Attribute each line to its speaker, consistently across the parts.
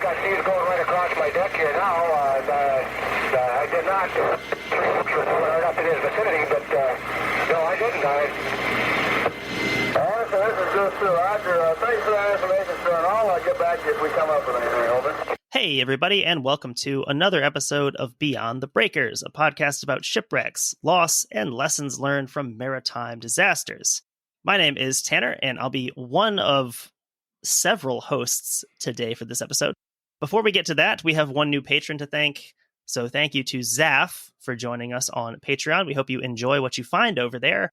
Speaker 1: I see it going right across my deck here now. I did not right up in his vicinity, but no, I didn't. So this is just Roger. Thanks for that information, sir, and I'll get back to you if we come up with anything. Over.
Speaker 2: Hey, everybody, and welcome to another episode of Beyond the Breakers, a podcast about shipwrecks, loss, and lessons learned from maritime disasters. My name is Tanner, and I'll be one of several hosts today for this episode. Before we get to that, we have one new patron to thank. So thank you to Zaf for joining us on Patreon. We hope you enjoy what you find over there.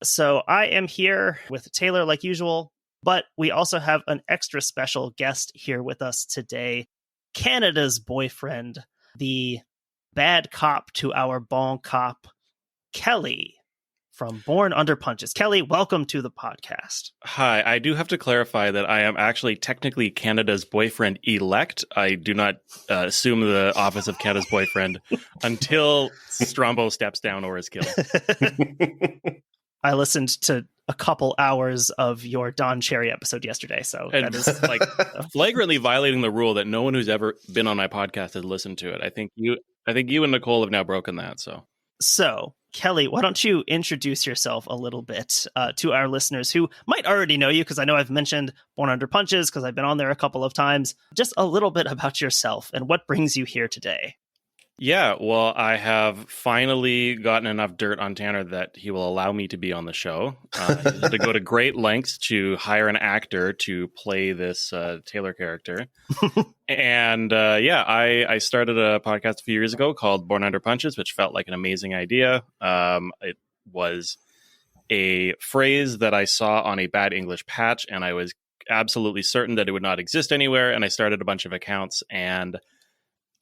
Speaker 2: So I am here with Taylor like usual, but we also have an extra special guest here with us today. Canada's boyfriend, the bad cop to our bon cop, Kelly from Born Under Punches. Kelly, welcome to the podcast.
Speaker 3: Hi, I do have to clarify that I am actually technically Canada's boyfriend-elect. I do not assume the office of Canada's boyfriend until Strombo steps down or is killed.
Speaker 2: I listened to a couple hours of your Don Cherry episode yesterday, so
Speaker 3: and
Speaker 2: that is
Speaker 3: like flagrantly violating the rule that no one who's ever been on my podcast has listened to it. I think you and Nicole have now broken that.
Speaker 2: So Kelly, why don't you introduce yourself a little bit to our listeners who might already know you, because I know I've mentioned Born Under Punches because I've been on there a couple of times. Just a little bit about yourself and what brings you here today.
Speaker 3: Yeah, well, I have finally gotten enough dirt on Tanner that he will allow me to be on the show. He had to go to great lengths to hire an actor to play this Taylor character. And I started a podcast a few years ago called Born Under Punches, which felt like an amazing idea. It was a phrase that I saw on a bad English patch, and I was absolutely certain that it would not exist anywhere. And I started a bunch of accounts, and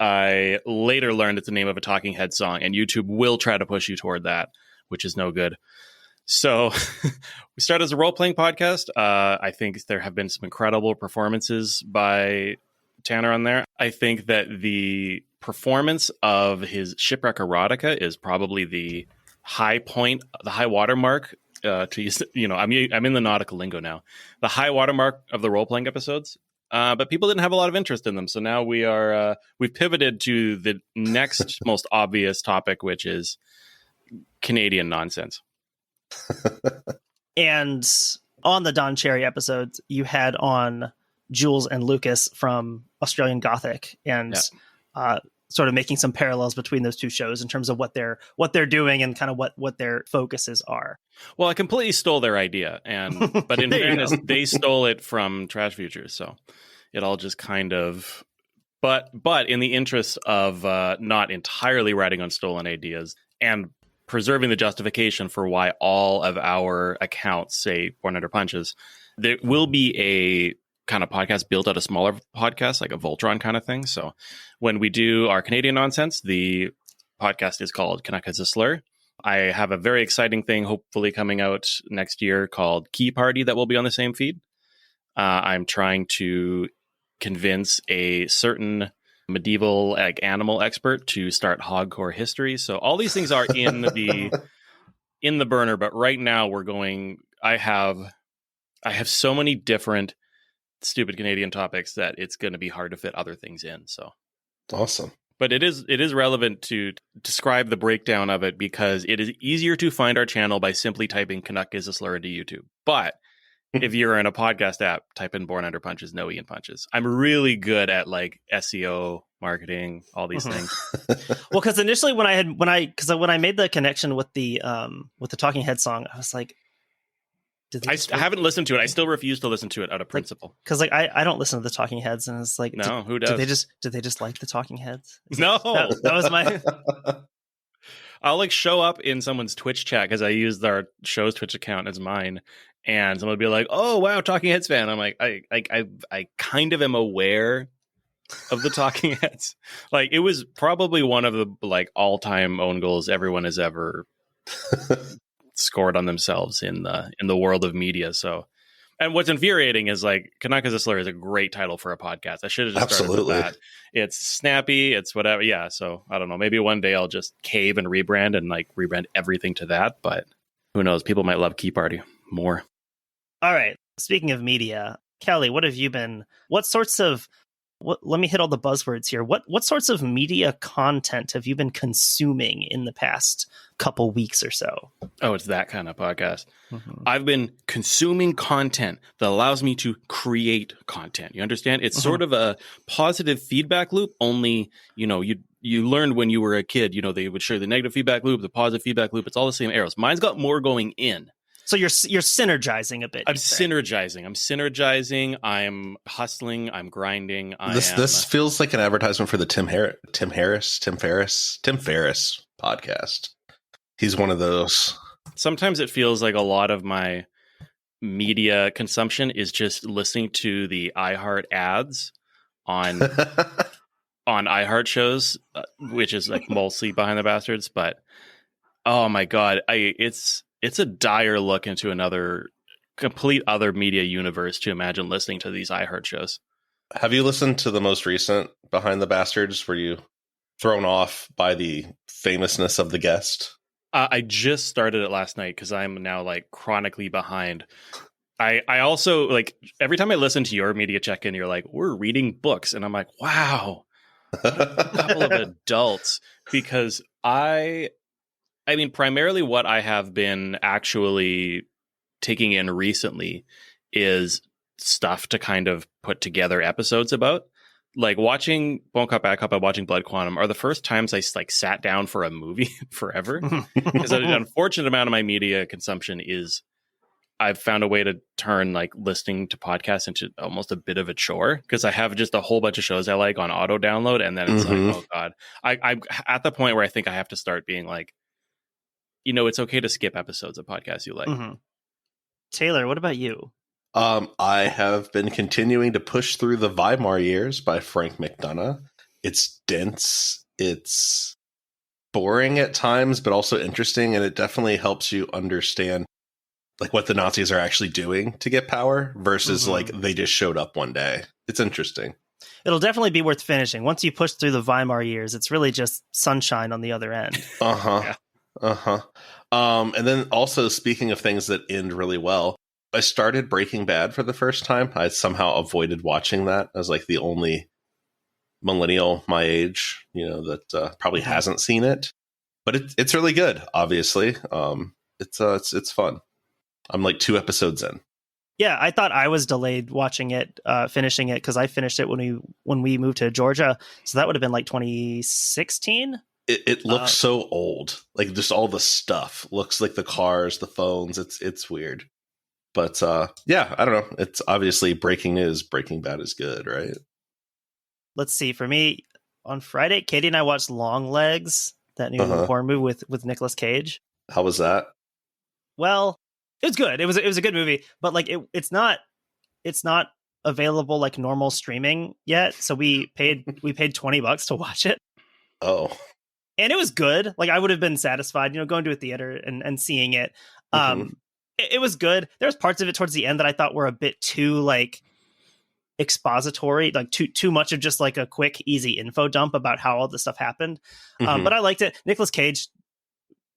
Speaker 3: I later learned it's the name of a Talking Head song, and YouTube will try to push you toward that, which is no good. So we started as a role-playing podcast. I think there have been some incredible performances by Tanner on there. I think that the performance of his Shipwreck Erotica is probably the high point, the high watermark. To use, I'm in the nautical lingo now. The high watermark of the role-playing episodes. But people didn't have a lot of interest in them. So now we've pivoted to the next most obvious topic, which is Canadian nonsense.
Speaker 2: And on the Don Cherry episodes, you had on Jules and Lucas from Australian Gothic, and sort of making some parallels between those two shows in terms of what they're doing and kind of what their focuses are.
Speaker 3: Well, I completely stole their idea, but in fairness, they stole it from Trash Futures, so it all just kind of. But in the interest of not entirely riding on stolen ideas and preserving the justification for why all of our accounts say Born Under Punches, there will be a kind of podcast built out of smaller podcasts, like a Voltron kind of thing. So when we do our Canadian nonsense, the podcast is called Canuck as a Slur. I have a very exciting thing hopefully coming out next year called Key Party that will be on the same feed. I'm trying to convince a certain medieval animal expert to start Hogcore History. So all these things are in the burner, but right now I have so many different stupid Canadian topics that it's going to be hard to fit other things in. So
Speaker 4: awesome.
Speaker 3: But it is relevant to describe the breakdown of it, because it is easier to find our channel by simply typing Canuck is a Slur into YouTube. But if you're in a podcast app, type in Born Under Punches, no Ian Punches. I'm really good at like SEO, marketing, all these things.
Speaker 2: Well, because initially when I made the connection with the Talking Head song, I was like,
Speaker 3: I haven't listened to it. I still refuse to listen to it out of principle.
Speaker 2: Because I don't listen to the Talking Heads, and it's like,
Speaker 3: no, who does?
Speaker 2: Did they just like the Talking Heads?
Speaker 3: No,
Speaker 2: that was my.
Speaker 3: I'll like show up in someone's Twitch chat because I use our show's Twitch account as mine, and someone will be like, "Oh wow, Talking Heads fan." I'm like, I kind of am aware of the Talking Heads. Like, it was probably one of the like all-time own goals everyone has ever scored on themselves in the world of media. So, and what's infuriating is like Canuck as a Slur is a great title for a podcast. I should have just started with that. It's snappy, it's whatever. Yeah, so I don't know. Maybe one day I'll just cave and rebrand everything to that. But who knows? People might love Key Party more.
Speaker 2: All right. Speaking of media, Kelly, what sorts of let me hit all the buzzwords here. What sorts of media content have you been consuming in the past couple weeks or so?
Speaker 3: Oh, it's that kind of podcast. Mm-hmm. I've been consuming content that allows me to create content. You understand? It's sort of a positive feedback loop, only, you learned when you were a kid, they would show you the negative feedback loop, the positive feedback loop. It's all the same arrows. Mine's got more going in.
Speaker 2: So you're synergizing a bit.
Speaker 3: I'm synergizing. I'm hustling. I'm grinding.
Speaker 4: This feels like an advertisement for the Tim Ferriss podcast. He's one of those.
Speaker 3: Sometimes it feels like a lot of my media consumption is just listening to the iHeart ads on iHeart shows, which is like mostly Behind the Bastards. But oh my god, it's a dire look into another complete other media universe to imagine listening to these iHeart shows.
Speaker 4: Have you listened to the most recent Behind the Bastards? Were you thrown off by the famousness of the guest?
Speaker 3: I just started it last night because I'm now like chronically behind. I also like every time I listen to your media check-in, you're like, we're reading books. And I'm like, wow, a couple of adults. Because I mean, primarily what I have been actually taking in recently is stuff to kind of put together episodes about. Like watching Bone Cup, Bad Cup, and watching Blood Quantum are the first times I like sat down for a movie forever. Because an unfortunate amount of my media consumption is I've found a way to turn like listening to podcasts into almost a bit of a chore because I have just a whole bunch of shows I like on auto download. And then it's like, oh God, I'm at the point where I think I have to start being like, it's okay to skip episodes of podcasts you like.
Speaker 2: Mm-hmm. Taylor, what about you?
Speaker 4: I have been continuing to push through the Weimar Years by Frank McDonough. It's dense. It's boring at times, but also interesting. And it definitely helps you understand like what the Nazis are actually doing to get power versus like they just showed up one day. It's interesting.
Speaker 2: It'll definitely be worth finishing. Once you push through the Weimar Years, it's really just sunshine on the other end.
Speaker 4: Yeah. And then also speaking of things that end really well, I started Breaking Bad for the first time. I somehow avoided watching that as like the only millennial my age, that probably hasn't seen it. But it's really good. Obviously, it's fun. I'm like 2 episodes in.
Speaker 2: Yeah, I thought I was delayed watching it, finishing it because I finished it when we moved to Georgia. So that would have been like 2016.
Speaker 4: It looks so old. Like just all the stuff looks like the cars, the phones. It's weird. But yeah, I don't know. It's obviously breaking news. Breaking Bad is good, right?
Speaker 2: Let's see. For me, on Friday, Katie and I watched Longlegs, that new horror movie with Nicolas Cage.
Speaker 4: How was that?
Speaker 2: Well, it was good. It was a good movie, but like it's not available like normal streaming yet. So we paid $20 to watch it.
Speaker 4: Oh.
Speaker 2: And it was good. Like I would have been satisfied, going to a theater and seeing it. It was good. There's parts of it towards the end that I thought were a bit too like expository, like too much of just like a quick, easy info dump about how all this stuff happened. But I liked it. Nicolas Cage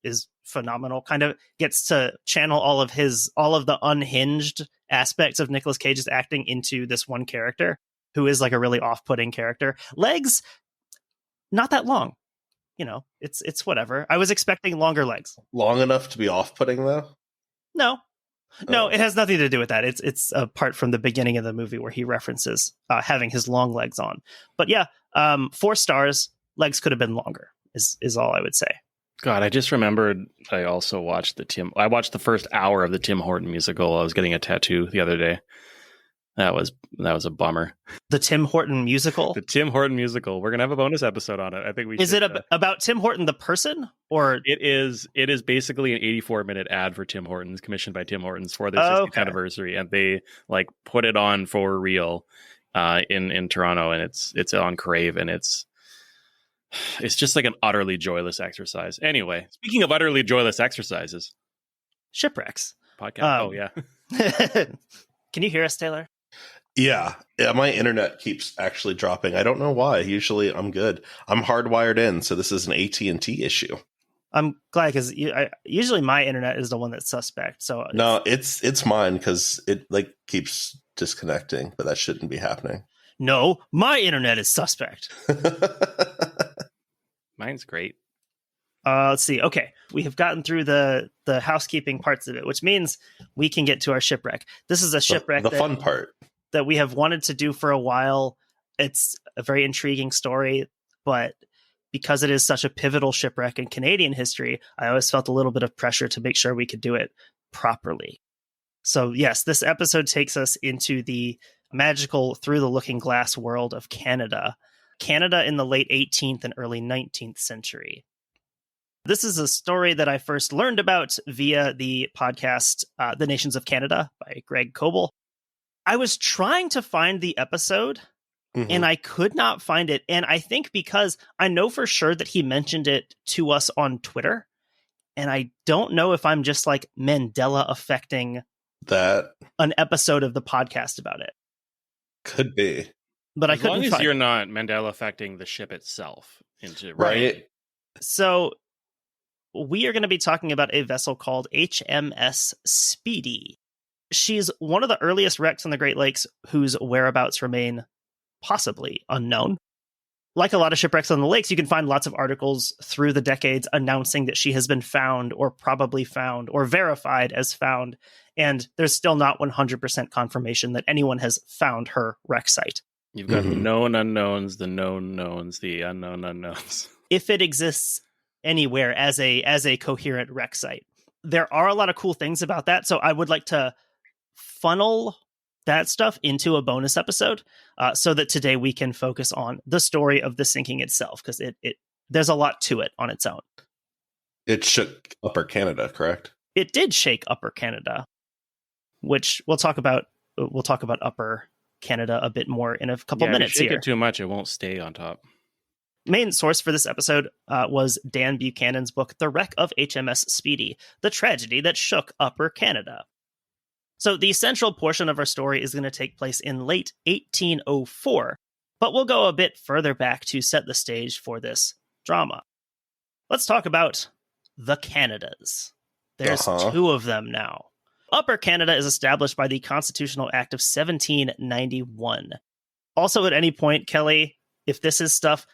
Speaker 2: is phenomenal. Kind of gets to channel all of the unhinged aspects of Nicolas Cage's acting into this one character who is like a really off-putting character. Legs, not that long. It's whatever. I was expecting longer legs.
Speaker 4: Long enough to be off-putting though?
Speaker 2: No, it has nothing to do with that. It's apart from the beginning of the movie where he references having his long legs on. But yeah, 4 stars. Legs could have been longer is all I would say.
Speaker 3: God, I just remembered I also watched the first hour of the Tim Horton musical. I was getting a tattoo the other day. That was a bummer.
Speaker 2: The Tim Horton musical?
Speaker 3: The Tim Horton musical. We're going to have a bonus episode on it. I think we
Speaker 2: Is it about Tim Horton the person? Or
Speaker 3: It is basically an 84-minute ad for Tim Hortons, commissioned by Tim Hortons for their 60th anniversary, and they like put it on for real in Toronto, and it's on Crave, and it's just like an utterly joyless exercise. Anyway, speaking of utterly joyless exercises,
Speaker 2: Shipwrecks
Speaker 3: podcast. Yeah.
Speaker 2: Can you hear us, Taylor?
Speaker 4: Yeah, my internet keeps actually dropping. I don't know why. Usually I'm good. I'm hardwired in, so this is an AT&T issue.
Speaker 2: I'm glad because usually my internet is the one that's suspect. So
Speaker 4: no, it's mine because it like keeps disconnecting, but that shouldn't be happening.
Speaker 2: No, my internet is suspect.
Speaker 3: Mine's great.
Speaker 2: Let's see. Okay, we have gotten through the housekeeping parts of it, which means we can get to our shipwreck. This is a shipwreck,
Speaker 4: the fun part
Speaker 2: that we have wanted to do for a while. It's a very intriguing story, but because it is such a pivotal shipwreck in Canadian history, I always felt a little bit of pressure to make sure we could do it properly. So yes, this episode takes us into the magical through the looking glass world of Canada. Canada in the late 18th and early 19th century. This is a story that I first learned about via the podcast The Nations of Canada by Greg Coble. I was trying to find the episode, and I could not find it. And I think because I know for sure that he mentioned it to us on Twitter, and I don't know if I'm just like Mandela affecting
Speaker 4: that
Speaker 2: an episode of the podcast about it.
Speaker 4: Could be.
Speaker 2: But I couldn't
Speaker 3: find it. As long as
Speaker 2: find
Speaker 3: you're not Mandela affecting the ship itself.
Speaker 4: Right.
Speaker 2: So we are going to be talking about a vessel called HMS Speedy. She's one of the earliest wrecks on the Great Lakes whose whereabouts remain possibly unknown. Like a lot of shipwrecks on the lakes, you can find lots of articles through the decades announcing that she has been found or probably found or verified as found. And there's still not 100% confirmation that anyone has found her wreck site.
Speaker 3: You've got known unknowns, the known knowns, the unknown unknowns.
Speaker 2: If it exists anywhere as a coherent wreck site. There are a lot of cool things about that, so I would like to funnel that stuff into a bonus episode so that today we can focus on the story of the sinking itself, because it there's a lot to it on its own.
Speaker 4: It shook Upper Canada, correct?
Speaker 2: It did shake Upper Canada, which we'll talk about Upper Canada a bit more in a couple minutes
Speaker 3: if you shake
Speaker 2: here.
Speaker 3: it too much, it won't stay on top.
Speaker 2: Main source for this episode was Dan Buchanan's book, The Wreck of HMS Speedy, The Tragedy That Shook Upper Canada. So the central portion of our story is going to take place in late 1804, but we'll go a bit further back to set the stage for this drama. Let's talk about the Canadas. There's two of them now. Upper Canada is established by the Constitutional Act of 1791. Also, at any point, Kelly, if this is stuff,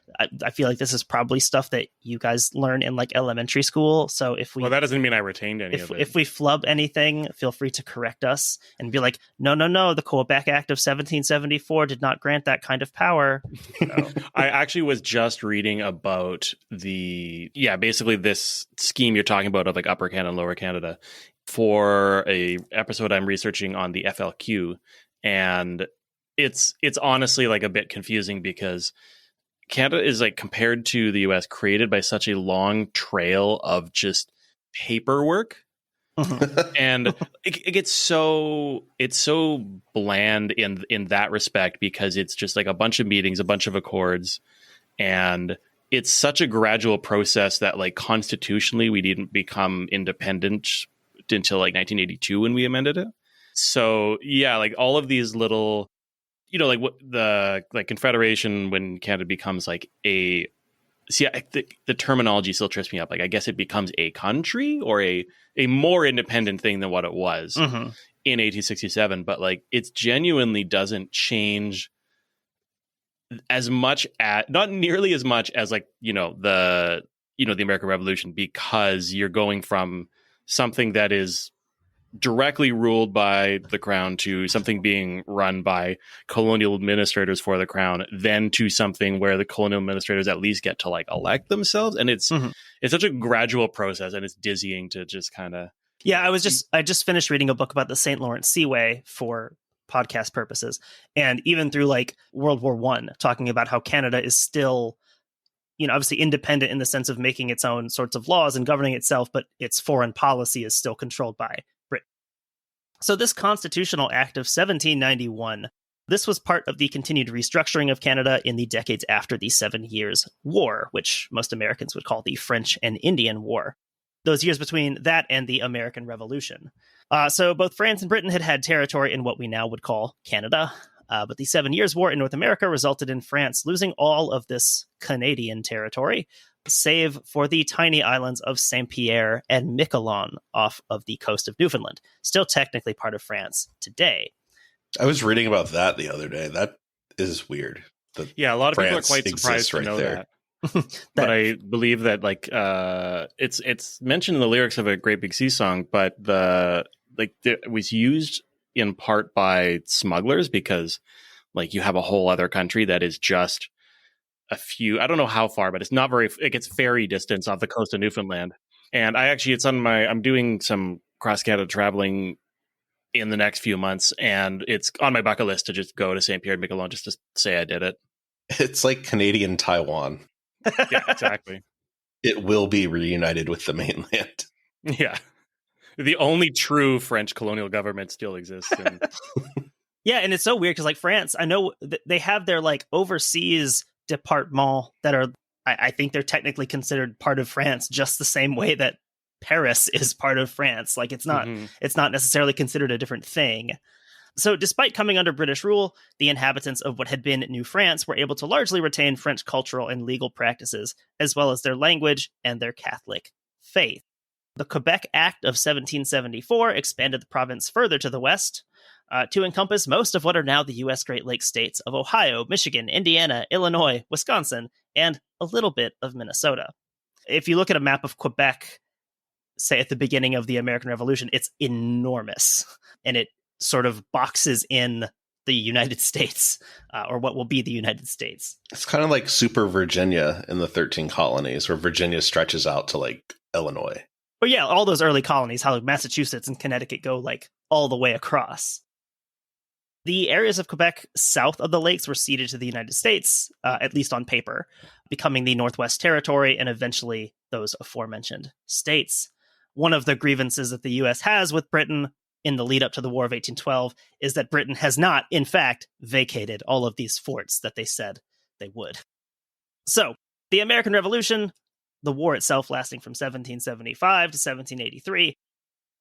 Speaker 2: I feel like this is probably stuff that you guys learn in like elementary school. So if we,
Speaker 3: well, that doesn't mean I retained any of it.
Speaker 2: If we flub anything, feel free to correct us and be like, no, the Quebec Act of 1774 did not grant that kind of power. So.
Speaker 3: I actually was just reading about basically this scheme you're talking about of like Upper Canada and Lower Canada for a episode I'm researching on the FLQ, and it's honestly like a bit confusing because Canada is like compared to the US created by such a long trail of just paperwork. And it gets so bland in that respect because it's just like a bunch of meetings, a bunch of accords, and it's such a gradual process that like constitutionally we didn't become independent until like 1982 when we amended it. So yeah, like all of these little, like what the Confederation, when Canada becomes like the terminology still trips me up. Like I guess it becomes a country or a more independent thing than what it was in 1867. But like it genuinely doesn't change as much not nearly as much as like the American Revolution, because you're going from something that is directly ruled by the crown to something being run by colonial administrators for the crown, then to something where the colonial administrators at least get to like elect themselves. And it's such a gradual process, and it's dizzying to just kind of. Yeah,
Speaker 2: I just finished reading a book about the St. Lawrence Seaway for podcast purposes. And even through like World War I, talking about how Canada is still, obviously independent in the sense of making its own sorts of laws and governing itself, but its foreign policy is still controlled by Britain. So this Constitutional Act of 1791, this was part of the continued restructuring of Canada in the decades after the 7 Years' War, which most Americans would call the French and Indian War. Those years between that and the American Revolution. So both France and Britain had territory in what we now would call Canada. But the 7 Years' War in North America resulted in France losing all of this Canadian territory, save for the tiny islands of Saint-Pierre and Miquelon off of the coast of Newfoundland, still technically part of France today.
Speaker 4: I was reading about that the other day. That is weird.
Speaker 3: Yeah, a lot of people are
Speaker 4: France
Speaker 3: quite surprised to
Speaker 4: exists
Speaker 3: know
Speaker 4: right
Speaker 3: that. But I believe that it's mentioned in the lyrics of a Great Big Sea Song, but it was used in part by smugglers because like you have a whole other country that is just a few, I don't know how far, but it's not very, it gets ferry distance off the coast of Newfoundland. And I'm doing some cross-Canada traveling in the next few months, and it's on my bucket list to just go to St. Pierre and Miquelon just to say I did it.
Speaker 4: It's like Canadian Taiwan.
Speaker 3: Yeah, exactly.
Speaker 4: It will be reunited with the mainland.
Speaker 3: Yeah. The only true French colonial government still exists.
Speaker 2: Yeah, and it's so weird because like France, I know they have their like overseas department that are, I think they're technically considered part of France just the same way that Paris is part of France. Like it's not necessarily considered a different thing. So despite coming under British rule, the inhabitants of what had been New France were able to largely retain French cultural and legal practices, as well as their language and their Catholic faith. The Quebec Act of 1774 expanded the province further to the west to encompass most of what are now the U.S. Great Lakes states of Ohio, Michigan, Indiana, Illinois, Wisconsin, and a little bit of Minnesota. If you look at a map of Quebec, say at the beginning of the American Revolution, it's enormous, and it sort of boxes in the United States, or what will be the United States.
Speaker 4: It's kind of like Super Virginia in the 13 colonies, where Virginia stretches out to like Illinois.
Speaker 2: But yeah, all those early colonies, how Massachusetts and Connecticut go like all the way across. The areas of Quebec south of the lakes were ceded to the United States, at least on paper, becoming the Northwest Territory and eventually those aforementioned states. One of the grievances that the U.S. has with Britain in the lead up to the War of 1812 is that Britain has not, in fact, vacated all of these forts that they said they would. So, the American Revolution, the war itself lasting from 1775 to 1783,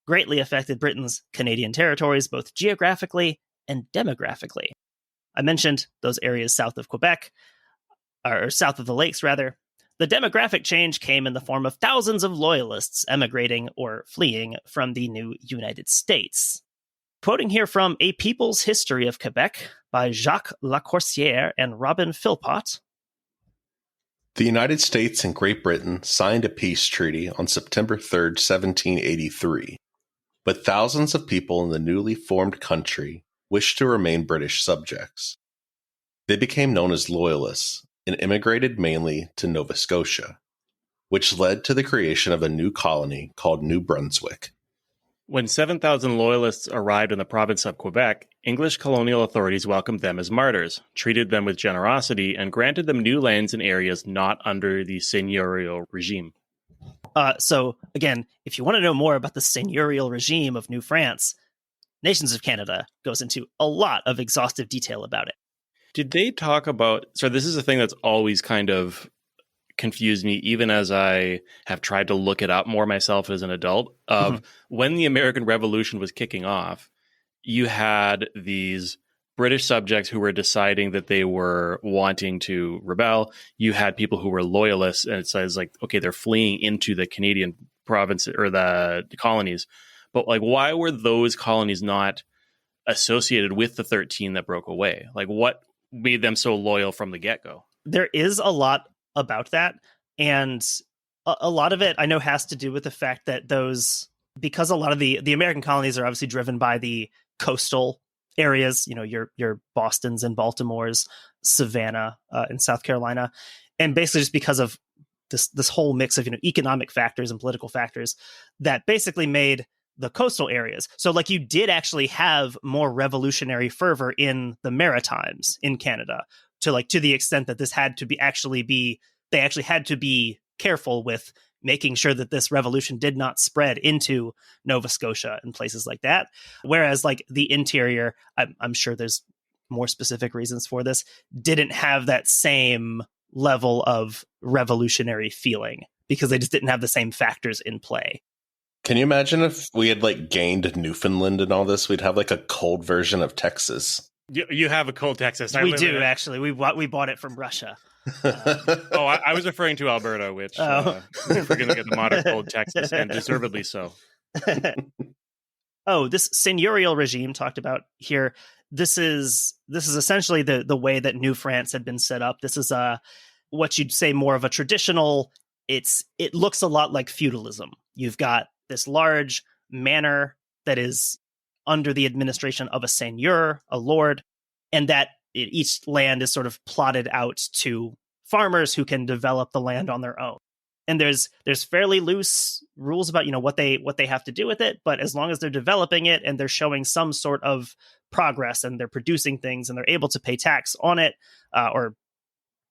Speaker 2: greatly affected Britain's Canadian territories, both geographically and demographically. I mentioned those areas south of Quebec, or south of the lakes, rather. The demographic change came in the form of thousands of loyalists emigrating or fleeing from the new United States. Quoting here from A People's History of Quebec by Jacques Lacourcière and Robin Philpott.
Speaker 4: The United States and Great Britain signed a peace treaty on September 3rd, 1783, but thousands of people in the newly formed country wished to remain British subjects. They became known as Loyalists and immigrated mainly to Nova Scotia, which led to the creation of a new colony called New Brunswick.
Speaker 3: When 7,000 Loyalists arrived in the province of Quebec, English colonial authorities welcomed them as martyrs, treated them with generosity, and granted them new lands in areas not under the seigneurial regime.
Speaker 2: So, again, if you want to know more about the seigneurial regime of New France, Nations of Canada goes into a lot of exhaustive detail about it.
Speaker 3: Did they talk about... So this is a thing that's always kind of confused me, even as I have tried to look it up more myself as an adult, of when the American Revolution was kicking off, you had these British subjects who were deciding that they were wanting to rebel. You had people who were loyalists, and it says like, okay, they're fleeing into the Canadian province or the colonies. But like, why were those colonies not associated with the 13 that broke away? Like, what made them so loyal from the get-go?
Speaker 2: There is a lot about that, and a lot of it I know has to do with the fact that because a lot of the American colonies are obviously driven by the coastal areas, you know, your Bostons and Baltimores, Savannah in South Carolina, and basically just because of this whole mix of, you know, economic factors and political factors that basically made the coastal areas. So like you did actually have more revolutionary fervor in the Maritimes in Canada to the extent that this had to be they actually had to be careful with making sure that this revolution did not spread into Nova Scotia and places like that. Whereas like the interior, I'm sure there's more specific reasons for this, didn't have that same level of revolutionary feeling because they just didn't have the same factors in play.
Speaker 4: Can you imagine if we had like gained Newfoundland and all this? We'd have like a cold version of Texas.
Speaker 3: You have a cold Texas.
Speaker 2: We do, actually. We bought it from Russia.
Speaker 3: I was referring to Alberta, which we're going to get the modern cold Texas, and deservedly so.
Speaker 2: This seigneurial regime talked about here, this is essentially the way that New France had been set up. This is what you'd say more of a traditional. It looks a lot like feudalism. You've got this large manor that is under the administration of a seigneur, a lord, and that each land is sort of plotted out to farmers who can develop the land on their own. And there's fairly loose rules about, what they have to do with it, but as long as they're developing it and they're showing some sort of progress and they're producing things and they're able to pay tax on it, or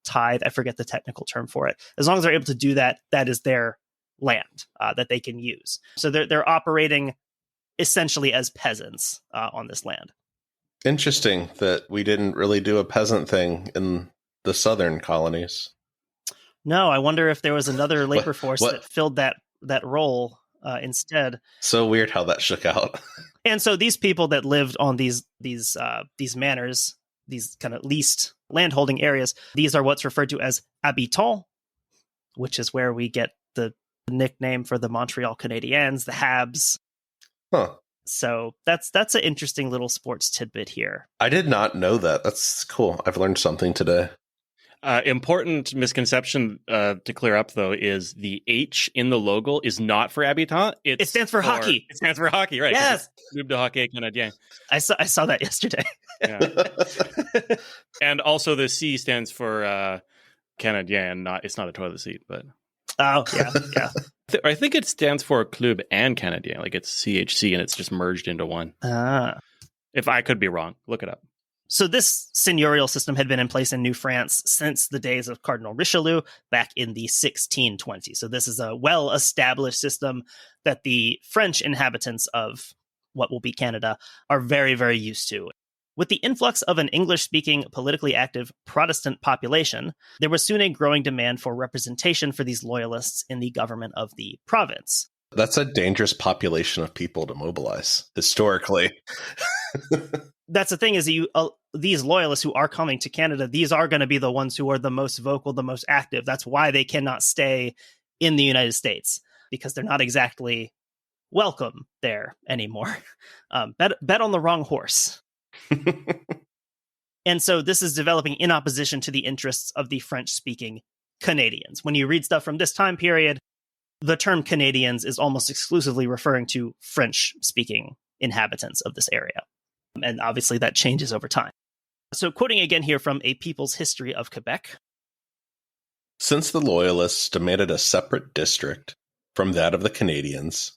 Speaker 2: tithe, I forget the technical term for it. As long as they're able to do that, that is their land that they can use. So they're operating essentially as peasants on this land.
Speaker 4: Interesting that we didn't really do a peasant thing in the southern colonies.
Speaker 2: No, I wonder if there was another labor force that filled that role instead.
Speaker 4: So weird how that shook out.
Speaker 2: And so these people that lived on these manors, these kind of leased landholding areas, these are what's referred to as habitants, which is where we get the nickname for the Montreal Canadiens, the Habs.
Speaker 4: Huh.
Speaker 2: So that's an interesting little sports tidbit here.
Speaker 4: I did not know that. That's cool. I've learned something today.
Speaker 3: Important misconception to clear up, though, is the H in the logo is not for habitant.
Speaker 2: It stands for hockey.
Speaker 3: It stands for hockey, right?
Speaker 2: Yes.
Speaker 3: Club de hockey canadien.
Speaker 2: I saw that yesterday.
Speaker 3: Yeah. And also the C stands for canadien. It's not a toilet seat, but
Speaker 2: oh yeah.
Speaker 3: I think it stands for Club and Canadien. Like it's CHC, and it's just merged into one. If I could be wrong, look it up.
Speaker 2: So this seigneurial system had been in place in New France since the days of Cardinal Richelieu back in the 1620s. So this is a well-established system that the French inhabitants of what will be Canada are very, very used to. With the influx of an English-speaking, politically active Protestant population, there was soon a growing demand for representation for these loyalists in the government of the province.
Speaker 4: That's a dangerous population of people to mobilize, historically.
Speaker 2: That's the thing is these loyalists who are coming to Canada, these are going to be the ones who are the most vocal, the most active. That's why they cannot stay in the United States, because they're not exactly welcome there anymore. Bet on the wrong horse. And so this is developing in opposition to the interests of the French-speaking Canadians. When you read stuff from this time period, the term Canadians is almost exclusively referring to French-speaking inhabitants of this area. And obviously that changes over time. So quoting again here from A People's History of Quebec.
Speaker 4: Since the Loyalists demanded a separate district from that of the Canadians,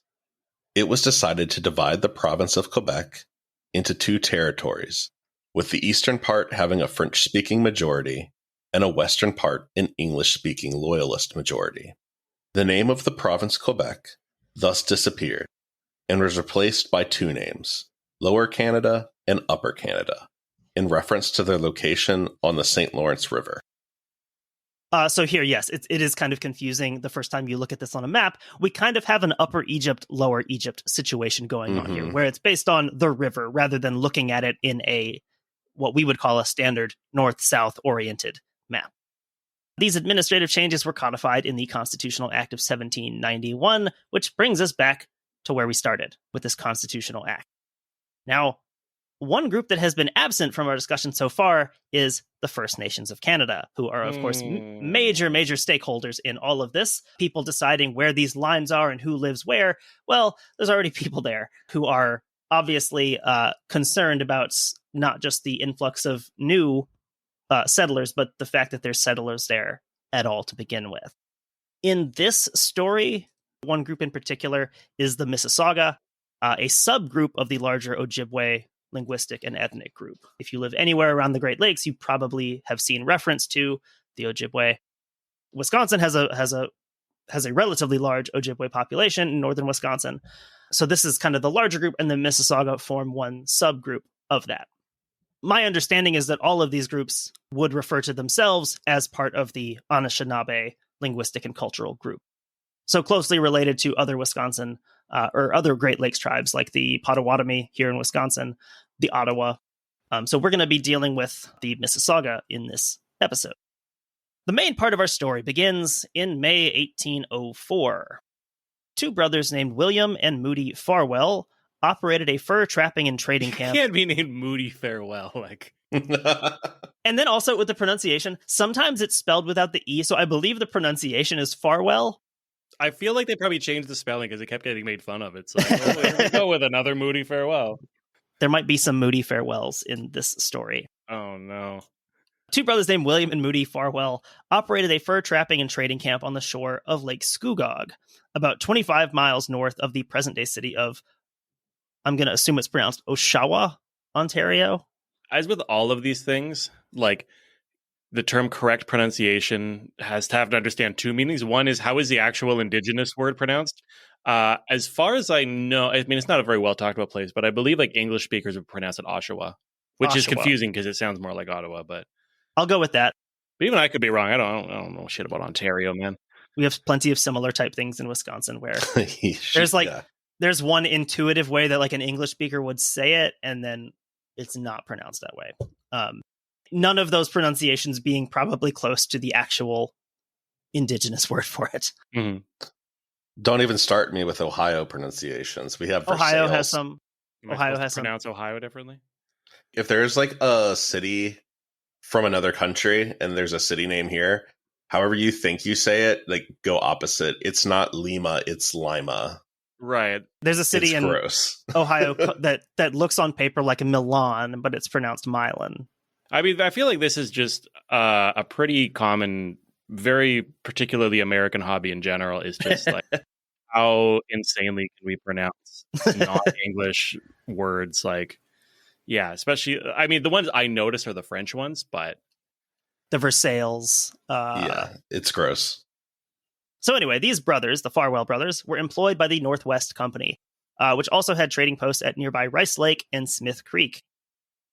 Speaker 4: it was decided to divide the province of Quebec into two territories, with the eastern part having a French-speaking majority and a western part an English-speaking Loyalist majority. The name of the province Quebec thus disappeared and was replaced by two names, Lower Canada and Upper Canada, in reference to their location on the St. Lawrence River.
Speaker 2: So here, yes, it is kind of confusing the first time you look at this on a map. We kind of have an Upper Egypt, Lower Egypt situation going on here, where it's based on the river rather than looking at it in what we would call a standard north-south oriented map. These administrative changes were codified in the Constitutional Act of 1791, which brings us back to where we started with this Constitutional Act. Now, one group that has been absent from our discussion so far is the First Nations of Canada, who are, of course, major stakeholders in all of this. People deciding where these lines are and who lives where. Well, there's already people there who are obviously concerned about not just the influx of new settlers, but the fact that there's settlers there at all to begin with. In this story, one group in particular is the Mississauga, a subgroup of the larger Ojibwe linguistic and ethnic group. If you live anywhere around the Great Lakes, you probably have seen reference to the Ojibwe. Wisconsin has a relatively large Ojibwe population in northern Wisconsin. So this is kind of the larger group, and the Mississauga form one subgroup of that. My understanding is that all of these groups would refer to themselves as part of the Anishinaabe linguistic and cultural group. So closely related to other Wisconsin or other Great Lakes tribes like the Potawatomi here in Wisconsin, the Ottawa. So we're going to be dealing with the Mississauga in this episode. The main part of our story begins in May 1804. Two brothers named William and Moody Farwell operated a fur trapping and trading camp.
Speaker 3: Can't be named Moody Farewell. Like,
Speaker 2: and then also with the pronunciation, sometimes it's spelled without the E, so I believe the pronunciation is Farwell.
Speaker 3: I feel like they probably changed the spelling because it kept getting made fun of. It's like, well, here we go with another Moody Farewell.
Speaker 2: There might be some Moody Farewells in this story.
Speaker 3: Oh, no.
Speaker 2: Two brothers named William and Moody Farwell operated a fur trapping and trading camp on the shore of Lake Scugog, about 25 miles north of the present-day city of, I'm going to assume it's pronounced Oshawa, Ontario.
Speaker 3: As with all of these things, like, the term correct pronunciation has to have to understand two meanings. One is, how is the actual indigenous word pronounced? As far as I know, I mean, it's not a very well talked about place, but I believe like English speakers would pronounce it Oshawa, which is confusing because it sounds more like Ottawa, but
Speaker 2: I'll go with that.
Speaker 3: But even I could be wrong. I don't know shit about Ontario, man.
Speaker 2: We have plenty of similar type things in Wisconsin where there's one intuitive way that like an English speaker would say it, and then it's not pronounced that way. None of those pronunciations being probably close to the actual indigenous word for it.
Speaker 3: Mm-hmm.
Speaker 4: Don't even start me with Ohio pronunciations. We have
Speaker 2: Ohio
Speaker 4: Versailles.
Speaker 2: has some.
Speaker 3: Ohio has some. Pronounce Ohio differently.
Speaker 4: If there's like a city from another country and there's a city name here, however you think you say it, like go opposite. It's not Lima, it's Lima.
Speaker 3: Right.
Speaker 2: There's a city in Ohio that looks on paper like a Milan, but it's pronounced Milan.
Speaker 3: I mean, I feel like this is just a pretty common, very particularly American hobby in general, is just like how insanely can we pronounce non-English words? Like, yeah, especially, I mean, the ones I notice are the French ones, but
Speaker 2: the Versailles.
Speaker 4: Yeah, it's gross.
Speaker 2: So anyway, these brothers, the Farwell brothers, were employed by the Northwest Company, which also had trading posts at nearby Rice Lake and Smith Creek.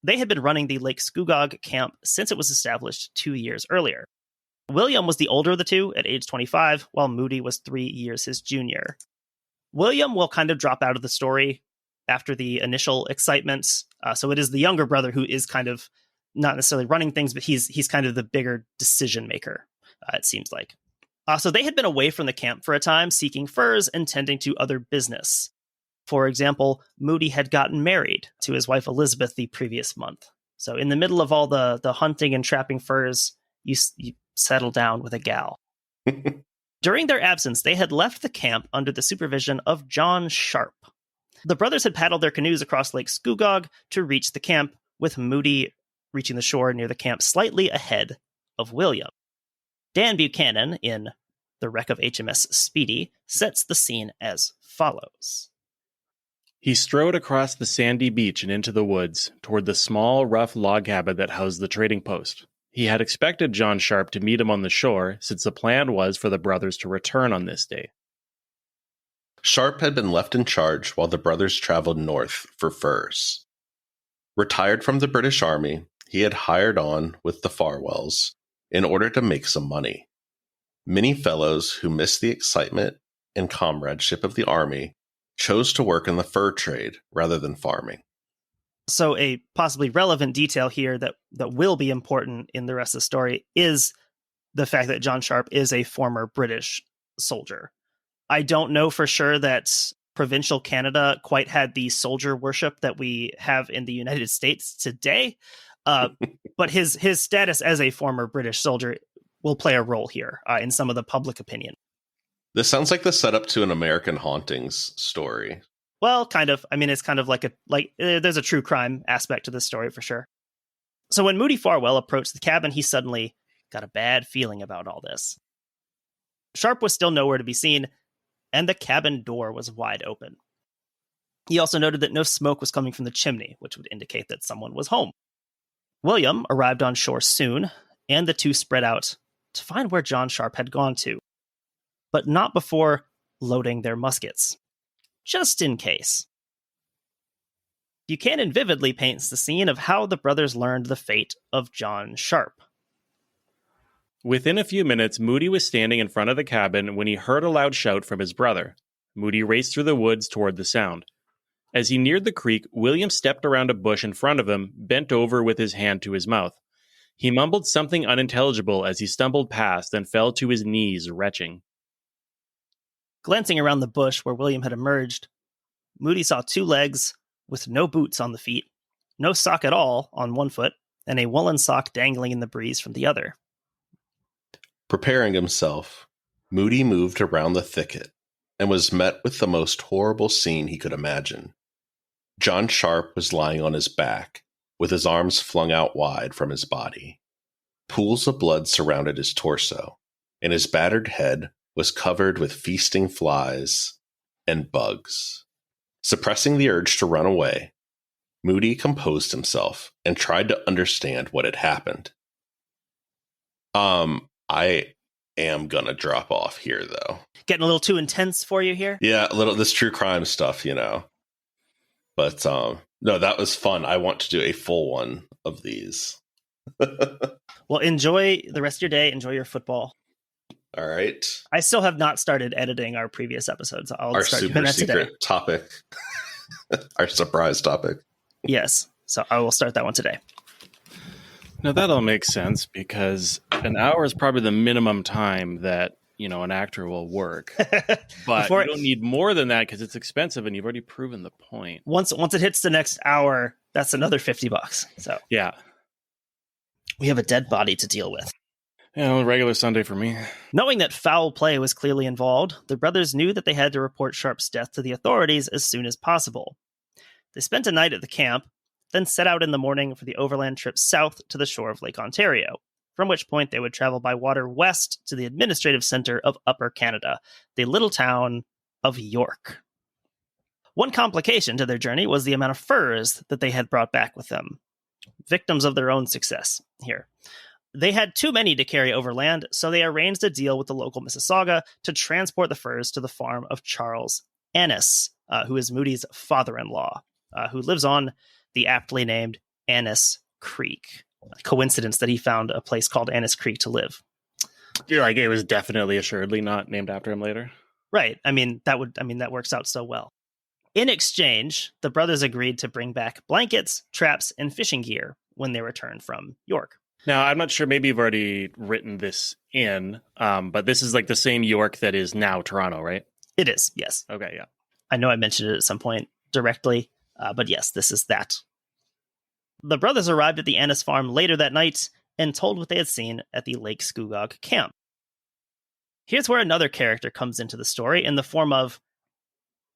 Speaker 2: They had been running the Lake Scugog camp since it was established 2 years earlier. William was the older of the two at age 25, while Moody was 3 years his junior. William will kind of drop out of the story after the initial excitement. So it is the younger brother who is kind of not necessarily running things, but he's kind of the bigger decision maker, it seems like. So they had been away from the camp for a time, seeking furs and tending to other business. For example, Moody had gotten married to his wife Elizabeth the previous month. So in the middle of all the hunting and trapping furs, you settle down with a gal. During their absence, they had left the camp under the supervision of John Sharp. The brothers had paddled their canoes across Lake Scugog to reach the camp, with Moody reaching the shore near the camp slightly ahead of William. Dan Buchanan, in The Wreck of HMS Speedy, sets the scene as follows.
Speaker 3: He strode across the sandy beach and into the woods, toward the small, rough log cabin that housed the trading post. He had expected John Sharp to meet him on the shore, since the plan was for the brothers to return on this day.
Speaker 4: Sharp had been left in charge while the brothers traveled north for furs. Retired from the British Army, he had hired on with the Farwells in order to make some money. Many fellows who missed the excitement and comradeship of the army chose to work in the fur trade rather than farming.
Speaker 2: So a possibly relevant detail here that will be important in the rest of the story is the fact that John Sharp is a former British soldier. I don't know for sure that provincial Canada quite had the soldier worship that we have in the United States today, but his status as a former British soldier will play a role here in some of the public opinion.
Speaker 4: This sounds like the setup to an American Hauntings story.
Speaker 2: Well, kind of. I mean, it's kind of like there's a true crime aspect to this story for sure. So when Moody Farwell approached the cabin, he suddenly got a bad feeling about all this. Sharp was still nowhere to be seen, and the cabin door was wide open. He also noted that no smoke was coming from the chimney, which would indicate that someone was home. William arrived on shore soon, and the two spread out to find where John Sharp had gone to, but not before loading their muskets, just in case. Buchanan vividly paints the scene of how the brothers learned the fate of John Sharp.
Speaker 3: Within a few minutes, Moody was standing in front of the cabin when he heard a loud shout from his brother. Moody raced through the woods toward the sound. As he neared the creek, William stepped around a bush in front of him, bent over with his hand to his mouth. He mumbled something unintelligible as he stumbled past and fell to his knees, retching.
Speaker 2: Glancing around the bush where William had emerged, Moody saw 2 legs with no boots on the feet, no sock at all on one foot, and a woolen sock dangling in the breeze from the other.
Speaker 4: Preparing himself, Moody moved around the thicket and was met with the most horrible scene he could imagine. John Sharp was lying on his back, with his arms flung out wide from his body. Pools of blood surrounded his torso, and his battered head was covered with feasting flies and bugs. Suppressing the urge to run away, Moody composed himself and tried to understand what had happened. I am gonna drop off here, though.
Speaker 2: Getting a little too intense for you here?
Speaker 4: Yeah, a little this true crime stuff, But no, that was fun. I want to do a full one of these.
Speaker 2: Well, enjoy the rest of your day. Enjoy your football.
Speaker 4: All right.
Speaker 2: I still have not started editing our previous episodes. I'll start doing that today. Our super secret
Speaker 4: topic. Our surprise topic.
Speaker 2: Yes. So I will start that one today.
Speaker 3: Now that all makes sense because an hour is probably the minimum time that, an actor will work. But you don't need more than that because it's expensive and you've already proven the point.
Speaker 2: Once it hits the next hour, that's another $50. So
Speaker 3: yeah.
Speaker 2: We have a dead body to deal with.
Speaker 3: Yeah, regular Sunday for me.
Speaker 2: Knowing that foul play was clearly involved, the brothers knew that they had to report Sharp's death to the authorities as soon as possible. They spent a night at the camp, then set out in the morning for the overland trip south to the shore of Lake Ontario, from which point they would travel by water west to the administrative center of Upper Canada, the little town of York. One complication to their journey was the amount of furs that they had brought back with them. Victims of their own success here. They had too many to carry overland, so they arranged a deal with the local Mississauga to transport the furs to the farm of Charles Annis, who is Moody's father-in-law, who lives on the aptly named Annis Creek. A coincidence that he found a place called Annis Creek to live.
Speaker 3: You're like, it was definitely assuredly not named after him later.
Speaker 2: Right. That works out so well. In exchange, the brothers agreed to bring back blankets, traps, and fishing gear when they returned from York.
Speaker 3: Now, I'm not sure, maybe you've already written this in, but this is like the same York that is now Toronto, right?
Speaker 2: It is, yes.
Speaker 3: Okay, yeah.
Speaker 2: I know I mentioned it at some point directly, but yes, this is that. The brothers arrived at the Annis farm later that night and told what they had seen at the Lake Scugog camp. Here's where another character comes into the story in the form of,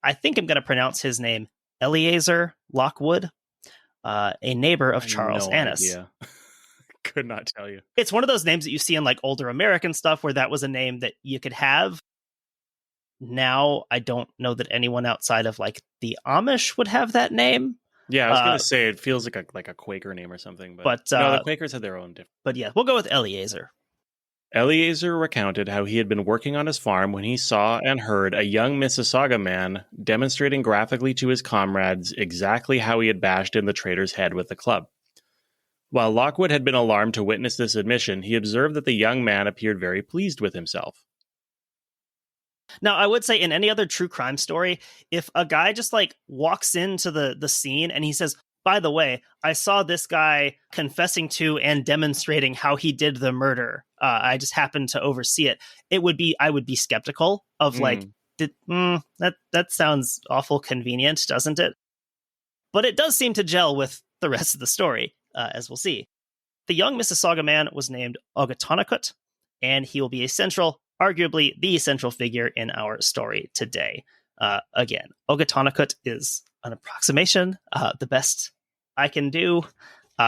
Speaker 2: I think I'm going to pronounce his name, Eleazar Lockwood, a neighbor of Charles Annis.
Speaker 3: Idea. Could not tell you.
Speaker 2: It's one of those names that you see in like older American stuff where that was a name that you could have. Now, I don't know that anyone outside of like the Amish would have that name.
Speaker 3: Yeah, I was going to say it feels like a Quaker name or something, but no, the Quakers had their own different.
Speaker 2: But yeah, we'll go with Eleazar.
Speaker 3: Eleazar recounted how he had been working on his farm when he saw and heard a young Mississauga man demonstrating graphically to his comrades exactly how he had bashed in the trader's head with the club. While Lockwood had been alarmed to witness this admission, he observed that the young man appeared very pleased with himself.
Speaker 2: Now, I would say in any other true crime story, if a guy just like walks into the scene and he says, by the way, I saw this guy confessing to and demonstrating how he did the murder. I just happened to oversee it. I would be skeptical of like, that sounds awful convenient, doesn't it? But it does seem to gel with the rest of the story, as we'll see. The young Mississauga man was named Ogatonakut, and he will be arguably the central figure in our story today. Again, Ogatonakut is an approximation, the best I can do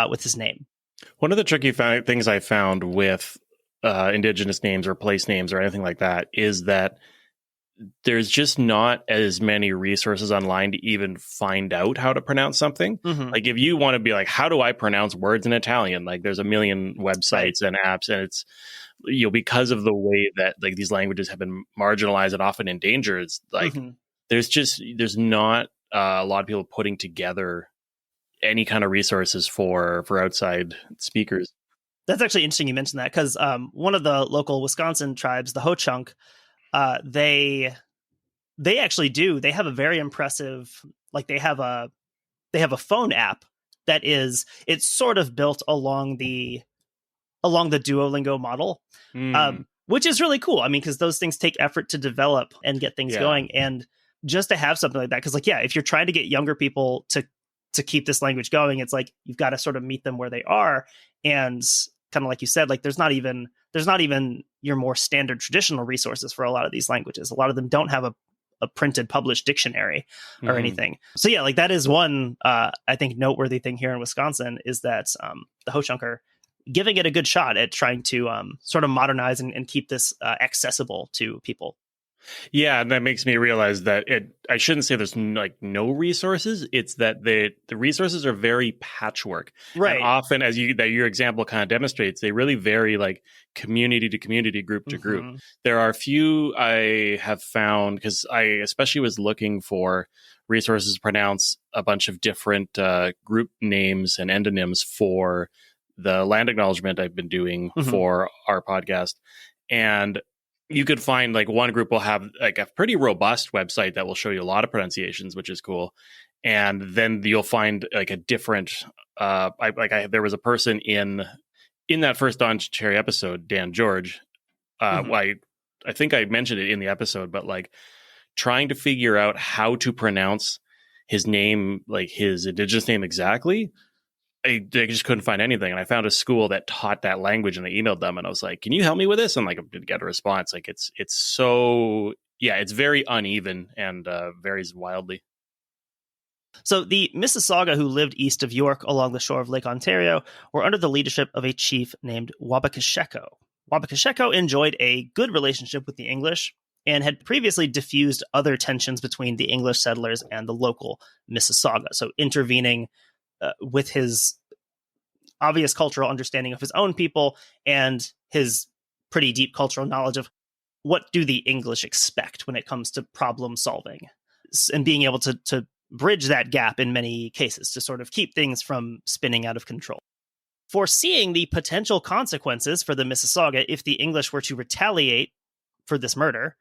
Speaker 2: with his name.
Speaker 3: One of the tricky things I found with indigenous names or place names or anything like that is that there's just not as many resources online to even find out how to pronounce something. Mm-hmm. Like if you want to be like, how do I pronounce words in Italian? Like there's a million websites and apps, and it's, because of the way that like these languages have been marginalized and often endangered, it's like there's not a lot of people putting together any kind of resources for outside speakers.
Speaker 2: That's actually interesting you mentioned that, because one of the local Wisconsin tribes, the Ho-Chunk, they actually do. They have a very impressive, like they have a phone app that it's sort of built along the Duolingo model, which is really cool. I mean, because those things take effort to develop and get things going. And just to have something like that, because like, yeah, if you're trying to get younger people to keep this language going, it's like you've got to sort of meet them where they are. And kind of like you said, like there's not even your more standard traditional resources for a lot of these languages. A lot of them don't have a printed published dictionary or anything. So yeah, like that is one I think noteworthy thing here in Wisconsin, is that the Ho-Chunk are giving it a good shot at trying to sort of modernize and keep this accessible to people.
Speaker 3: Yeah, and that makes me realize that I shouldn't say there's like no resources. It's that the resources are very patchwork.
Speaker 2: Right.
Speaker 3: And often, as your example kind of demonstrates, they really vary like community to community, group to group. There are a few I have found, because I especially was looking for resources to pronounce a bunch of different group names and endonyms for the land acknowledgement I've been doing for our podcast. And you could find like one group will have like a pretty robust website that will show you a lot of pronunciations, which is cool. And then you'll find like a different, there was a person in that first Don Cherry episode, Dan George. I think I mentioned it in the episode, but like trying to figure out how to pronounce his name, like his indigenous name exactly. I just couldn't find anything. And I found a school that taught that language, and I emailed them and I was like, can you help me with this? And like, I didn't get a response. Like it's so, yeah, it's very uneven and varies wildly.
Speaker 2: So the Mississauga, who lived east of York along the shore of Lake Ontario, were under the leadership of a chief named Wabakasheko. Wabakasheko enjoyed a good relationship with the English and had previously diffused other tensions between the English settlers and the local Mississauga. So intervening with his obvious cultural understanding of his own people and his pretty deep cultural knowledge of what do the English expect when it comes to problem solving, and being able to bridge that gap in many cases to sort of keep things from spinning out of control. Foreseeing the potential consequences for the Mississauga if the English were to retaliate for this murder,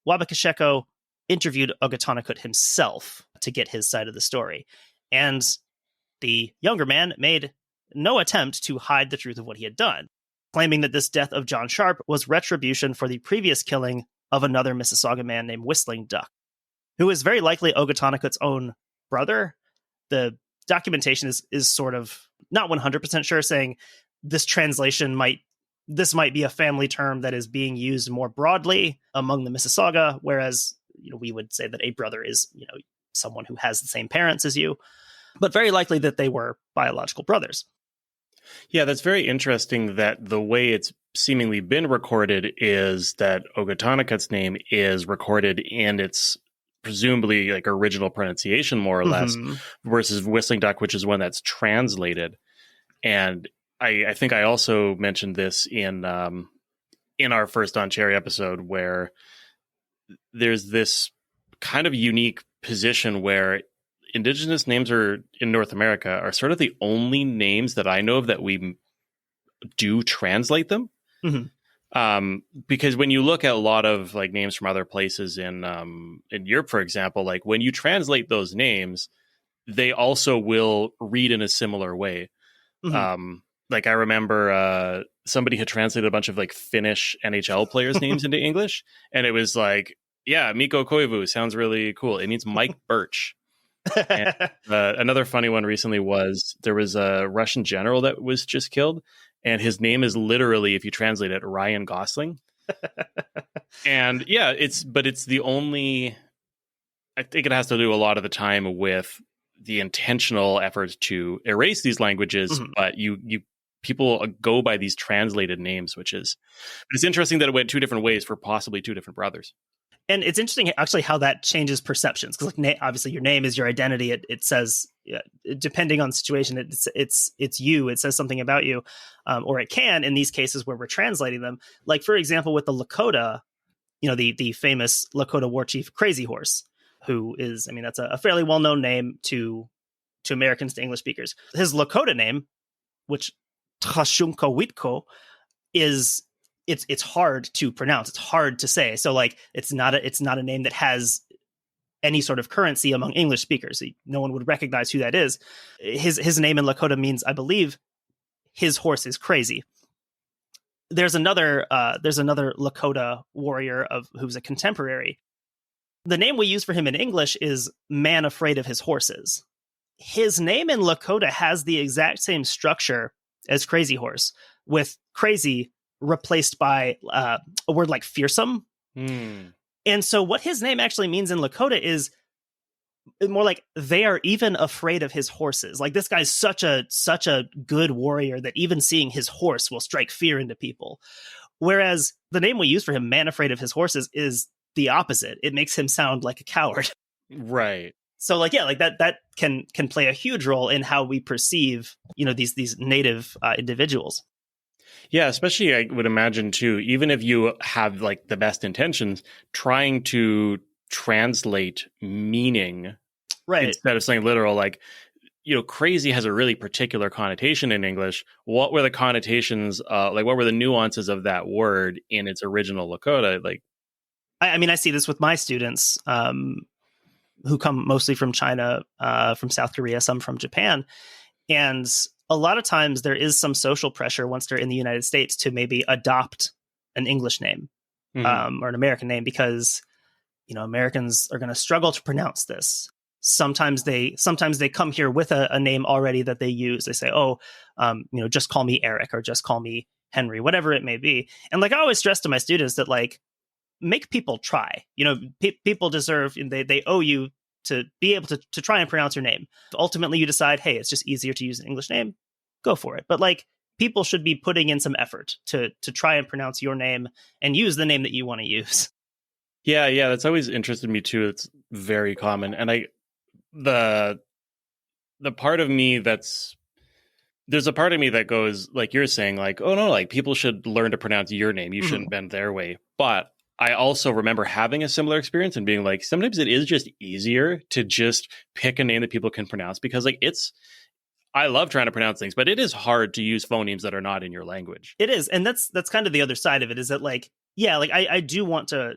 Speaker 2: Wabakasheko interviewed Ogotonakut himself to get his side of the story. And the younger man made no attempt to hide the truth of what he had done, claiming that this death of John Sharp was retribution for the previous killing of another Mississauga man named Whistling Duck, who is very likely Ogotonakut's own brother. The documentation is sort of not 100% sure, saying this translation might be a family term that is being used more broadly among the Mississauga, whereas we would say that a brother is someone who has the same parents as you. But very likely that they were biological brothers.
Speaker 3: Yeah, that's very interesting that the way it's seemingly been recorded is that Ogotonakut's name is recorded in its presumably like original pronunciation, more or less, versus Whistling Duck, which is one that's translated. And I think I also mentioned this in our first Don Cherry episode, where there's this kind of unique position where Indigenous names in North America are sort of the only names that I know of that we do translate them. Because when you look at a lot of like names from other places in Europe, for example, like when you translate those names, they also will read in a similar way. Like I remember somebody had translated a bunch of like Finnish NHL players' names into English, and it was like, yeah, Mikko Koivu sounds really cool. It means Mike Birch. And, another funny one recently was there was a Russian general that was just killed, and his name is literally, if you translate it, Ryan Gosling. And yeah, it's the only, I think it has to do a lot of the time with the intentional effort to erase these languages, but people go by these translated names, but it's interesting that it went two different ways for possibly two different brothers.
Speaker 2: And it's interesting, actually, how that changes perceptions. Because, like, obviously, your name is your identity. It says, depending on the situation, it's you. It says something about you, or it can in these cases where we're translating them. Like, for example, with the Lakota, the famous Lakota war chief Crazy Horse, who is, that's a fairly well known name to Americans, to English speakers. His Lakota name, which Tashunkawitko, is. It's hard to pronounce. It's hard to say. So like it's not a name that has any sort of currency among English speakers. No one would recognize who that is. His name in Lakota means, I believe, his horse is crazy. There's another Lakota warrior who's a contemporary The name we use for him in English is Man Afraid of His Horses. His name in Lakota has the exact same structure as Crazy Horse, with crazy replaced by a word like fearsome. And so what his name actually means in Lakota is more like they are even afraid of his horses. Like, this guy's such a good warrior that even seeing his horse will strike fear into people. Whereas the name we use for him, Man Afraid of His Horses, is the opposite. It makes him sound like a coward.
Speaker 3: Right.
Speaker 2: So like, yeah, like that can play a huge role in how we perceive, these native individuals.
Speaker 3: Yeah, especially I would imagine too, even if you have like the best intentions, trying to translate meaning
Speaker 2: Right.
Speaker 3: instead of saying literal, like, crazy has a really particular connotation in English. What were the connotations, what were the nuances of that word in its original Lakota? Like,
Speaker 2: I mean, I see this with my students who come mostly from China, from South Korea, some from Japan. And a lot of times there is some social pressure once they're in the United States to maybe adopt an English name or an American name because, Americans are going to struggle to pronounce this. Sometimes they come here with a name already that they use. They say, just call me Eric or just call me Henry, whatever it may be. And like I always stress to my students that like, make people try. People deserve, they owe you to be able to try and pronounce your name. Ultimately, you decide, hey, it's just easier to use an English name. Go for it. But like, people should be putting in some effort to try and pronounce your name and use the name that you want to use.
Speaker 3: Yeah, that's always interested me too. It's very common. And the part of me there's a part of me that goes, like you're saying, like, oh no, like people should learn to pronounce your name. You shouldn't bend their way. But I also remember having a similar experience and being like, sometimes it is just easier to just pick a name that people can pronounce because like I love trying to pronounce things, but it is hard to use phonemes that are not in your language.
Speaker 2: It is. And that's kind of the other side of it is that like, yeah, like I do want to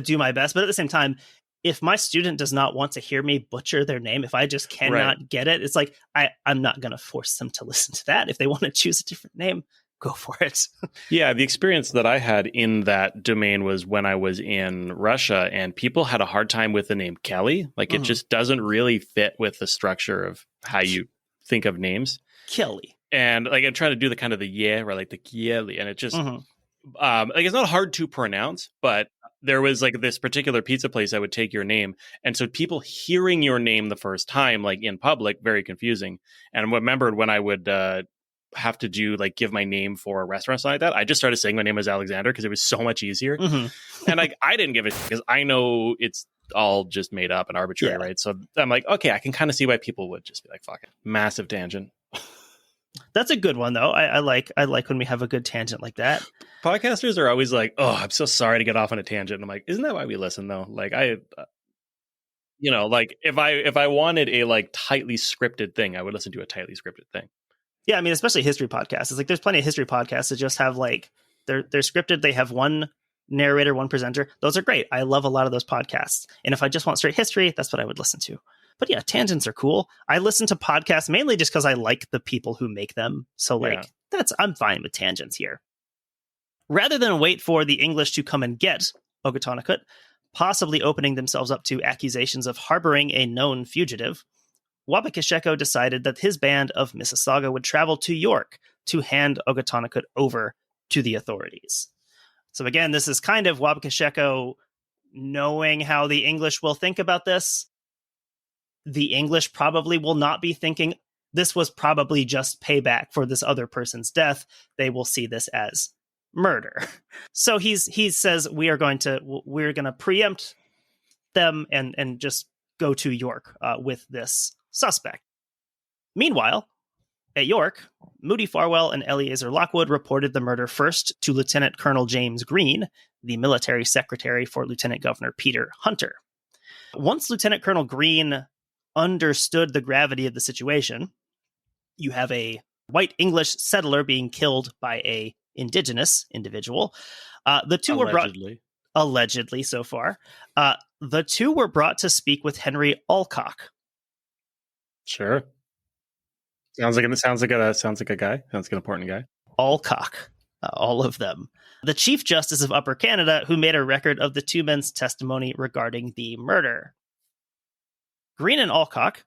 Speaker 2: do my best, but at the same time, if my student does not want to hear me butcher their name, if I just cannot get it, it's like, I'm not going to force them to listen to that. If they want to choose a different name, go for it.
Speaker 3: Yeah, the experience that I had in that domain was when I was in Russia and people had a hard time with the name Kelly. Like it just doesn't really fit with the structure of how you think of names.
Speaker 2: Kelly.
Speaker 3: And like I'm trying to do the kind of the or like the Kelly, and it just like it's not hard to pronounce, but there was like this particular pizza place that would take your name. And so people hearing your name the first time, like in public, very confusing. And I remembered when I would have to give my name for a restaurant like that, I just started saying my name as Alexander because it was so much easier. And like I didn't give it because I know it's all just made up and arbitrary, right? So I'm like, okay, I can kind of see why people would just be like, fuck it. Massive tangent.
Speaker 2: That's a good one, though. I like when we have a good tangent like that.
Speaker 3: Podcasters are always like, "Oh, I'm so sorry to get off on a tangent." And I'm like, "Isn't that why we listen, though?" Like like if I wanted a like tightly scripted thing, I would listen to a tightly scripted thing.
Speaker 2: Yeah, I mean, especially history podcasts. It's like there's plenty of history podcasts that just have like they're scripted. They have one narrator, one presenter. Those are great. I love a lot of those podcasts. And if I just want straight history, that's what I would listen to. But yeah, tangents are cool. I listen to podcasts mainly just because I like the people who make them. So like I'm fine with tangents here. Rather than wait for the English to come and get Ogotonekut, possibly opening themselves up to accusations of harboring a known fugitive, Wabakasheko decided that his band of Mississauga would travel to York to hand Ogotonekut over to the authorities. So again, this is kind of Wabakasheko knowing how the English will think about this. The English probably will not be thinking this was probably just payback for this other person's death. They will see this as murder. So he says we're going to preempt them and just go to York with this suspect. Meanwhile, at York, Moody Farwell and Eleazar Lockwood reported the murder first to Lieutenant Colonel James Green, the military secretary for Lieutenant Governor Peter Hunter. Once Lieutenant Colonel Green understood the gravity of the situation, you have a white English settler being killed by a indigenous individual. The two were brought allegedly so far. The two were brought to speak with Henry Alcock.
Speaker 3: Sure. Sounds like a guy. Sounds like an important guy.
Speaker 2: Alcock. All of them. The Chief Justice of Upper Canada, who made a record of the two men's testimony regarding the murder. Green and Alcock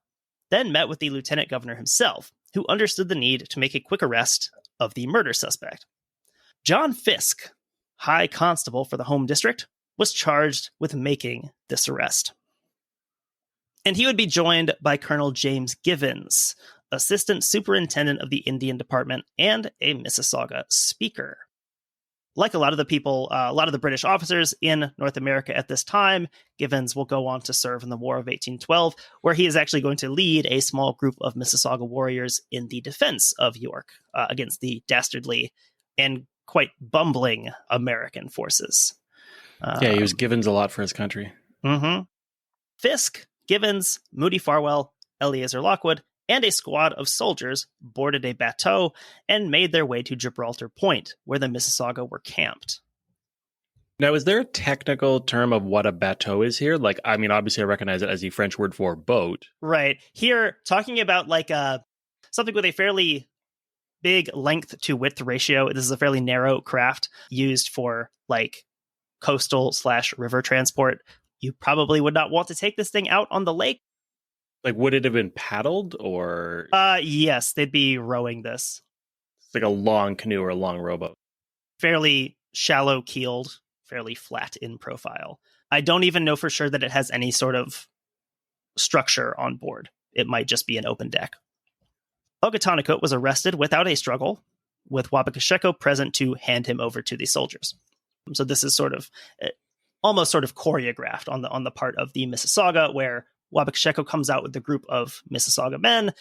Speaker 2: then met with the Lieutenant Governor himself, who understood the need to make a quick arrest of the murder suspect. John Fisk, High Constable for the Home District, was charged with making this arrest. And he would be joined by Colonel James Givens, Assistant Superintendent of the Indian Department and a Mississauga speaker. Like a lot of the British officers in North America at this time, Givens will go on to serve in the War of 1812, where he is actually going to lead a small group of Mississauga warriors in the defense of York against the dastardly and quite bumbling American forces.
Speaker 3: He was Givens a lot for his country.
Speaker 2: Mm-hmm. Fisk, Givens, Moody Farwell, Eleazar Lockwood, and a squad of soldiers boarded a bateau and made their way to Gibraltar Point, where the Mississauga were camped.
Speaker 3: Now, is there a technical term of what a bateau is here? Like, I mean, obviously I recognize it as the French word for boat.
Speaker 2: Right. Here, talking about like something with a fairly big length to width ratio. This is a fairly narrow craft used for like coastal/river transport. You probably would not want to take this thing out on the lake.
Speaker 3: Like, would it have been paddled or?
Speaker 2: Yes, they'd be rowing this.
Speaker 3: It's like a long canoe or a long rowboat.
Speaker 2: Fairly shallow keeled, fairly flat in profile. I don't even know for sure that it has any sort of structure on board. It might just be an open deck. Ogotonnicut was arrested without a struggle, with Wabakasheko present to hand him over to the soldiers. So this is sort of almost sort of choreographed on the part of the Mississauga, where Wabakasheko comes out with the group of Mississauga men.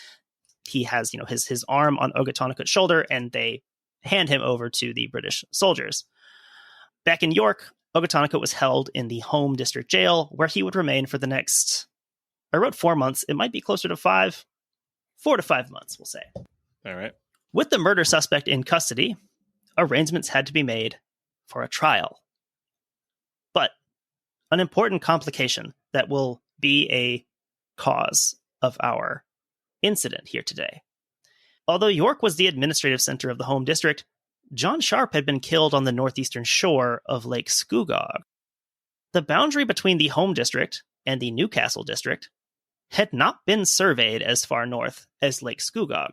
Speaker 2: He has, his arm on Ogotonnicut's shoulder, and they hand him over to the British soldiers. Back in York, Ogotonnicut was held in the Home District Jail, where he would remain for the next, I wrote 4 months. It might be closer to 4 to 5 months, we'll say.
Speaker 3: All right.
Speaker 2: With the murder suspect in custody, arrangements had to be made for a trial. But an important complication that will be a cause of our incident here today. Although York was the administrative center of the Home District, John Sharp had been killed on the northeastern shore of Lake Scugog. The boundary between the Home District and the Newcastle District had not been surveyed as far north as Lake Scugog.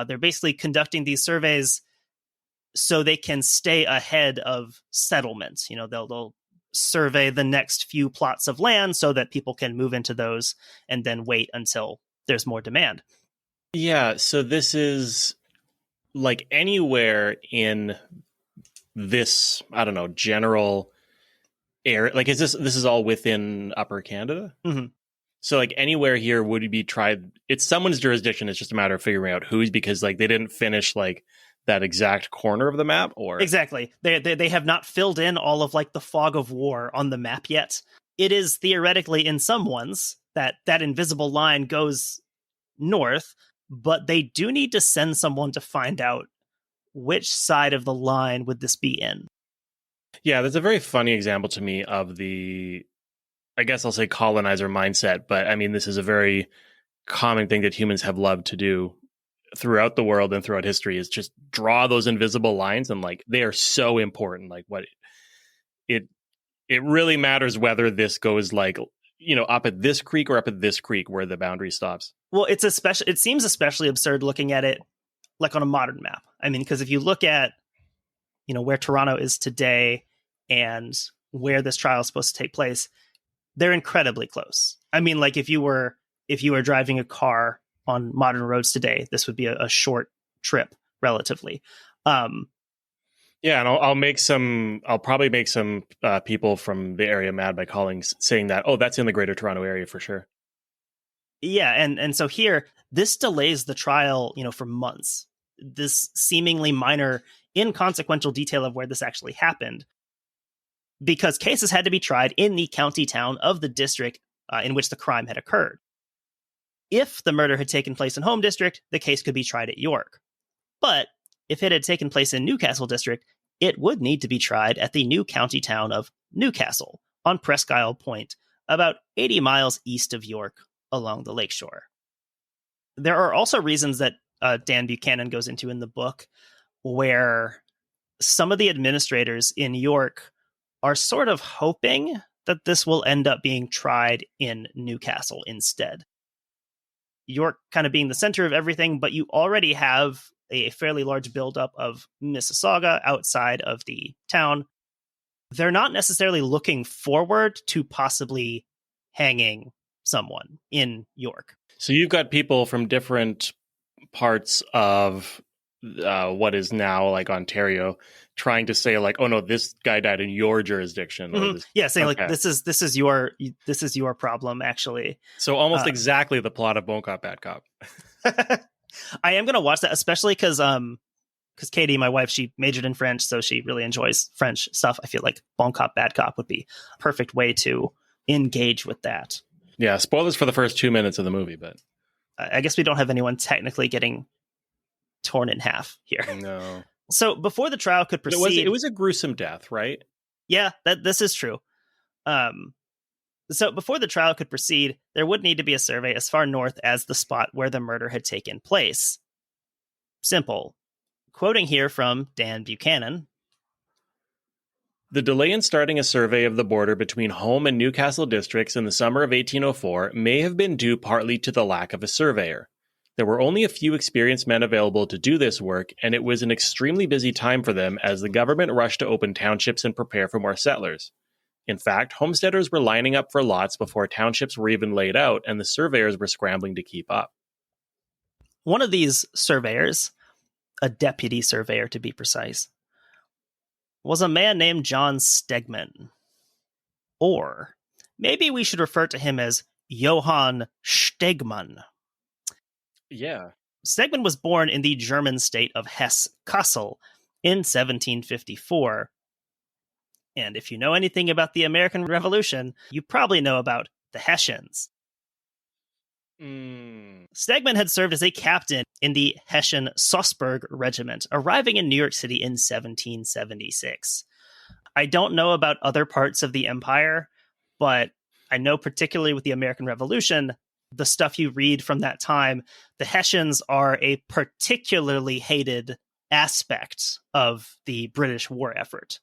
Speaker 2: They're basically conducting these surveys so they can stay ahead of settlement. They'll survey the next few plots of land so that people can move into those and then wait until there's more demand.
Speaker 3: Yeah, so this is like anywhere in this, I don't know, general area. Like, this is all within Upper Canada?
Speaker 2: Mm-hmm.
Speaker 3: So like anywhere here would be tried. It's someone's jurisdiction. It's just a matter of figuring out whose, because like they didn't finish like that exact corner of the map, or
Speaker 2: exactly. They have not filled in all of like the fog of war on the map yet. It is theoretically in some ones that invisible line goes north, but they do need to send someone to find out which side of the line would this be in.
Speaker 3: Yeah, that's a very funny example to me of the, I guess I'll say colonizer mindset, but I mean, this is a very common thing that humans have loved to do throughout the world and throughout history, is just draw those invisible lines, and like they are so important. Like what it really matters whether this goes like, up at this creek or up at this creek where the boundary stops.
Speaker 2: Well, it seems especially absurd looking at it like on a modern map. I mean, because if you look at, where Toronto is today and where this trial is supposed to take place, they're incredibly close. I mean, like if you were driving a car on modern roads today, this would be a short trip relatively.
Speaker 3: Yeah, and I'll probably make some people from the area mad by saying that, oh, that's in the Greater Toronto area for sure.
Speaker 2: Yeah, and so here, this delays the trial, for months. This seemingly minor, inconsequential detail of where this actually happened, because cases had to be tried in the county town of the district in which the crime had occurred. If the murder had taken place in Home District, the case could be tried at York. But if it had taken place in Newcastle District, it would need to be tried at the new county town of Newcastle on Presqu'ile Point, about 80 miles east of York along the lakeshore. There are also reasons that Dan Buchanan goes into in the book where some of the administrators in York are sort of hoping that this will end up being tried in Newcastle instead. York kind of being the center of everything, but you already have a fairly large buildup of Mississauga outside of the town. They're not necessarily looking forward to possibly hanging someone in York.
Speaker 3: So you've got people from different parts of what is now like Ontario trying to say like, oh no, this guy died in your jurisdiction. Or this...
Speaker 2: Yeah, saying like this is your problem actually.
Speaker 3: So almost exactly the plot of Bon Cop Bad Cop.
Speaker 2: I am gonna watch that, especially because Katie, my wife, she majored in French, so she really enjoys French stuff. I feel like Bon Cop Bad Cop would be a perfect way to engage with that.
Speaker 3: Yeah, spoilers for the first 2 minutes of the movie, but
Speaker 2: I guess we don't have anyone technically getting torn in half here.
Speaker 3: No.
Speaker 2: So before the trial could proceed,
Speaker 3: it was a gruesome death, right?
Speaker 2: Yeah, this is true. So before the trial could proceed, there would need to be a survey as far north as the spot where the murder had taken place. Simple. Quoting here from Dan Buchanan.
Speaker 3: The delay in starting a survey of the border between Home and Newcastle districts in the summer of 1804 may have been due partly to the lack of a surveyor. There were only a few experienced men available to do this work, and it was an extremely busy time for them as the government rushed to open townships and prepare for more settlers. In fact, homesteaders were lining up for lots before townships were even laid out, and the surveyors were scrambling to keep up.
Speaker 2: One of these surveyors, a deputy surveyor to be precise, was a man named John Stegman. Or maybe we should refer to him as Johann Stegmann.
Speaker 3: Yeah.
Speaker 2: Stegmann was born in the German state of Hesse-Kassel in 1754. And if you know anything about the American Revolution, you probably know about the Hessians. Stegmann had served as a captain in the Hessian Salzburg Regiment, arriving in New York City in 1776. I don't know about other parts of the empire, but I know particularly with the American Revolution, the stuff you read from that time, the Hessians are a particularly hated aspect of the British war effort.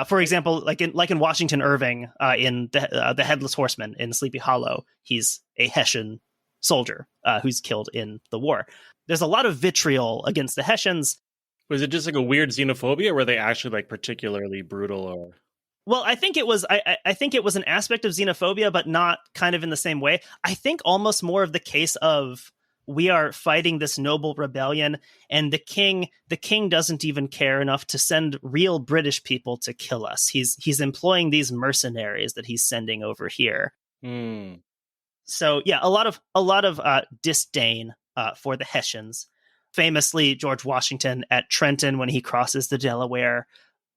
Speaker 2: For example, like in Washington Irving, in the Headless Horseman in Sleepy Hollow, he's a Hessian soldier who's killed in the war. There's a lot of vitriol against the Hessians.
Speaker 3: Was it just like a weird xenophobia, or were they actually like particularly brutal? Or
Speaker 2: well, I think it was. I think it was an aspect of xenophobia, but not kind of in the same way. I think almost more of the case of we are fighting this noble rebellion, and the king doesn't even care enough to send real British people to kill us. He's employing these mercenaries that he's sending over here. So yeah, a lot of disdain for the Hessians. Famously, George Washington at Trenton, when he crosses the Delaware,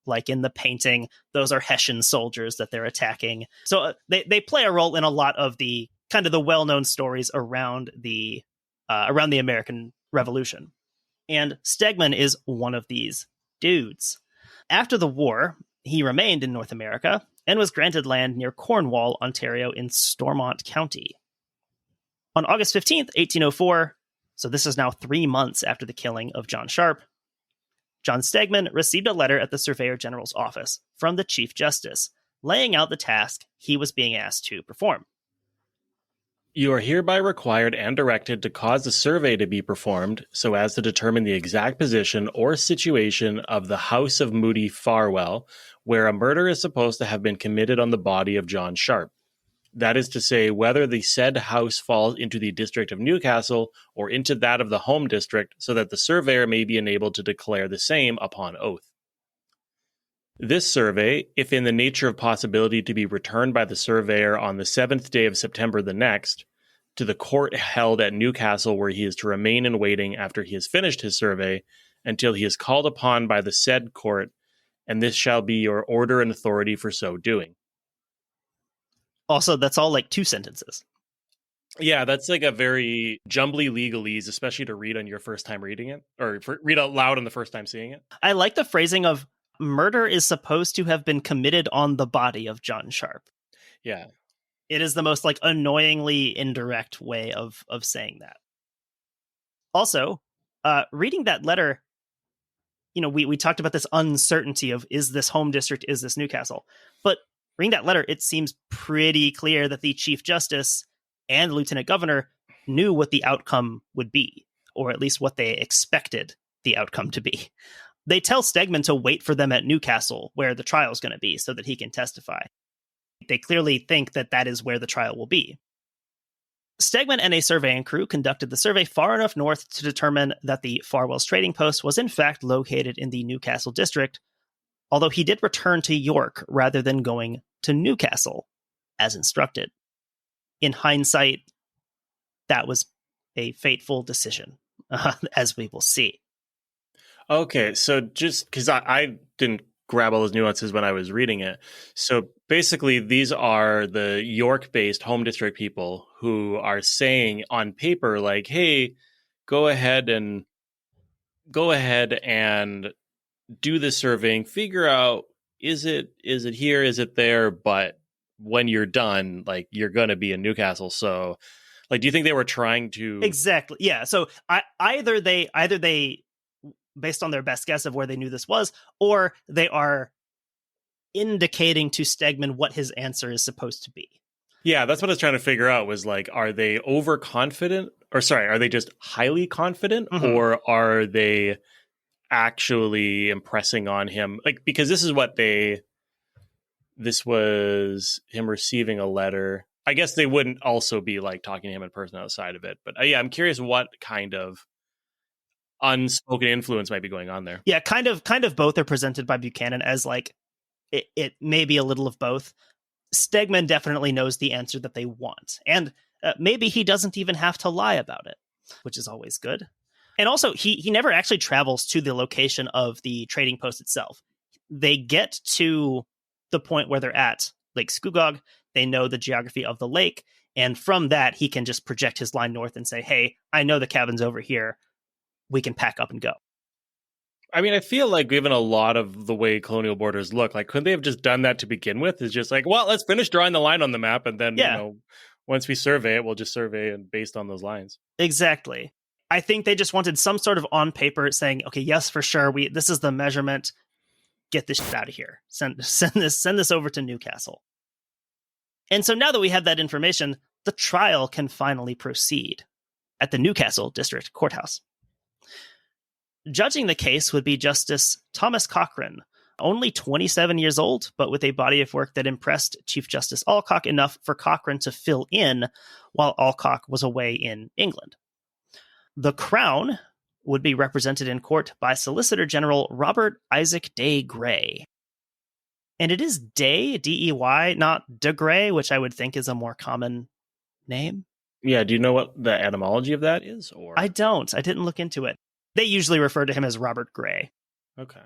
Speaker 2: like in the painting, those are Hessian soldiers that they're attacking. So they play a role in a lot of the kind of the well-known stories around the American Revolution. And Stegmann is one of these dudes. After the war, he remained in North America and was granted land near Cornwall, Ontario in Stormont County. On August 15th, 1804, so this is now 3 months after the killing of John Sharp, John Stegmann received a letter at the Surveyor General's office from the Chief Justice, laying out the task he was being asked to perform.
Speaker 3: You are hereby required and directed to cause a survey to be performed so as to determine the exact position or situation of the house of Moody Farwell, where a murder is supposed to have been committed on the body of John Sharp. That is to say, whether the said house falls into the district of Newcastle or into that of the home district, so that the surveyor may be enabled to declare the same upon oath. This survey, if in the nature of possibility to be returned by the surveyor on the 7th day of September the next, to the court held at Newcastle, where he is to remain in waiting after he has finished his survey, until he is called upon by the said court, and this shall be your order and authority for so doing.
Speaker 2: Also, that's all like 2 sentences.
Speaker 3: Yeah, that's like a very jumbly legalese, especially to read on your first time reading it, or read out loud on the first time seeing it.
Speaker 2: I like the phrasing of murder is supposed to have been committed on the body of John Sharp.
Speaker 3: Yeah.
Speaker 2: It is the most like annoyingly indirect way of saying that. Also, reading that letter, we talked about this uncertainty of, is this home district, is this Newcastle? But reading that letter, it seems pretty clear that the Chief Justice and the Lieutenant Governor knew what the outcome would be, or at least what they expected the outcome to be. They tell Stegman to wait for them at Newcastle, where the trial is going to be, so that he can testify. They clearly think that that is where the trial will be. Stegman and a surveying crew conducted the survey far enough north to determine that the Farwell's trading post was in fact located in the Newcastle district, although he did return to York rather than going to Newcastle, as instructed. In hindsight, that was a fateful decision, as we will see.
Speaker 3: Okay, so just because I didn't grab all those nuances when I was reading it. So basically, these are the York-based home district people who are saying on paper, like, hey, go ahead and do the surveying, figure out, is it here, is it there? But when you're done, like, you're going to be in Newcastle. So, like, do you think they were trying to...
Speaker 2: Exactly. Yeah. So either they, based on their best guess of where they knew this was, or they are indicating to Stegman what his answer is supposed to be.
Speaker 3: Yeah, that's what I was trying to figure out, was like, are they overconfident? Or sorry, are they just highly confident? Mm-hmm. Or are they actually impressing on him? Like, because this was him receiving a letter. I guess they wouldn't also be like talking to him in person outside of it. But yeah, I'm curious what kind of unspoken influence might be going on there.
Speaker 2: Yeah, kind of both are presented by Buchanan as like, it may be a little of both. Stegman definitely knows the answer that they want. And maybe he doesn't even have to lie about it, which is always good. And also, he never actually travels to the location of the trading post itself. They get to the point where they're at Lake Scugog. They know the geography of the lake. And from that, he can just project his line north and say, hey, I know the cabin's over here. We can pack up and go.
Speaker 3: I mean, I feel like given a lot of the way colonial borders look, like, couldn't they have just done that to begin with? It's just like, well, let's finish drawing the line on the map. And then, once we survey it, we'll just survey it based on those lines.
Speaker 2: Exactly. I think they just wanted some sort of on paper saying, okay, yes, for sure. This is the measurement. Get this shit out of here. Send this over to Newcastle. And so now that we have that information, the trial can finally proceed at the Newcastle District Courthouse. Judging the case would be Justice Thomas Cochrane, only 27 years old, but with a body of work that impressed Chief Justice Alcock enough for Cochrane to fill in while Alcock was away in England. The Crown would be represented in court by Solicitor General Robert Isaac Day Grey. And it is Day, D-E-Y, not de Grey, which I would think is a more common name.
Speaker 3: Yeah, do you know what the etymology of that is? Or
Speaker 2: I don't. I didn't look into it. They usually refer to him as Robert Grey.
Speaker 3: Okay.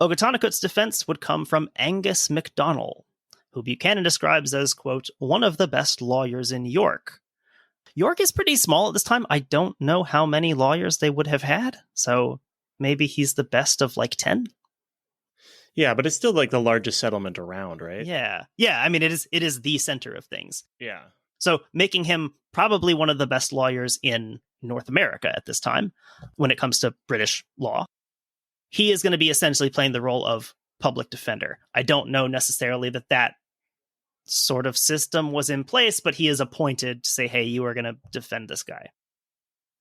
Speaker 2: Ogotonnicut's defense would come from Angus MacDonald, who Buchanan describes as, quote, one of the best lawyers in York. York is pretty small at this time. I don't know how many lawyers they would have had, so maybe he's the best of like 10.
Speaker 3: Yeah, but it's still like the largest settlement around, right?
Speaker 2: Yeah. Yeah, I mean, it is the center of things.
Speaker 3: Yeah.
Speaker 2: So making him probably one of the best lawyers in North America at this time when it comes to British law. He is going to be essentially playing the role of public defender. I don't know necessarily that sort of system was in place, but he is appointed to say, hey, you are going to defend this guy.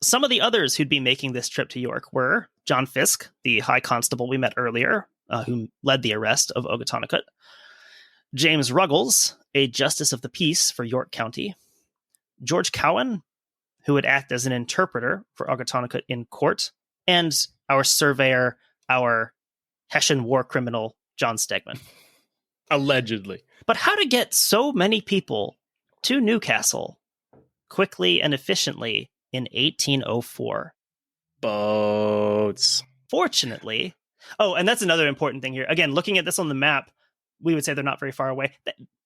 Speaker 2: Some of the others who'd be making this trip to York were John Fisk, the high constable we met earlier, who led the arrest of Ogotonnicut, James Ruggles, a justice of the peace for York County, George Cowan, who would act as an interpreter for Ogotonnicut in court, and our surveyor, our Hessian war criminal, John Stegman.
Speaker 3: Allegedly.
Speaker 2: But how to get so many people to Newcastle quickly and efficiently in 1804?
Speaker 3: Boats.
Speaker 2: Fortunately. Oh, and that's another important thing here. Again, looking at this on the map, we would say they're not very far away.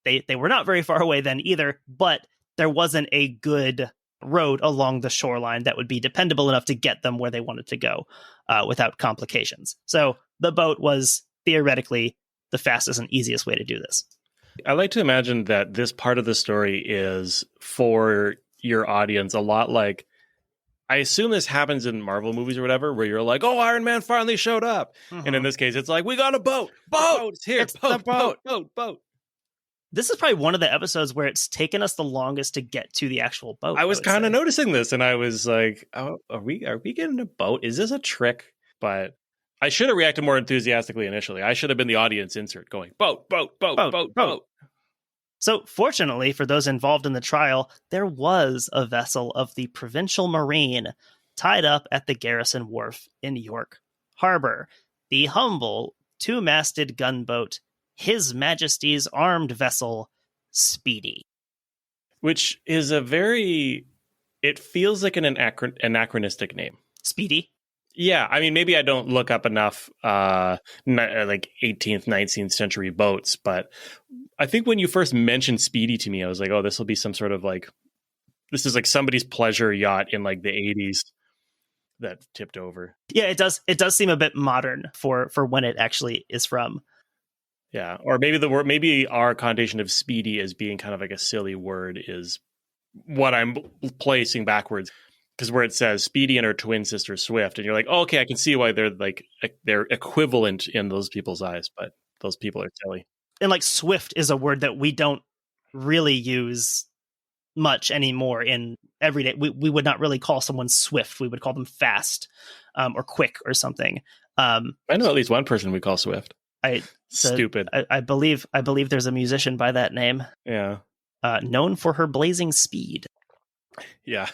Speaker 2: They were not very far away then either, but there wasn't a good road along the shoreline that would be dependable enough to get them where they wanted to go without complications. So the boat was theoretically the fastest and easiest way to do this.
Speaker 3: I like to imagine that this part of the story is for your audience a lot like I assume this happens in Marvel movies or whatever, where you're like, oh, Iron Man finally showed up.
Speaker 2: Mhm.
Speaker 3: And in this case, it's like, we got a boat. Boat's here.
Speaker 2: It's the
Speaker 3: Boat.
Speaker 2: This is probably one of the episodes where it's taken us the longest to get to the actual boat.
Speaker 3: I was kind of noticing this, and I was like, oh, are we getting a boat? Is this a trick? But I should have reacted more enthusiastically initially. I should have been the audience insert going, boat.
Speaker 2: So fortunately for those involved in the trial, there was a vessel of the Provincial Marine tied up at the Garrison Wharf in York Harbor. The humble two-masted gunboat, His Majesty's armed vessel, Speedy.
Speaker 3: Which is it feels like an anachronistic name.
Speaker 2: Speedy?
Speaker 3: Yeah, I mean, maybe I don't look up enough like 18th, 19th century boats, but I think when you first mentioned Speedy to me, I was like, oh, this will be some sort of like, this is like somebody's pleasure yacht in like the 80s that tipped over.
Speaker 2: Yeah, it does seem a bit modern for when it actually is from.
Speaker 3: Yeah, or maybe our connotation of Speedy as being kind of like a silly word is what I'm placing backwards. Because where it says Speedy and her twin sister Swift, and you're like, oh, okay, I can see why they're equivalent in those people's eyes, but those people are silly.
Speaker 2: And like Swift is a word that we don't really use much anymore in everyday. We would not really call someone swift. We would call them fast or quick or something.
Speaker 3: I know at least one person we call Swift. Stupid.
Speaker 2: I believe there's a musician by that name.
Speaker 3: Yeah.
Speaker 2: Known for her blazing speed.
Speaker 3: Yeah.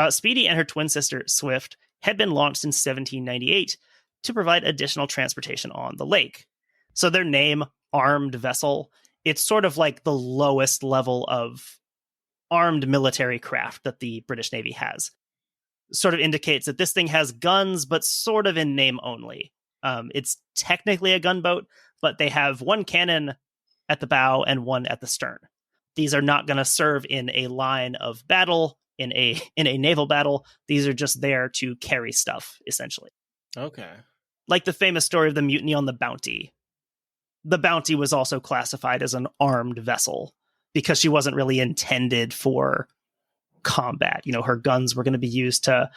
Speaker 2: Speedy and her twin sister, Swift, had been launched in 1798 to provide additional transportation on the lake. So their name, armed vessel, it's sort of like the lowest level of armed military craft that the British Navy has. Sort of indicates that this thing has guns, but sort of in name only. It's technically a gunboat, but they have one cannon at the bow and one at the stern. These are not going to serve in a line of battle. In a naval battle, these are just there to carry stuff, essentially.
Speaker 3: Okay.
Speaker 2: Like the famous story of the mutiny on the Bounty. The Bounty was also classified as an armed vessel because she wasn't really intended for combat. You know, her guns were going to be used to,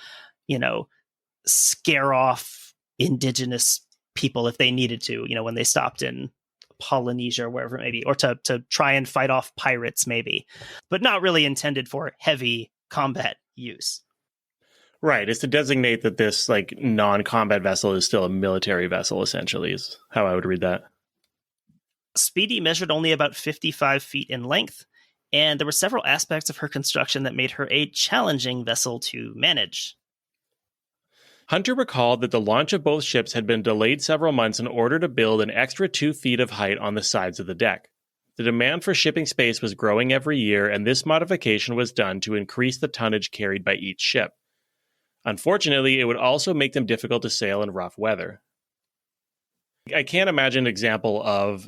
Speaker 2: scare off indigenous people if they needed to, when they stopped in Polynesia or wherever it may be, or to try and fight off pirates maybe, but not really intended for heavy combat use.
Speaker 3: Right. It's to designate that this like non-combat vessel is still a military vessel, essentially, is how I would read that.
Speaker 2: Speedy measured only about 55 feet in length, and there were several aspects of her construction that made her a challenging vessel to manage.
Speaker 3: Hunter recalled that the launch of both ships had been delayed several months in order to build an extra 2 feet of height on the sides of the deck. The demand for shipping space was growing every year, and this modification was done to increase the tonnage carried by each ship. Unfortunately, it would also make them difficult to sail in rough weather. I can't imagine an example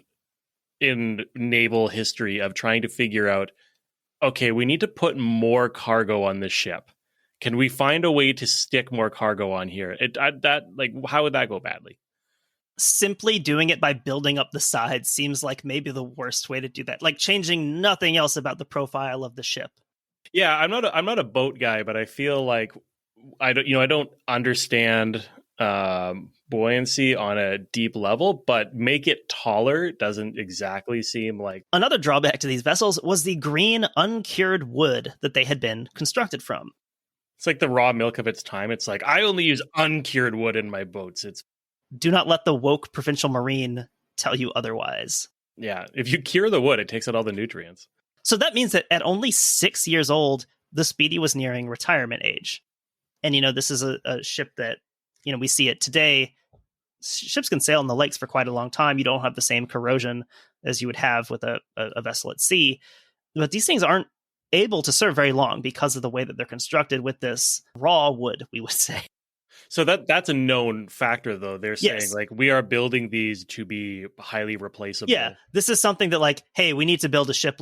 Speaker 3: in naval history of trying to figure out, okay, we need to put more cargo on this ship. Can we find a way to stick more cargo on here? How would that go badly?
Speaker 2: Simply doing it by building up the sides seems like maybe the worst way to do that. Like changing nothing else about the profile of the ship.
Speaker 3: Yeah, I'm not a boat guy, but I feel like I don't understand buoyancy on a deep level, but make it taller doesn't exactly seem like.
Speaker 2: Another drawback to these vessels was the green uncured wood that they had been constructed from.
Speaker 3: It's like the raw milk of its time. It's like, I only use uncured wood in my boats.
Speaker 2: Do not let the woke Provincial Marine tell you otherwise.
Speaker 3: Yeah, if you cure the wood, it takes out all the nutrients.
Speaker 2: So that means that at only 6 years old, the Speedy was nearing retirement age. And, this is a ship that, we see it today. Ships can sail in the lakes for quite a long time. You don't have the same corrosion as you would have with a vessel at sea. But these things aren't able to serve very long because of the way that they're constructed with this raw wood, we would say.
Speaker 3: So that's a known factor, though. They're saying,
Speaker 2: yes,
Speaker 3: we are building these to be highly replaceable.
Speaker 2: Yeah, this is something that, hey, we need to build a ship,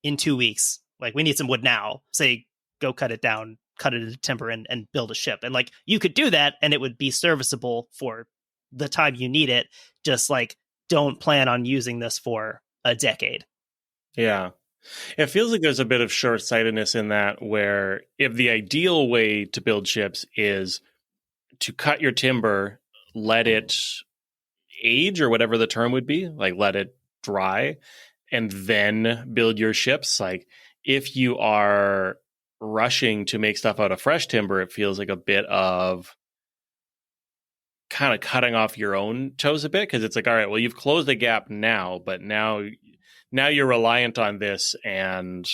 Speaker 2: in 2 weeks. We need some wood now. Say, go cut it down, cut it into timber, and build a ship. And, you could do that, and it would be serviceable for the time you need it. Just, don't plan on using this for a decade.
Speaker 3: Yeah. It feels like there's a bit of short-sightedness in that, where if the ideal way to build ships is to cut your timber, let it age, or whatever the term would be, like let it dry, and then build your ships. Like if you are rushing to make stuff out of fresh timber, it feels like a bit of kind of cutting off your own toes a bit, because it's like, all right, well, you've closed the gap now, but now you're reliant on this, and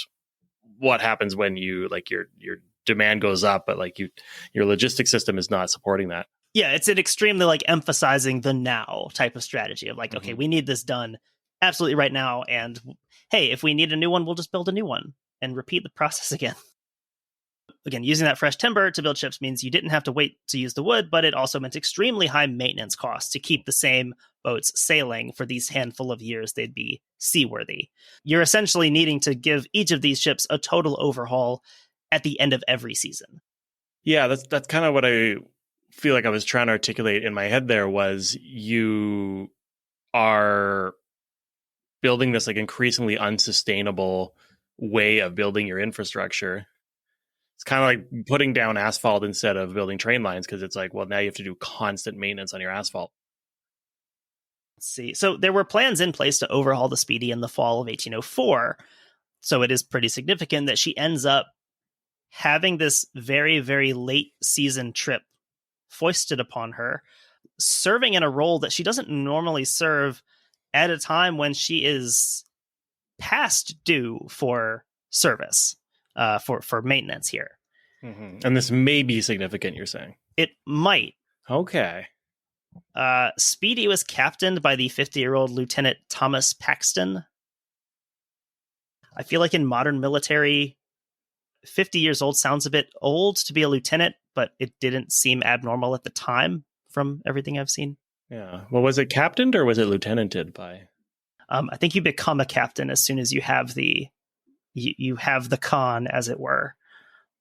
Speaker 3: what happens when you like your demand goes up, but like your logistic system is not supporting that.
Speaker 2: Yeah, it's an extremely like emphasizing the now type of strategy of like, okay, we need this done absolutely right now, and hey, if we need a new one, we'll just build a new one and repeat the process again. Again, using that fresh timber to build ships means you didn't have to wait to use the wood, but it also meant extremely high maintenance costs to keep the same boats sailing for these handful of years they'd be seaworthy. You're essentially needing to give each of these ships a total overhaul at the end of every season.
Speaker 3: Yeah, that's kind of what I feel like I was trying to articulate in my head there, was you are building this like increasingly unsustainable way of building your infrastructure. It's kind of like putting down asphalt instead of building train lines, because it's like, well, now you have to do constant maintenance on your asphalt.
Speaker 2: Let's see. So there were plans in place to overhaul the Speedy in the fall of 1804. So it is pretty significant that she ends up having this very, very late season trip foisted upon her, serving in a role that she doesn't normally serve at a time when she is past due for service. For maintenance here.
Speaker 3: Mm-hmm. And this may be significant, you're saying?
Speaker 2: It might.
Speaker 3: Okay.
Speaker 2: Speedy was captained by the 50-year-old Lieutenant Thomas Paxton. I feel like in modern military, 50 years old sounds a bit old to be a lieutenant, but it didn't seem abnormal at the time from everything I've seen.
Speaker 3: Yeah. Well, was it captained or was it lieutenanted by?
Speaker 2: I think you become a captain as soon as you have you have the con, as it were.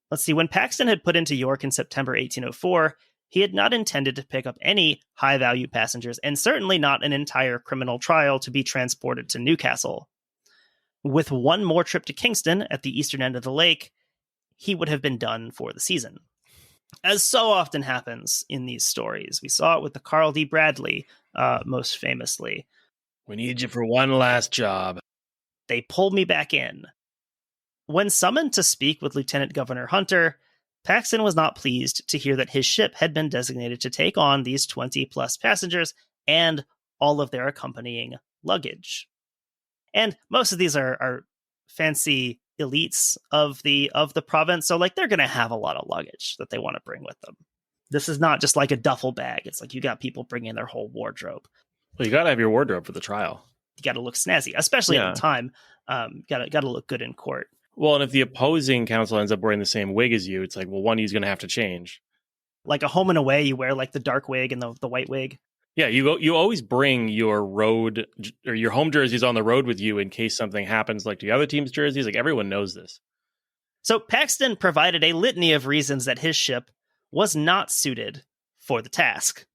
Speaker 2: Let's see. When Paxton had put into York in September 1804, he had not intended to pick up any high-value passengers, and certainly not an entire criminal trial to be transported to Newcastle. With one more trip to Kingston at the eastern end of the lake, he would have been done for the season. As so often happens in these stories, we saw it with the Carl D. Bradley, most famously.
Speaker 3: We need you for one last job.
Speaker 2: They pulled me back in. When summoned to speak with Lieutenant Governor Hunter, Paxton was not pleased to hear that his ship had been designated to take on these 20-plus passengers and all of their accompanying luggage. And most of these are fancy elites of the province, so like they're going to have a lot of luggage that they want to bring with them. This is not just like a duffel bag. It's like you got people bringing their whole wardrobe.
Speaker 3: Well, you got to have your wardrobe for the trial.
Speaker 2: You got to look snazzy, especially at the time. Got to look good in court.
Speaker 3: Well, and if the opposing counsel ends up wearing the same wig as you, it's like, well, one of you's going to have to change.
Speaker 2: Like a home and away, you wear like the dark wig and the white wig.
Speaker 3: Yeah, you always bring your road or your home jerseys on the road with you in case something happens like to the other team's jerseys. Like everyone knows this.
Speaker 2: So Paxton provided a litany of reasons that his ship was not suited for the task.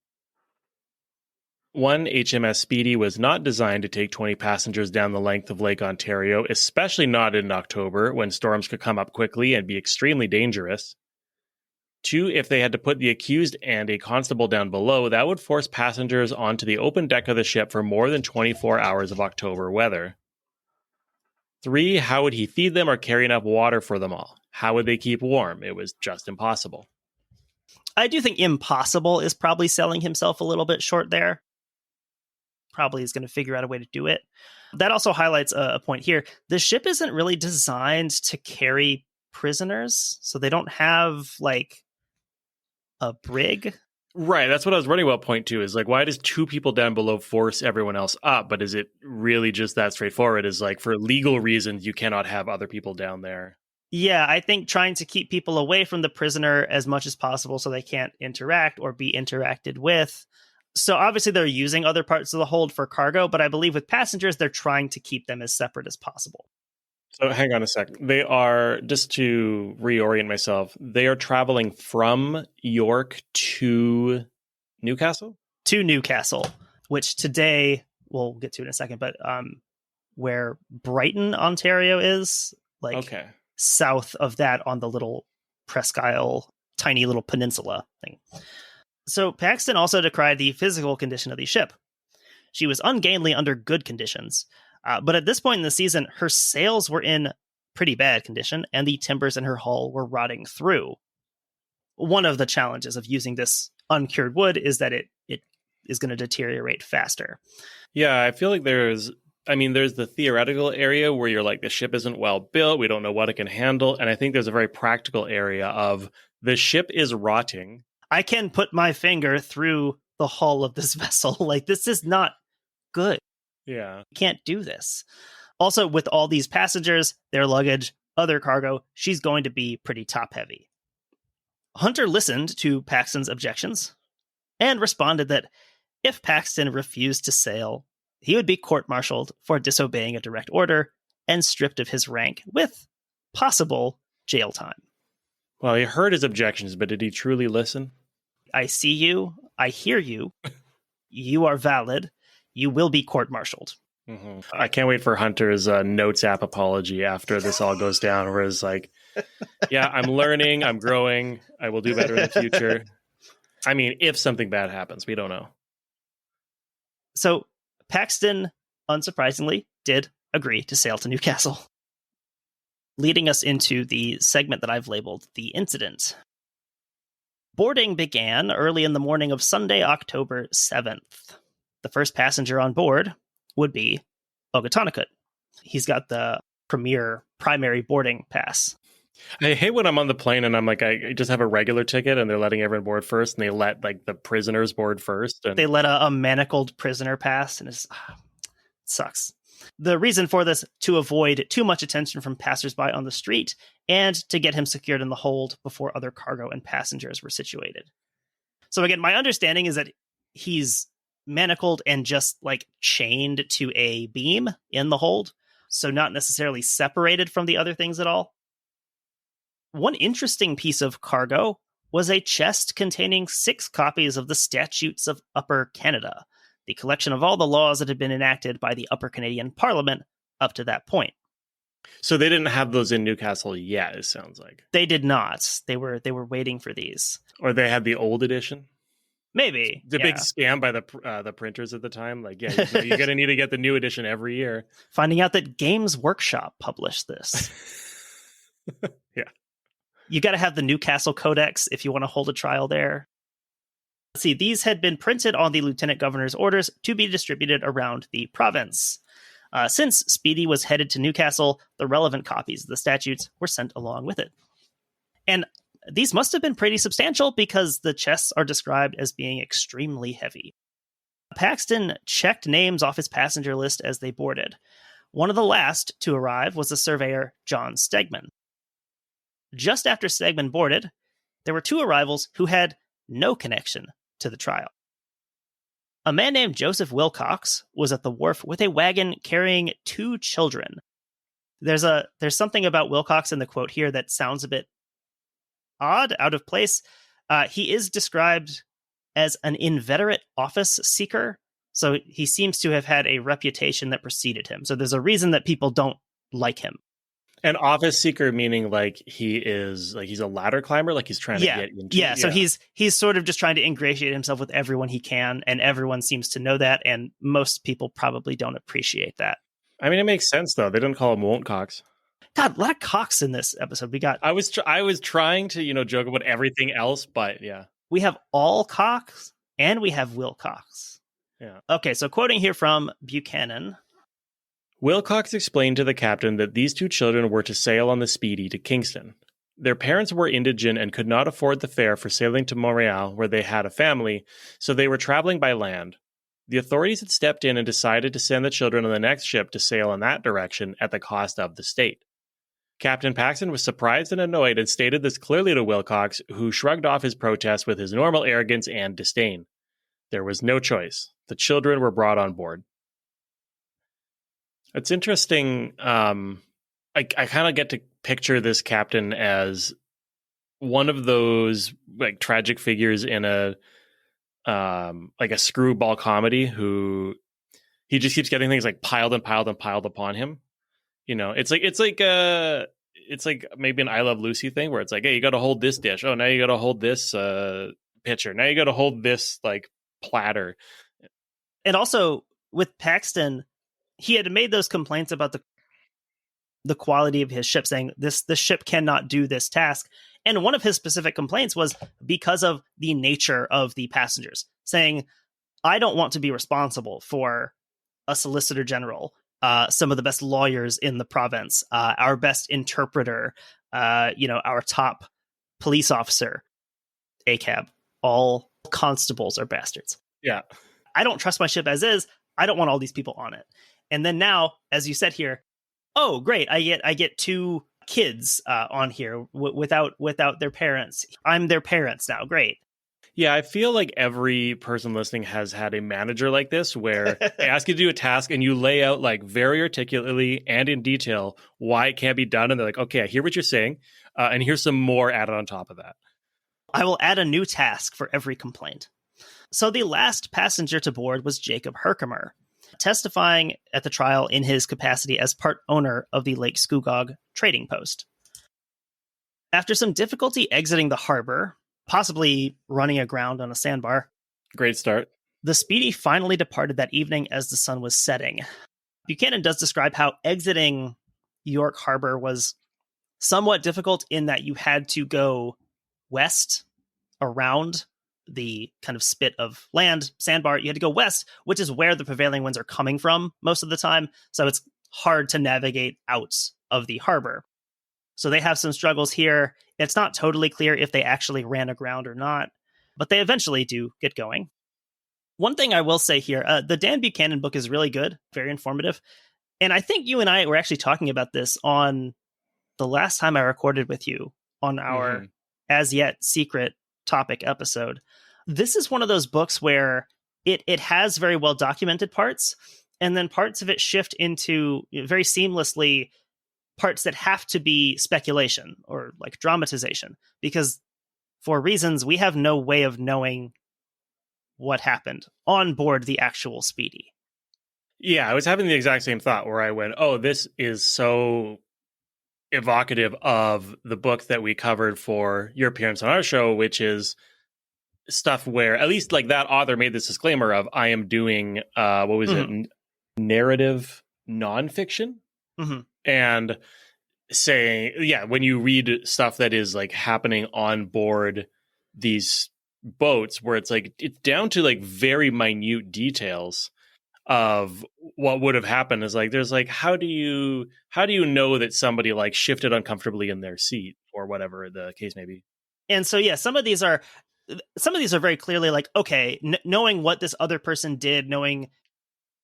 Speaker 3: One, HMS Speedy was not designed to take 20 passengers down the length of Lake Ontario, especially not in October when storms could come up quickly and be extremely dangerous. Two, if they had to put the accused and a constable down below, that would force passengers onto the open deck of the ship for more than 24 hours of October weather. Three, how would he feed them or carry enough water for them all? How would they keep warm? It was just impossible.
Speaker 2: I do think impossible is probably selling himself a little bit short there. Probably is going to figure out a way to do it. That also highlights a point here. The ship isn't really designed to carry prisoners, so they don't have like a brig.
Speaker 3: Right, that's what I was running about. Point two is like, why does two people down below force everyone else up? But is it really just that straightforward? Is like for legal reasons you cannot have other people down there?
Speaker 2: Yeah, I think trying to keep people away from the prisoner as much as possible so they can't interact or be interacted with. So obviously they're using other parts of the hold for cargo, but I believe with passengers, they're trying to keep them as separate as possible.
Speaker 3: So hang on a sec. They are, just to reorient myself, they are traveling from York to Newcastle?
Speaker 2: To Newcastle, which today, we'll get to in a second, but where Brighton, Ontario is, like
Speaker 3: Okay.
Speaker 2: south of that on the little Presqu'ile, tiny little peninsula thing. So Paxton also decried the physical condition of the ship. She was ungainly under good conditions, but at this point in the season, her sails were in pretty bad condition, and the timbers in her hull were rotting through. One of the challenges of using this uncured wood is that it is going to deteriorate faster.
Speaker 3: Yeah, I feel like there's the theoretical area where you're like, the ship isn't well built, we don't know what it can handle, and I think there's a very practical area of the ship is rotting.
Speaker 2: I can put my finger through the hull of this vessel. Like, this is not good.
Speaker 3: Yeah.
Speaker 2: Can't do this. Also, with all these passengers, their luggage, other cargo, she's going to be pretty top heavy. Hunter listened to Paxton's objections and responded that if Paxton refused to sail, he would be court-martialed for disobeying a direct order and stripped of his rank with possible jail time.
Speaker 3: Well, he heard his objections, but did he truly listen?
Speaker 2: I see you. I hear you. You are valid. You will be court-martialed.
Speaker 3: Mm-hmm. I can't wait for Hunter's Notes app apology after this all goes down, where it's like, yeah, I'm learning, I'm growing, I will do better in the future. I mean, if something bad happens, we don't know.
Speaker 2: So Paxton, unsurprisingly, did agree to sail to Newcastle, leading us into the segment that I've labeled the incident. Boarding began early in the morning of Sunday, October 7th. The first passenger on board would be Ogatonakut. He's got the primary boarding pass.
Speaker 3: I hate when I'm on the plane and I'm like, I just have a regular ticket and they're letting everyone board first, and they let like the prisoners board first. And
Speaker 2: they let a manacled prisoner pass, and it sucks. The reason for this, to avoid too much attention from passersby on the street and to get him secured in the hold before other cargo and passengers were situated. So again, my understanding is that he's manacled and just like chained to a beam in the hold, so not necessarily separated from the other things at all. One interesting piece of cargo was a chest containing 6 copies of the Statutes of Upper Canada, the collection of all the laws that had been enacted by the Upper Canadian Parliament up to that point.
Speaker 3: So they didn't have those in Newcastle yet, it sounds like.
Speaker 2: They did not. They were waiting for these.
Speaker 3: Or they had the old edition?
Speaker 2: Maybe.
Speaker 3: The big scam by the printers at the time. Like, yeah, you're going to need to get the new edition every year.
Speaker 2: Finding out that Games Workshop published this.
Speaker 3: Yeah.
Speaker 2: You got to have the Newcastle Codex if you want to hold a trial there. Let's see, these had been printed on the Lieutenant Governor's orders to be distributed around the province. Since Speedy was headed to Newcastle, the relevant copies of the statutes were sent along with it. And these must have been pretty substantial because the chests are described as being extremely heavy. Paxton checked names off his passenger list as they boarded. One of the last to arrive was the surveyor John Stegman. Just after Stegman boarded, there were 2 arrivals who had no connection to the trial. A man named Joseph Wilcox was at the wharf with a wagon carrying 2 children. There's something about Wilcox in the quote here that sounds a bit odd, out of place. He is described as an inveterate office seeker, so he seems to have had a reputation that preceded him. So there's a reason that people don't like him.
Speaker 3: An office seeker meaning like he's a ladder climber, like he's trying to get into.
Speaker 2: Yeah, so he's sort of just trying to ingratiate himself with everyone he can, and everyone seems to know that, and most people probably don't appreciate that.
Speaker 3: I mean, it makes sense though. They didn't call him Won't Cox.
Speaker 2: God, a lot of cocks in this episode. We got.
Speaker 3: I was trying to joke about everything else, but yeah,
Speaker 2: we have all Cox and we have Wilcox.
Speaker 3: Yeah.
Speaker 2: Okay, so quoting here from Buchanan.
Speaker 3: Wilcox explained to the captain that these 2 children were to sail on the Speedy to Kingston. Their parents were indigent and could not afford the fare for sailing to Montreal, where they had a family, so they were traveling by land. The authorities had stepped in and decided to send the children on the next ship to sail in that direction at the cost of the state. Captain Paxton was surprised and annoyed and stated this clearly to Wilcox, who shrugged off his protest with his normal arrogance and disdain. There was no choice. The children were brought on board. It's interesting. I kind of get to picture this captain as one of those like tragic figures in a like a screwball comedy who he just keeps getting things like piled and piled and piled upon him. It's like maybe an I Love Lucy thing where it's like, hey, you got to hold this dish. Oh, now you got to hold this pitcher. Now you got to hold this like platter.
Speaker 2: And also with Paxton, he had made those complaints about the quality of his ship, saying the ship cannot do this task. And one of his specific complaints was because of the nature of the passengers, saying, I don't want to be responsible for a solicitor general, some of the best lawyers in the province, our best interpreter, our top police officer, ACAB. All constables are bastards.
Speaker 3: Yeah.
Speaker 2: I don't trust my ship as is. I don't want all these people on it. And then now, as you said here, oh, great, I get 2 kids on here without their parents. I'm their parents now. Great.
Speaker 3: Yeah, I feel like every person listening has had a manager like this where they ask you to do a task and you lay out like very articulately and in detail why it can't be done. And they're like, okay, I hear what you're saying. And here's some more added on top of that.
Speaker 2: I will add a new task for every complaint. So the last passenger to board was Jacob Herkimer, testifying at the trial in his capacity as part owner of the Lake Scugog trading post. After some difficulty exiting the harbor, possibly running aground on a sandbar.
Speaker 3: Great start.
Speaker 2: The Speedy finally departed that evening as the sun was setting. Buchanan does describe how exiting York Harbor was somewhat difficult in that you had to go west around the kind of spit of land, sandbar. You had to go west, which is where the prevailing winds are coming from most of the time. So it's hard to navigate out of the harbor. So they have some struggles here. It's not totally clear if they actually ran aground or not, but they eventually do get going. One thing I will say here, the Dan Buchanan book is really good, very informative. And I think you and I were actually talking about this on the last time I recorded with you on our as yet secret topic episode. This is one of those books where it has very well documented parts, and then parts of it shift into very seamlessly parts that have to be speculation or like dramatization, because for reasons we have no way of knowing what happened on board the actual Speedy.
Speaker 3: Yeah, I was having the exact same thought where I went, oh, this is so evocative of the book that we covered for your appearance on our show, which is stuff where at least like that author made this disclaimer of, I am doing, it? Narrative nonfiction. And saying, yeah, when you read stuff that is like happening on board these boats where it's like, it's down to like very minute details of what would have happened, is like, there's like, how do you know that somebody like shifted uncomfortably in their seat or whatever the case may be?
Speaker 2: And so, yeah, some of these are very clearly like, okay, knowing what this other person did, knowing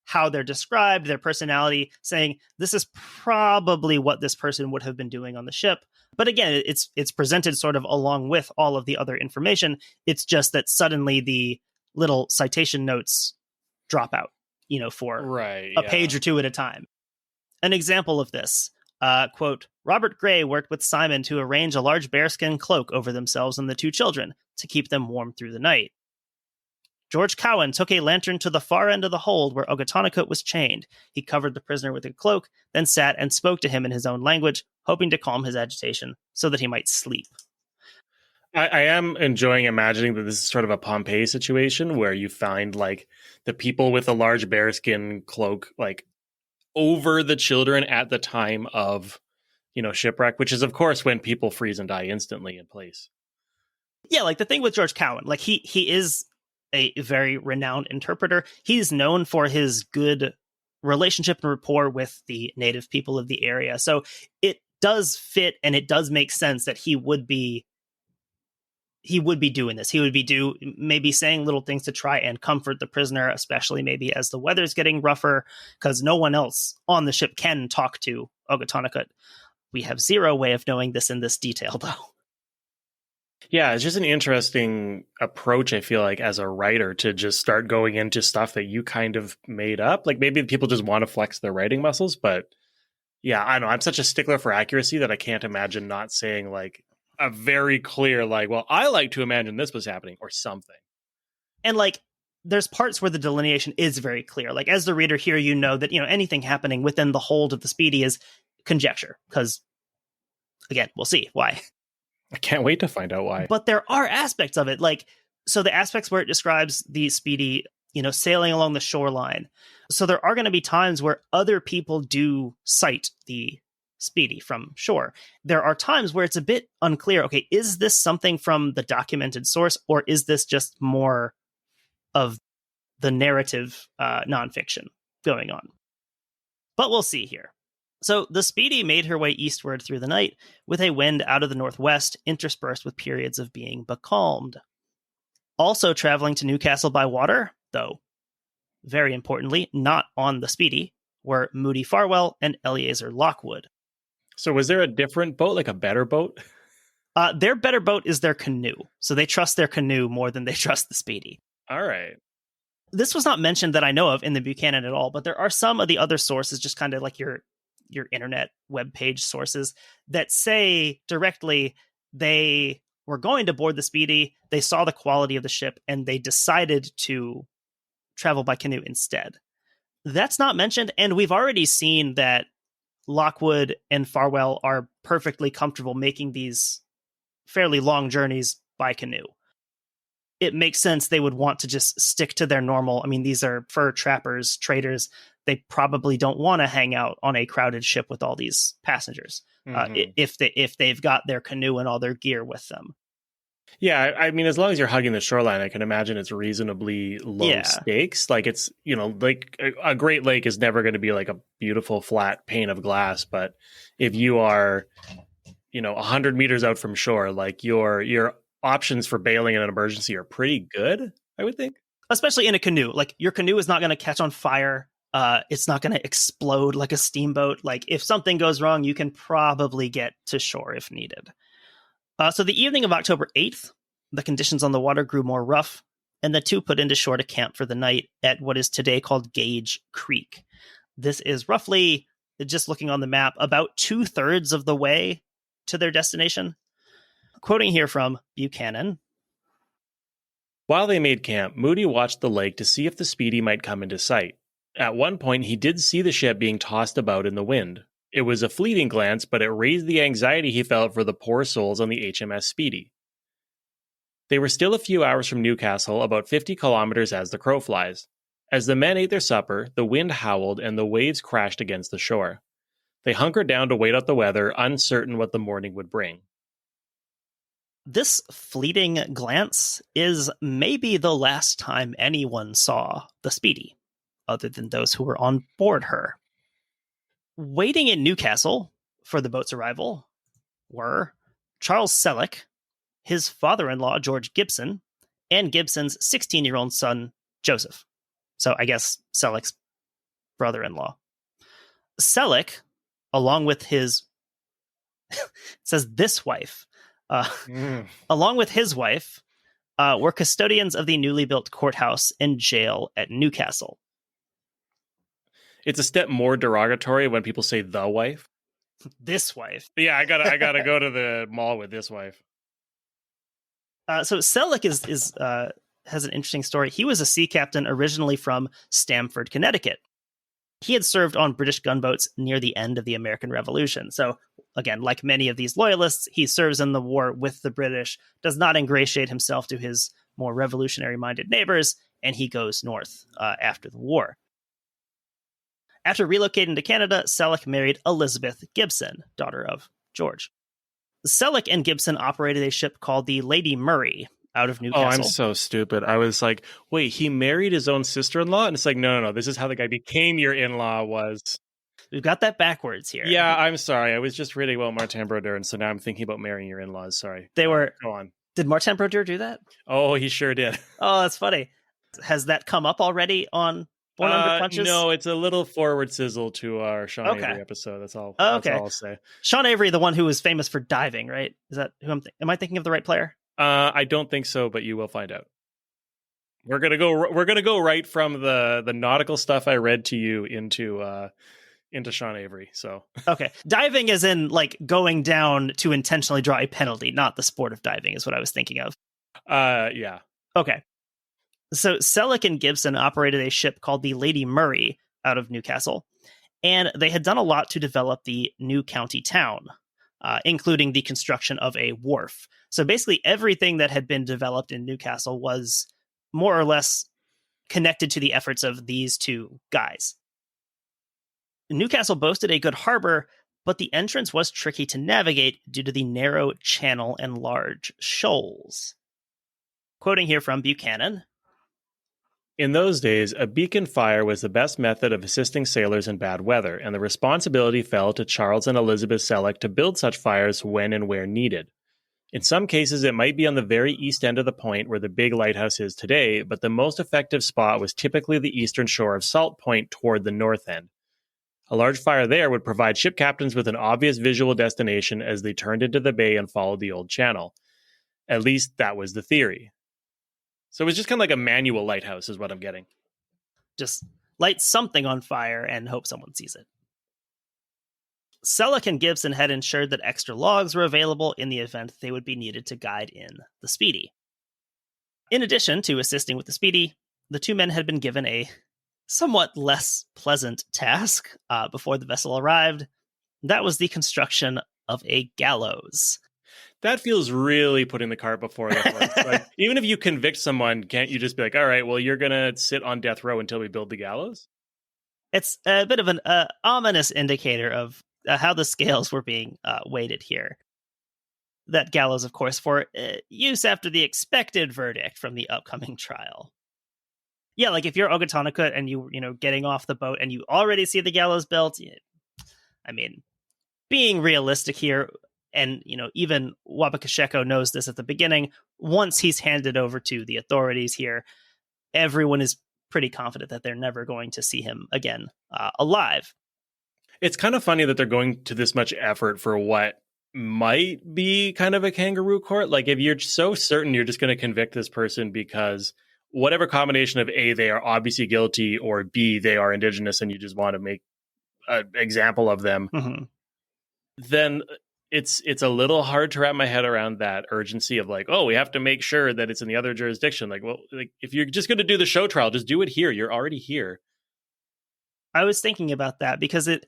Speaker 2: how they're described, their personality, saying this is probably what this person would have been doing on the ship. But again, it's presented sort of along with all of the other information. It's just that suddenly the little citation notes drop out, for a page or two at a time. An example of this, quote, Robert Gray worked with Simon to arrange a large bearskin cloak over themselves and the 2 children to keep them warm through the night. George Cowan took a lantern to the far end of the hold where Ogotonekut was chained. He covered the prisoner with a cloak, then sat and spoke to him in his own language, hoping to calm his agitation so that he might sleep.
Speaker 3: I am enjoying imagining that this is sort of a Pompeii situation where you find like the people with a large bearskin cloak like over the children at the time of, shipwreck, which is of course when people freeze and die instantly in place.
Speaker 2: Yeah, like the thing with George Cowan, like he is a very renowned interpreter. He's known for his good relationship and rapport with the native people of the area. So it does fit, and it does make sense that he would be doing this. He would be maybe saying little things to try and comfort the prisoner, especially maybe as the weather's getting rougher, because no one else on the ship can talk to Ogotonekut. We have zero way of knowing this in this detail, though.
Speaker 3: Yeah, it's just an interesting approach, I feel like, as a writer, to just start going into stuff that you kind of made up. Like maybe people just want to flex their writing muscles, but yeah, I don't know. I'm such a stickler for accuracy that I can't imagine not saying like a very clear, like, well, I like to imagine this was happening or something.
Speaker 2: And like, there's parts where the delineation is very clear. Like, as the reader here, you know that, anything happening within the hold of the Speedy is conjecture, because, again, we'll see why.
Speaker 3: I can't wait to find out why.
Speaker 2: But there are aspects of it, like, so the aspects where it describes the Speedy, sailing along the shoreline. So there are going to be times where other people do sight the Speedy from shore. There are times where it's a bit unclear. Okay, is this something from the documented source, or is this just more of the narrative nonfiction going on? But we'll see here. So the Speedy made her way eastward through the night with a wind out of the northwest, interspersed with periods of being becalmed. Also traveling to Newcastle by water, though, very importantly, not on the Speedy, were Moody Farwell and Eleazar Lockwood.
Speaker 3: So was there a different boat, like a better boat?
Speaker 2: Their better boat is their canoe. So they trust their canoe more than they trust the Speedy.
Speaker 3: All right.
Speaker 2: This was not mentioned that I know of in the Buchanan at all, but there are some of the other sources, just kind of like your internet webpage sources, that say directly they were going to board the Speedy, they saw the quality of the ship, and they decided to travel by canoe instead. That's not mentioned, and we've already seen that Lockwood and Farwell are perfectly comfortable making these fairly long journeys by canoe. It makes sense they would want to just stick to their normal. I mean, these are fur trappers, traders. They probably don't want to hang out on a crowded ship with all these passengers, if they've got their canoe and all their gear with them.
Speaker 3: Yeah, I mean, as long as you're hugging the shoreline, I can imagine it's reasonably low stakes. Like, it's, like a Great Lake is never going to be like a beautiful flat pane of glass. But if you are, 100 meters out from shore, like your options for bailing in an emergency are pretty good, I would think.
Speaker 2: Especially in a canoe. Like, your canoe is not going to catch on fire. It's not going to explode like a steamboat. Like, if something goes wrong, you can probably get to shore if needed. So the evening of October 8th, the conditions on the water grew more rough, and the two put into shore to camp for the night at what is today called Gage Creek. This is roughly, just looking on the map, about 2/3 of the way to their destination. Quoting here from Buchanan.
Speaker 3: While they made camp, Moody watched the lake to see if the Speedy might come into sight. At one point, he did see the ship being tossed about in the wind. It was a fleeting glance, but it raised the anxiety he felt for the poor souls on the HMS Speedy. They were still a few hours from Newcastle, about 50 kilometers as the crow flies. As the men ate their supper, the wind howled and the waves crashed against the shore. They hunkered down to wait out the weather, uncertain what the morning would bring.
Speaker 2: This fleeting glance is maybe the last time anyone saw the Speedy, other than those who were on board her. Waiting in Newcastle for the boat's arrival were Charles Selleck, his father-in-law, George Gibson, and Gibson's 16-year-old son, Joseph. So I guess Selleck's brother-in-law. Selleck, along with his, it says this wife, along with his wife, were custodians of the newly built courthouse and jail at Newcastle.
Speaker 3: It's a step more derogatory when people say the wife.
Speaker 2: This wife.
Speaker 3: Yeah, I gotta go to the mall with this wife.
Speaker 2: So Selleck has an interesting story. He was a sea captain originally from Stamford, Connecticut. He had served on British gunboats near the end of the American Revolution. So again, like many of these loyalists, he serves in the war with the British, does not ingratiate himself to his more revolutionary-minded neighbors, and he goes north after the war. After relocating to Canada, Selleck married Elizabeth Gibson, daughter of George. Selleck and Gibson operated a ship called the Lady Murray out of Newcastle.
Speaker 3: Oh, I'm so stupid. I was like, wait, he married his own sister-in-law? And it's like, no. This is how the guy became your in-law was.
Speaker 2: We've got that backwards here.
Speaker 3: Yeah, I'm sorry. I was just reading about Martin Brodeur, and so now I'm thinking about marrying your in-laws. Sorry.
Speaker 2: They were...
Speaker 3: Go on.
Speaker 2: Did Martin Brodeur do that?
Speaker 3: Oh, he sure did.
Speaker 2: Oh, that's funny. Has that come up already on 100 Punches?
Speaker 3: No, it's a little forward sizzle to our Sean Avery episode. That's all.
Speaker 2: Oh,
Speaker 3: okay. That's all I'll say.
Speaker 2: Sean Avery, the one who was famous for diving, right? Is that who am I thinking of the right player?
Speaker 3: I don't think so, but you will find out. We're gonna go right from the nautical stuff I read to you into Sean Avery. So
Speaker 2: okay, diving is in like going down to intentionally draw a penalty, not the sport of diving, is what I was thinking of.
Speaker 3: Yeah.
Speaker 2: Okay. So Selleck and Gibson operated a ship called the Lady Murray out of Newcastle, and they had done a lot to develop the new county town, including the construction of a wharf. So basically everything that had been developed in Newcastle was more or less connected to the efforts of these two guys. Newcastle boasted a good harbor, but the entrance was tricky to navigate due to the narrow channel and large shoals. Quoting here from Buchanan,
Speaker 3: "In those days, a beacon fire was the best method of assisting sailors in bad weather, and the responsibility fell to Charles and Elizabeth Selleck to build such fires when and where needed. In some cases, it might be on the very east end of the point where the big lighthouse is today, but the most effective spot was typically the eastern shore of Salt Point toward the north end. A large fire there would provide ship captains with an obvious visual destination as they turned into the bay and followed the old channel. At least that was the theory." So it was just kind of like a manual lighthouse is what I'm getting.
Speaker 2: just light something on fire and hope someone sees it. Selleck and Gibson had ensured that extra logs were available in the event they would be needed to guide in the Speedy. In addition to assisting with the Speedy, the two men had been given a somewhat less pleasant task before the vessel arrived. That was the construction of a gallows.
Speaker 3: That feels really putting the cart before the horse. Like, even if you convict someone, can't you just be like, all right, well, you're going to sit on death row until we build the gallows?
Speaker 2: It's a bit of an ominous indicator of how the scales were being weighted here. That gallows, of course, for use after the expected verdict from the upcoming trial. Yeah, like if you're Ogatonakut and you getting off the boat and you already see the gallows built, I mean, being realistic here, and even Wabakasheko knows this at the beginning, once he's handed over to the authorities here, everyone is pretty confident that they're never going to see him again alive.
Speaker 3: It's kind of funny that they're going to this much effort for what might be kind of a kangaroo court. Like, if you're so certain you're just going to convict this person because whatever combination of A, they are obviously guilty, or B, they are indigenous and you just want to make an example of them, then it's a little hard to wrap my head around that urgency of like, oh, we have to make sure that it's in the other jurisdiction. Like, well, like if you're just going to do the show trial, just do it here. You're already here.
Speaker 2: I was thinking about that because it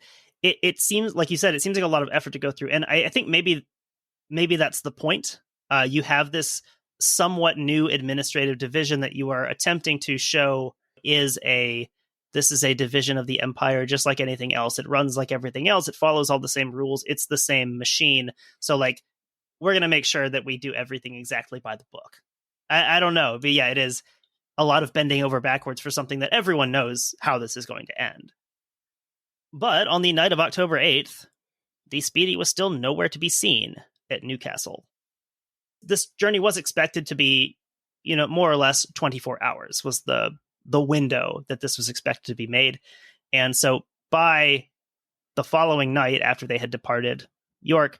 Speaker 2: seems, like you said, it seems like a lot of effort to go through. And I think maybe that's the point. You have this somewhat new administrative division that you are attempting to show this is a division of the empire, just like anything else. It runs like everything else. It follows all the same rules. It's the same machine. So like, we're going to make sure that we do everything exactly by the book. I don't know. But yeah, it is a lot of bending over backwards for something that everyone knows how this is going to end. But on the night of October 8th, the Speedy was still nowhere to be seen at Newcastle. This journey was expected to be, more or less 24 hours was the window that this was expected to be made. And so by the following night, after they had departed York,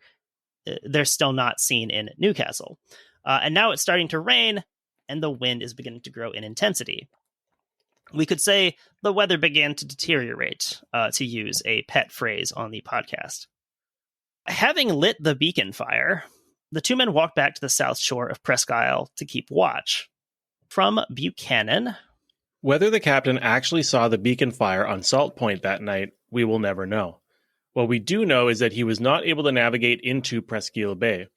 Speaker 2: they're still not seen in Newcastle. And now it's starting to rain, and the wind is beginning to grow in intensity. We could say the weather began to deteriorate, to use a pet phrase on the podcast. Having lit the beacon fire, the two men walked back to the south shore of Presqu'ile to keep watch. From Buchanan,
Speaker 3: whether the captain actually saw the beacon fire on Salt Point that night, we will never know. What we do know is that he was not able to navigate into Presqu'ile Bay.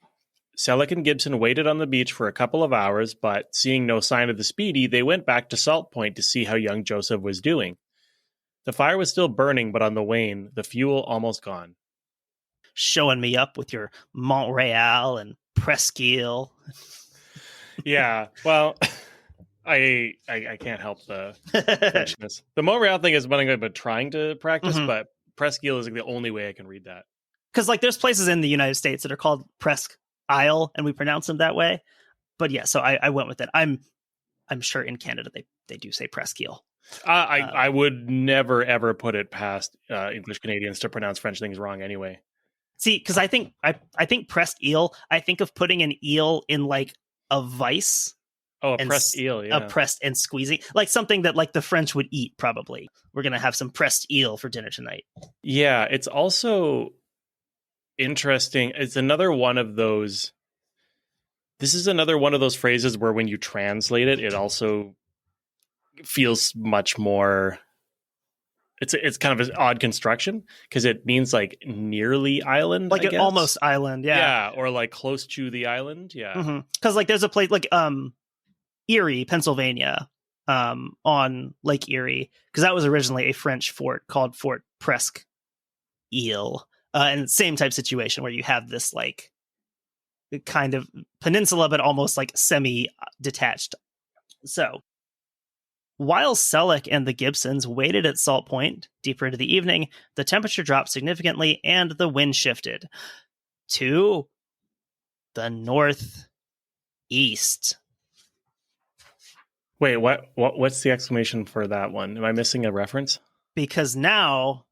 Speaker 3: Selleck and Gibson waited on the beach for a couple of hours, but seeing no sign of the Speedy, they went back to Salt Point to see how young Joseph was doing. The fire was still burning, but on the wane, the fuel almost gone.
Speaker 2: Showing me up with your Montreal and Presqu'ile.
Speaker 3: Yeah, well, I can't help the Frenchness. The Montreal thing is one I've been trying to practice, but Presqu'ile is like the only way I can read that.
Speaker 2: Because like there's places in the United States that are called Presqu'ile, and we pronounce them that way. But yeah, so I went with it. I'm sure in Canada they do say Presqu'ile.
Speaker 3: I would never ever put it past English Canadians to pronounce French things wrong anyway.
Speaker 2: See, because I think Presqu'ile, I think of putting an eel in like a vice.
Speaker 3: Oh, a pressed eel, yeah.
Speaker 2: A pressed and squeezing. Like something that like the French would eat, probably. We're going to have some pressed eel for dinner tonight.
Speaker 3: Yeah, it's also interesting. It's another one of those... This is another one of those phrases where when you translate it, it also feels much more. It's kind of an odd construction because it means like nearly island,
Speaker 2: like
Speaker 3: I
Speaker 2: an
Speaker 3: guess.
Speaker 2: almost island. Yeah.
Speaker 3: Or like close to the island. Yeah.
Speaker 2: Because like there's a place like Erie, Pennsylvania, on Lake Erie, because that was originally a French fort called Fort Presqu'ile, and same type situation where you have this like kind of peninsula, but almost like semi-detached. So while Selleck and the Gibsons waited at Salt Point deeper into the evening, the temperature dropped significantly and the wind shifted to the northeast.
Speaker 3: Wait, what's the exclamation for that one? Am I missing a reference?
Speaker 2: Because now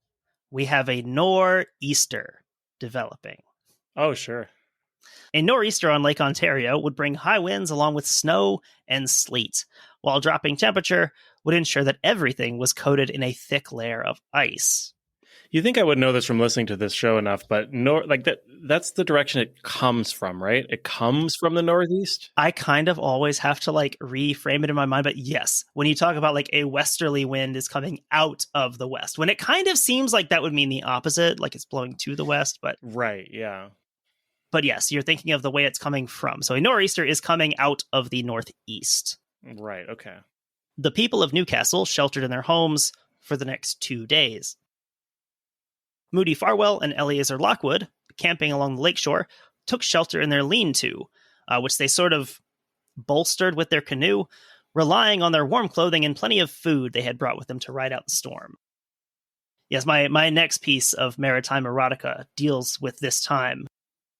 Speaker 2: we have a nor'easter developing.
Speaker 3: Oh, sure.
Speaker 2: A nor'easter on Lake Ontario would bring high winds along with snow and sleet, while dropping temperature would ensure that everything was coated in a thick layer of ice.
Speaker 3: You think I would know this from listening to this show enough, but that's the direction it comes from, right? It comes from the northeast?
Speaker 2: I kind of always have to like reframe it in my mind, but yes, when you talk about like a westerly wind is coming out of the west, when it kind of seems like that would mean the opposite, like it's blowing to the west, but
Speaker 3: right, yeah.
Speaker 2: But yes, you're thinking of the way it's coming from. So a nor'easter is coming out of the northeast.
Speaker 3: Right, okay.
Speaker 2: The people of Newcastle sheltered in their homes for the next 2 days. Moody Farwell and Eleazar Lockwood, camping along the lakeshore, took shelter in their lean-to, which they sort of bolstered with their canoe, relying on their warm clothing and plenty of food they had brought with them to ride out the storm. Yes, my next piece of maritime erotica deals with this time,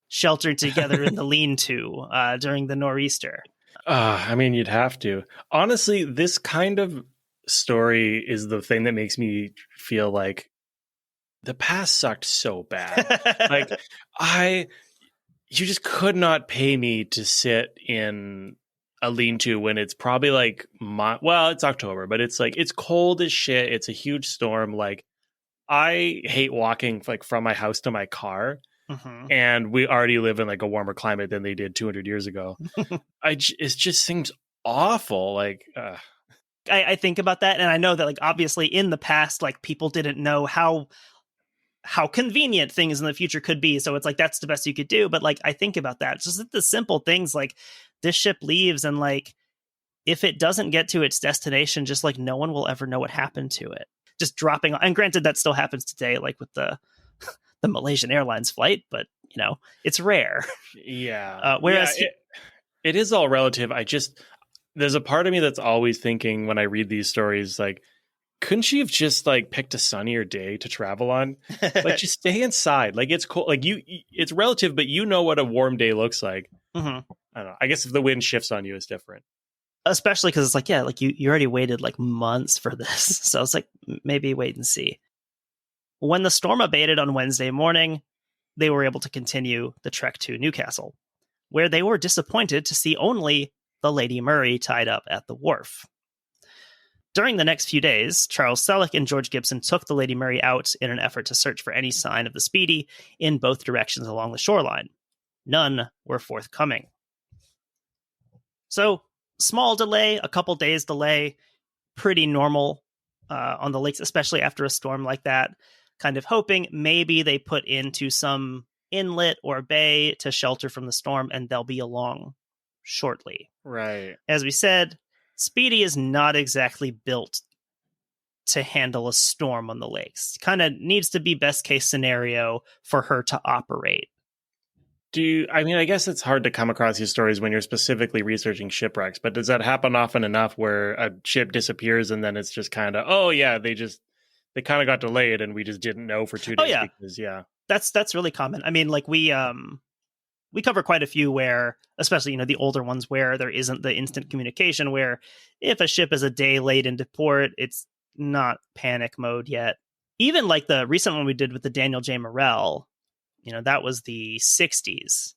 Speaker 2: sheltered together in the lean-to during the nor'easter.
Speaker 3: I mean, you'd have to. Honestly, this kind of story is the thing that makes me feel like the past sucked so bad. Like, you just could not pay me to sit in a lean-to when it's probably like, it's October, but it's like, it's cold as shit. It's a huge storm. Like, I hate walking like from my house to my car. Mm-hmm. And we already live in like a warmer climate than they did 200 years ago. It just seems awful. Like,
Speaker 2: I think about that, and I know that like obviously in the past, like people didn't know how convenient things in the future could be. So it's like that's the best you could do. But like I think about that, just the simple things like this ship leaves, and like if it doesn't get to its destination, just like no one will ever know what happened to it. Just dropping, and granted that still happens today, like with the Malaysian Airlines flight, but you know, it's rare.
Speaker 3: Yeah.
Speaker 2: Whereas
Speaker 3: it is all relative. There's a part of me that's always thinking when I read these stories, like, couldn't she have just like picked a sunnier day to travel on? Like, just stay inside. Like, it's cool. Like it's relative, but you know what a warm day looks like. Mm-hmm. I don't know. I guess if the wind shifts on you, it's different. Especially
Speaker 2: because it's like, yeah, like you already waited like months for this. So it's like, maybe wait and see. When the storm abated on Wednesday morning, they were able to continue the trek to Newcastle, where they were disappointed to see only the Lady Murray tied up at the wharf. During the next few days, Charles Selleck and George Gibson took the Lady Murray out in an effort to search for any sign of the Speedy in both directions along the shoreline. None were forthcoming. So, small delay, a couple days delay, pretty normal on the lakes, especially after a storm like that. Kind of hoping maybe they put into some inlet or bay to shelter from the storm and they'll be along shortly.
Speaker 3: Right.
Speaker 2: As we said, Speedy is not exactly built to handle a storm on the lakes. Kind of needs to be best case scenario for her to operate.
Speaker 3: I guess it's hard to come across these stories when you're specifically researching shipwrecks, but does that happen often enough where a ship disappears and then it's just kind of, oh yeah, they kind of got delayed and we just didn't know for 2 days.
Speaker 2: Oh, yeah.
Speaker 3: Because, yeah.
Speaker 2: That's really common. I mean, like we cover quite a few where, especially, you know, the older ones where there isn't the instant communication, where if a ship is a day late into port, it's not panic mode yet. Even like the recent one we did with the Daniel J. Morrell, you know, that was the 60s.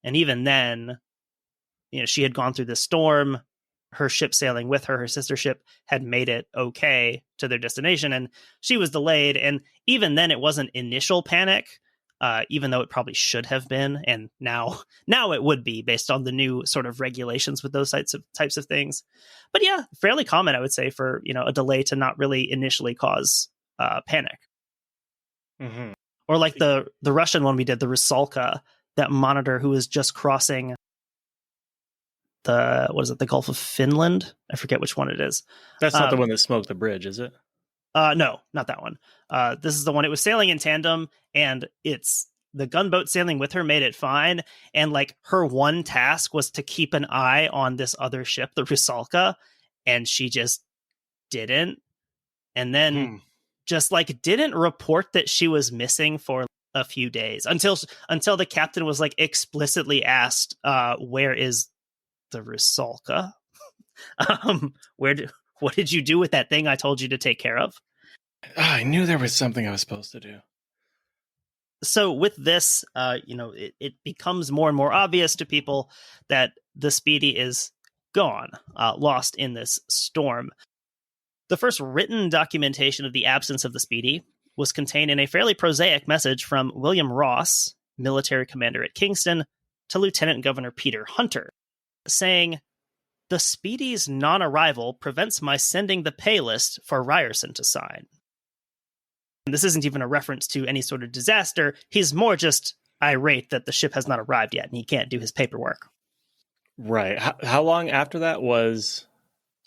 Speaker 2: And even then, you know, she had gone through the storm. Her ship sailing with her sister ship, had made it okay to their destination, and she was delayed. And even then, it wasn't initial panic. even though it probably should have been. And now it would be based on the new sort of regulations with those types of things. But yeah, fairly common, I would say, for, a delay to not really initially cause panic.
Speaker 3: Mm-hmm.
Speaker 2: Or like the Russian one we did, the Rusalka, that monitor who was just crossing the Gulf of Finland? I forget which one it is.
Speaker 3: That's not the one that smoked the bridge, is it?
Speaker 2: No, not that one. This is the one. It was sailing in tandem, and it's the gunboat sailing with her made it fine. And like her one task was to keep an eye on this other ship, the Rusalka, and she just didn't. And then just like didn't report that she was missing for a few days until the captain was like explicitly asked, "Where is the Rusalka? What did you do with that thing I told you to take care of?"
Speaker 3: I knew there was something I was supposed to do.
Speaker 2: So with this, it becomes more and more obvious to people that the Speedy is gone, lost in this storm. The first written documentation of the absence of the Speedy was contained in a fairly prosaic message from William Ross, military commander at Kingston, to Lieutenant Governor Peter Hunter, saying, "The Speedy's non-arrival prevents my sending the pay list for Ryerson to sign." And this isn't even a reference to any sort of disaster. He's more just irate that the ship has not arrived yet and he can't do his paperwork.
Speaker 3: Right. How long after that was...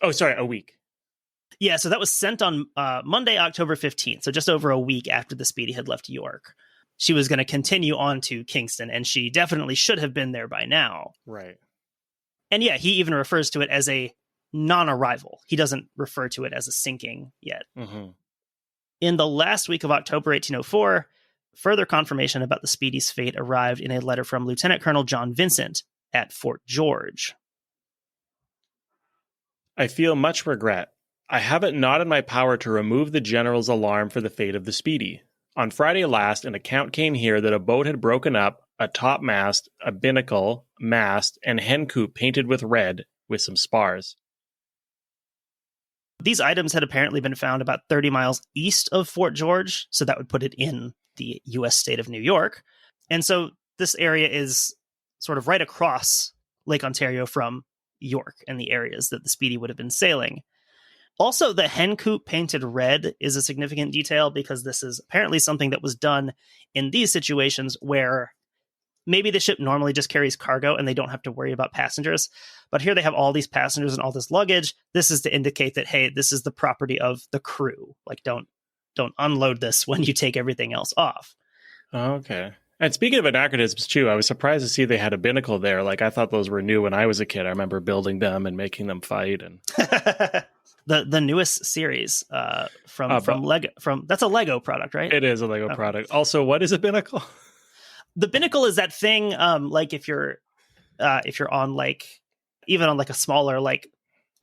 Speaker 3: Oh, sorry, a week.
Speaker 2: Yeah, so that was sent on Monday, October 15th, so just over a week after the Speedy had left York. She was going to continue on to Kingston, and she definitely should have been there by now.
Speaker 3: Right.
Speaker 2: And yeah, he even refers to it as a non-arrival. He doesn't refer to it as a sinking yet.
Speaker 3: Mm-hmm.
Speaker 2: In the last week of October 1804, further confirmation about the Speedy's fate arrived in a letter from Lieutenant Colonel John Vincent at Fort George.
Speaker 3: "I feel much regret. I have it not in my power to remove the general's alarm for the fate of the Speedy. On Friday last, an account came here that a boat had broken up, a topmast, a binnacle, mast, and hen coop painted with red, with some spars."
Speaker 2: These items had apparently been found about 30 miles east of Fort George, so that would put it in the U.S. state of New York. And so this area is sort of right across Lake Ontario from York and the areas that the Speedy would have been sailing. Also, the hen coop painted red is a significant detail because this is apparently something that was done in these situations where maybe the ship normally just carries cargo and they don't have to worry about passengers. But here they have all these passengers and all this luggage. This is to indicate that, hey, this is the property of the crew. Like, don't unload this when you take everything else off.
Speaker 3: Okay. And speaking of anachronisms, too, I was surprised to see they had a binnacle there. Like, I thought those were new when I was a kid. I remember building them and making them fight. And
Speaker 2: the newest series from Lego. That's a Lego product, right?
Speaker 3: It is a Lego product. Also, what is a binnacle?
Speaker 2: The binnacle is that thing, like if you're on like even on like a smaller like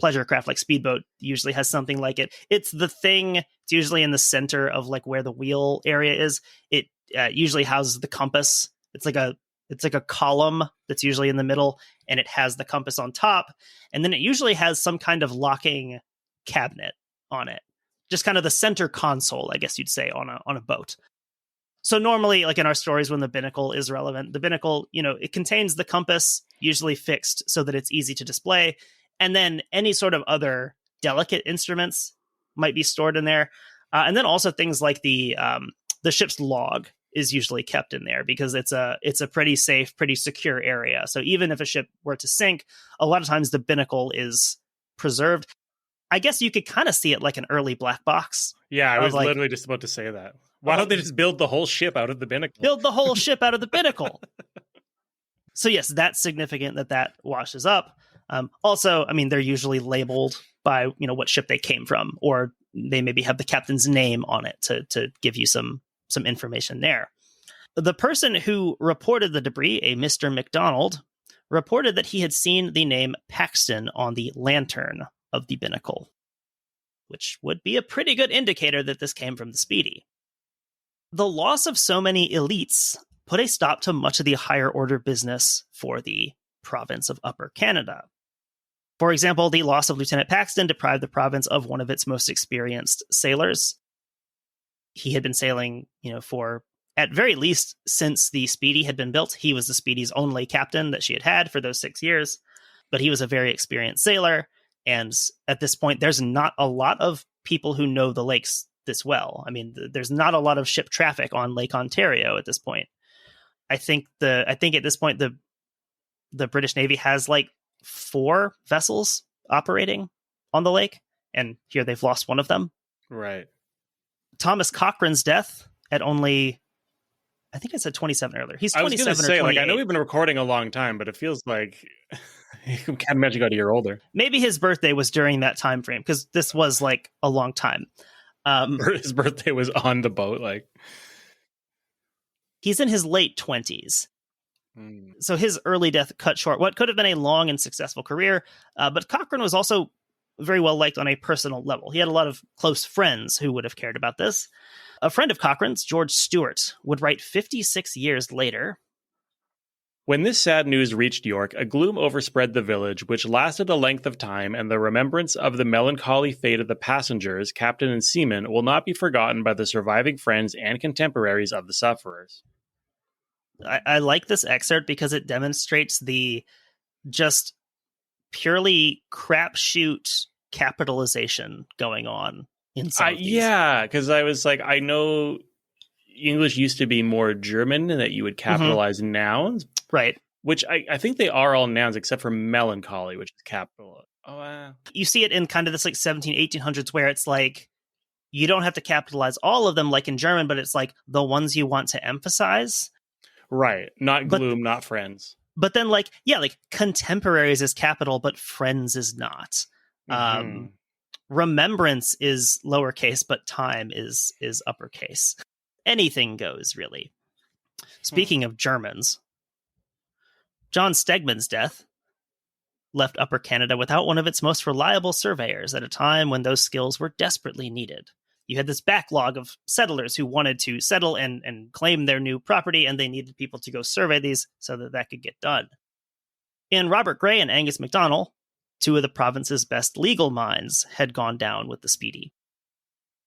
Speaker 2: pleasure craft like speedboat usually has something like it. It's the thing. It's usually in the center of like where the wheel area is. It usually houses the compass. It's like a column that's usually in the middle, and it has the compass on top, and then it usually has some kind of locking cabinet on it. Just kind of the center console, I guess you'd say, on a boat. So normally, like in our stories, when the binnacle is relevant, the binnacle, it contains the compass, usually fixed so that it's easy to display. And then any sort of other delicate instruments might be stored in there. And then also things like the ship's log is usually kept in there because it's a pretty safe, pretty secure area. So even if a ship were to sink, a lot of times the binnacle is preserved. I guess you could kind of see it like an early black box.
Speaker 3: Yeah, I was literally just about to say that. Why don't they just build the whole ship out of the binnacle?
Speaker 2: Build the whole ship out of the binnacle. So yes, that's significant that washes up. Also, I mean, they're usually labeled by, what ship they came from, or they maybe have the captain's name on it to give you some information there. The person who reported the debris, a Mr. McDonald, reported that he had seen the name Paxton on the lantern of the binnacle, which would be a pretty good indicator that this came from the Speedy. The loss of so many elites put a stop to much of the higher order business for the province of Upper Canada. For example, the loss of Lieutenant Paxton deprived the province of one of its most experienced sailors. He had been sailing, for At very least, since the Speedy had been built, he was the Speedy's only captain that she had for those 6 years. But he was a very experienced sailor. And at this point, there's not a lot of people who know the lakes this well. I mean, there's not a lot of ship traffic on Lake Ontario at this point. I think at this point, the British Navy has like 4 vessels operating on the lake. And here they've lost one of them.
Speaker 3: Right.
Speaker 2: Thomas Cochrane's death at only, I think I said 27 earlier. He's 27
Speaker 3: I was
Speaker 2: or
Speaker 3: say,
Speaker 2: 28.
Speaker 3: I know we've been recording a long time, but it feels like you can't imagine got a year older.
Speaker 2: Maybe his birthday was during that time frame, because this was like a long time.
Speaker 3: His birthday was on the boat. Like,
Speaker 2: he's in his late 20s. So his early death cut short what could have been a long and successful career. But Cochrane was also very well liked on a personal level. He had a lot of close friends who would have cared about this. A friend of Cochrane's, George Stewart, would write 56 years later,
Speaker 3: when this sad news reached York, a gloom overspread the village, which lasted a length of time, and the remembrance of the melancholy fate of the passengers, captain and seamen, will not be forgotten by the surviving friends and contemporaries of the sufferers.
Speaker 2: I like this excerpt because it demonstrates the just purely crapshoot capitalization going on in some of these.
Speaker 3: Yeah, because I was like, I know English used to be more German and that you would capitalize nouns.
Speaker 2: Right.
Speaker 3: Which I think they are all nouns except for melancholy, which is capital.
Speaker 2: You see it in kind of this like 1800s where it's like, you don't have to capitalize all of them like in German, but it's like the ones you want to emphasize.
Speaker 3: Right. Not gloom, not friends.
Speaker 2: But then like contemporaries is capital, but friends is not. Remembrance is lowercase, but time is uppercase. Anything goes, really. Speaking of Germans, John Stegman's death left Upper Canada without one of its most reliable surveyors at a time when those skills were desperately needed. You had this backlog of settlers who wanted to settle and claim their new property, and they needed people to go survey these so that could get done. In Robert Gray and Angus MacDonald, 2 of the province's best legal minds had gone down with the Speedy.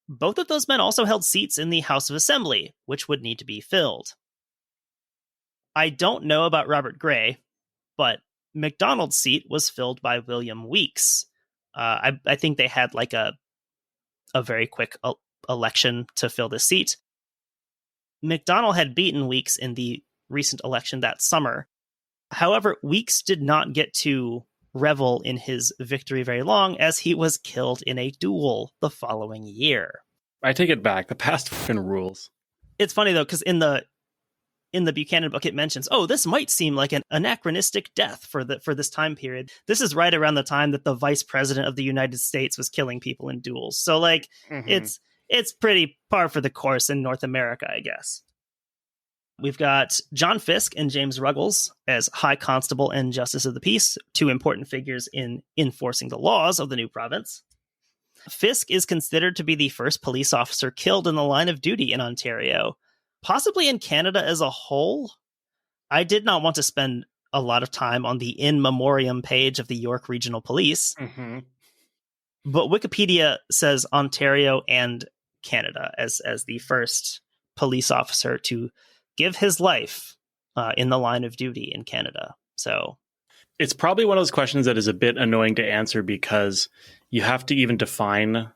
Speaker 2: Both of those men also held seats in the House of Assembly, which would need to be filled. I don't know about Robert Gray, but MacDonald's seat was filled by William Weeks. I think they had like a very quick election to fill this seat. MacDonald had beaten Weeks in the recent election that summer. However, Weeks did not get to revel in his victory very long, as he was killed in a duel the following year.
Speaker 3: I take it back. The past fucking rules.
Speaker 2: It's funny though, because in the Buchanan book, it mentions, this might seem like an anachronistic death for this time period. This is right around the time that the vice president of the United States was killing people in duels. So like, it's pretty par for the course in North America, I guess. We've got John Fisk and James Ruggles as High Constable and Justice of the Peace, 2 important figures in enforcing the laws of the new province. Fisk is considered to be the first police officer killed in the line of duty in Ontario, possibly in Canada as a whole. I did not want to spend a lot of time on the in memoriam page of the York Regional Police, but Wikipedia says Ontario and Canada as the first police officer to give his life in the line of duty in Canada. So
Speaker 3: it's probably one of those questions that is a bit annoying to answer because you have to even define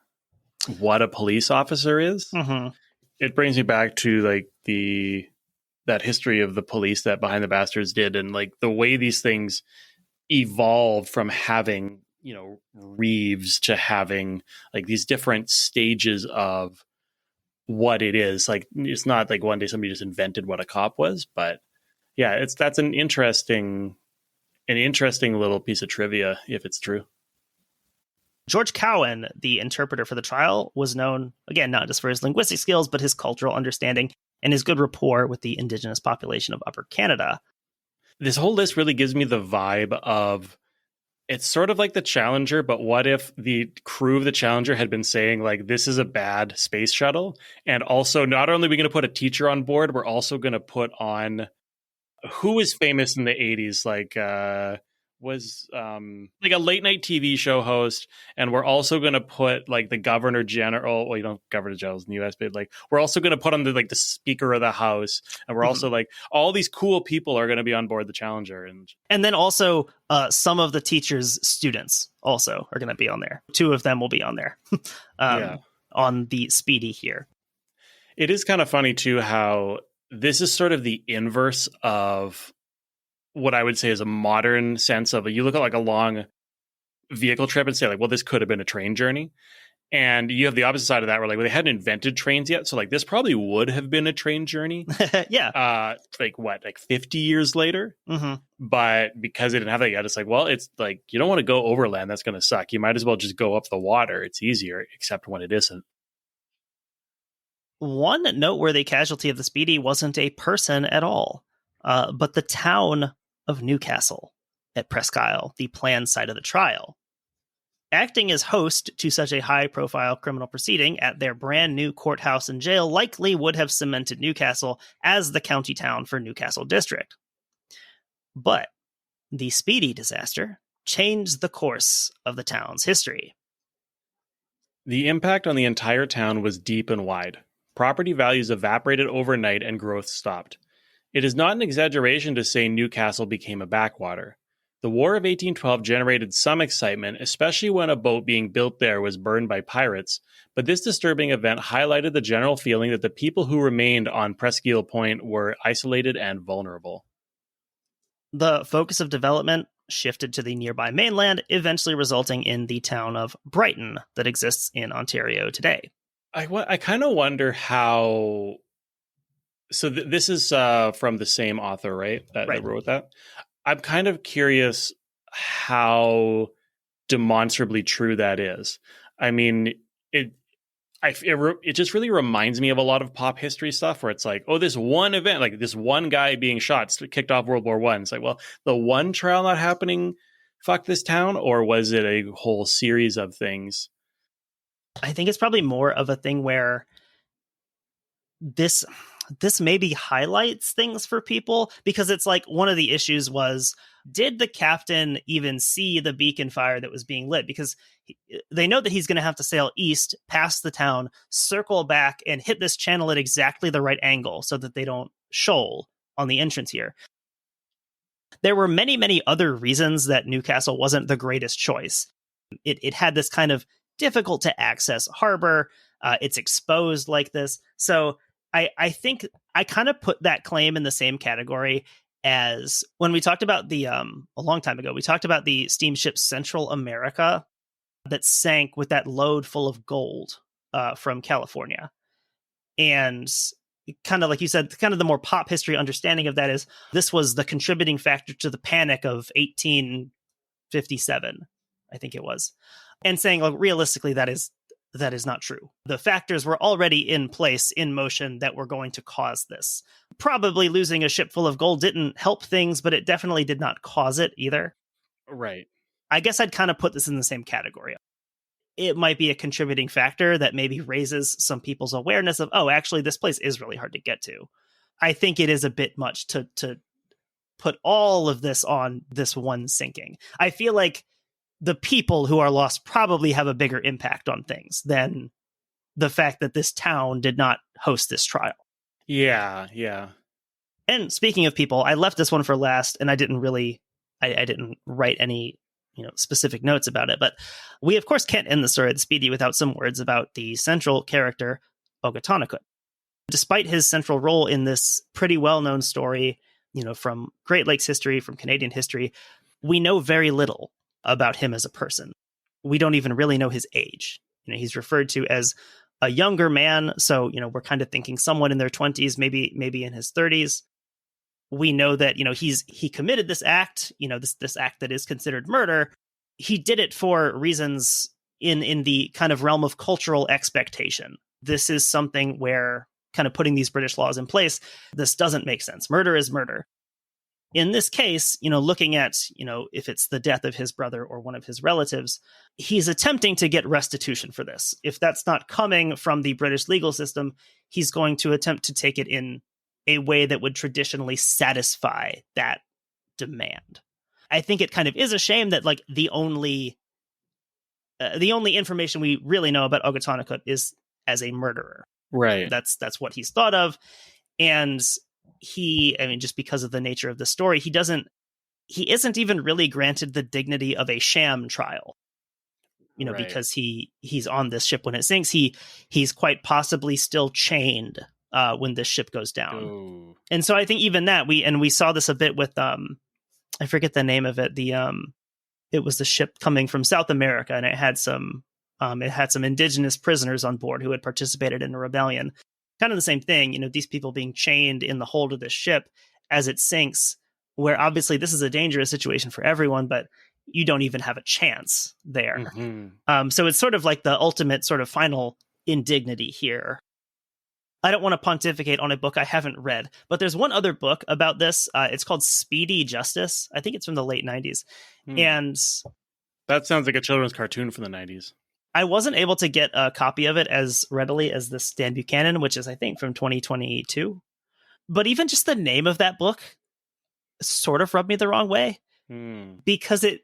Speaker 3: what a police officer is. It brings me back to like that history of the police that Behind the Bastards did, and like the way these things evolved from having, Reeves to having like these different stages of what it is. Like, it's not like one day somebody just invented what a cop was, but yeah, that's an interesting little piece of trivia if it's true.
Speaker 2: George Cowan, the interpreter for the trial, was known, again, not just for his linguistic skills, but his cultural understanding and his good rapport with the Indigenous population of Upper Canada.
Speaker 3: This whole list really gives me the vibe of, it's sort of like the Challenger, but what if the crew of the Challenger had been saying, like, this is a bad space shuttle, and also not only are we going to put a teacher on board, we're also going to put on, who was famous in the 80s, like, was like a late night TV show host, and we're also going to put like the governor general. Well, you don't governor generals in the U.S., but like we're also going to put on the speaker of the house, and we're also like all these cool people are going to be on board the Challenger,
Speaker 2: and then also some of the teachers' students also are going to be on there. 2 of them will be on there on the Speedy here.
Speaker 3: It is kind of funny too how this is sort of the inverse of what I would say is a modern sense of, you look at like a long vehicle trip and say like, well, this could have been a train journey. And you have the opposite side of that where like, well, they hadn't invented trains yet. So like this probably would have been a train journey.
Speaker 2: Yeah.
Speaker 3: Like 50 years later. But because they didn't have that yet, it's like, well, it's like, you don't want to go overland. That's going to suck. You might as well just go up the water. It's easier, except when it isn't.
Speaker 2: One noteworthy casualty of the Speedy wasn't a person at all, but the town of Newcastle at Presqu'ile, the planned site of the trial. Acting as host to such a high-profile criminal proceeding at their brand new courthouse and jail likely would have cemented Newcastle as the county town for Newcastle District. But the Speedy disaster changed the course of the town's history.
Speaker 3: The impact on the entire town was deep and wide. Property values evaporated overnight and growth stopped. It is not an exaggeration to say Newcastle became a backwater. The War of 1812 generated some excitement, especially when a boat being built there was burned by pirates, but this disturbing event highlighted the general feeling that the people who remained on Presqu'ile Point were isolated and vulnerable.
Speaker 2: The focus of development shifted to the nearby mainland, eventually resulting in the town of Brighton that exists in Ontario today.
Speaker 3: I kind of wonder how... So this is from the same author, right? That wrote that. I'm kind of curious how demonstrably true that is. I mean, it just really reminds me of a lot of pop history stuff where it's like, oh, this one event, like this one guy being shot, kicked off World War I. It's like, well, the one trial not happening, fuck this town, or was it a whole series of things?
Speaker 2: I think it's probably more of a thing where this maybe highlights things for people, because it's like one of the issues was, did the captain even see the beacon fire that was being lit? Because they know that he's going to have to sail east past the town, circle back and hit this channel at exactly the right angle so that they don't shoal on the entrance here. There were many, many other reasons that Newcastle wasn't the greatest choice. It had this kind of difficult to access harbor. It's exposed like this. So I think I kind of put that claim in the same category as when we talked about the, a long time ago, we talked about the steamship Central America that sank with that load full of gold from California. And kind of like you said, kind of the more pop history understanding of that is this was the contributing factor to the panic of 1857, I think it was. And saying, like, realistically, that is not true. The factors were already in place, in motion, that were going to cause this. Probably losing a ship full of gold didn't help things, but it definitely did not cause it either.
Speaker 3: Right.
Speaker 2: I guess I'd kind of put this in the same category. It might be a contributing factor that maybe raises some people's awareness of, oh, actually, this place is really hard to get to. I think it is a bit much to put all of this on this one sinking. I feel like the people who are lost probably have a bigger impact on things than the fact that this town did not host this trial.
Speaker 3: Yeah.
Speaker 2: And speaking of people, I left this one for last, and I didn't write any, specific notes about it. But we, of course, can't end the story of the Speedy without some words about the central character, Bojarzin. Despite his central role in this pretty well-known story, from Great Lakes history, from Canadian history, we know very little about him as a person. We don't even really know his age. He's referred to as a younger man. So, we're kind of thinking someone in their 20s, maybe in his 30s. We know that, he committed this act, this act that is considered murder. He did it for reasons in the kind of realm of cultural expectation. This is something where, kind of putting these British laws in place, this doesn't make sense. Murder is murder. In this case, looking at, if it's the death of his brother or one of his relatives, he's attempting to get restitution for this. If that's not coming from the British legal system, he's going to attempt to take it in a way that would traditionally satisfy that demand. I think it kind of is a shame that like the only information we really know about Ogatonakut is as a murderer.
Speaker 3: Right.
Speaker 2: That's what he's thought of. And just because of the nature of the story, he isn't even really granted the dignity of a sham trial. Right. Because he's on this ship when it sinks. He's quite possibly still chained when this ship goes down.
Speaker 3: Ooh.
Speaker 2: And so I think even that we saw this a bit with I forget the name of it. It was the ship coming from South America, and it had some indigenous prisoners on board who had participated in a rebellion. Kind of the same thing, these people being chained in the hold of this ship as it sinks, where obviously this is a dangerous situation for everyone, but you don't even have a chance there. Mm-hmm. So it's sort of like the ultimate sort of final indignity here. I don't want to pontificate on a book I haven't read, but there's one other book about this. It's called Speedy Justice. I think it's from the late 90s. And
Speaker 3: that sounds like a children's cartoon from the 90s.
Speaker 2: I wasn't able to get a copy of it as readily as this Dan Buchanan, which is, I think, from 2022. But even just the name of that book sort of rubbed me the wrong way. Because it,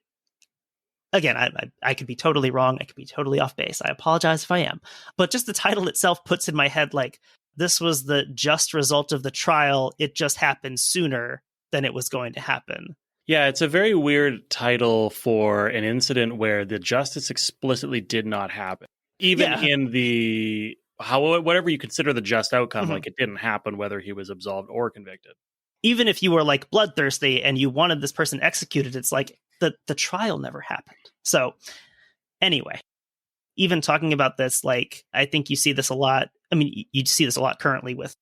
Speaker 2: again, I could be totally wrong. I could be totally off base. I apologize if I am. But just the title itself puts in my head like, this was the just result of the trial. It just happened sooner than it was going to happen.
Speaker 3: Yeah, it's a very weird title for an incident where the justice explicitly did not happen. Even in the whatever you consider the just outcome, like it didn't happen whether he was absolved or convicted.
Speaker 2: Even if you were like bloodthirsty and you wanted this person executed, it's like the trial never happened. So anyway, even talking about this, like I think you see this a lot. I mean, you see this a lot currently with,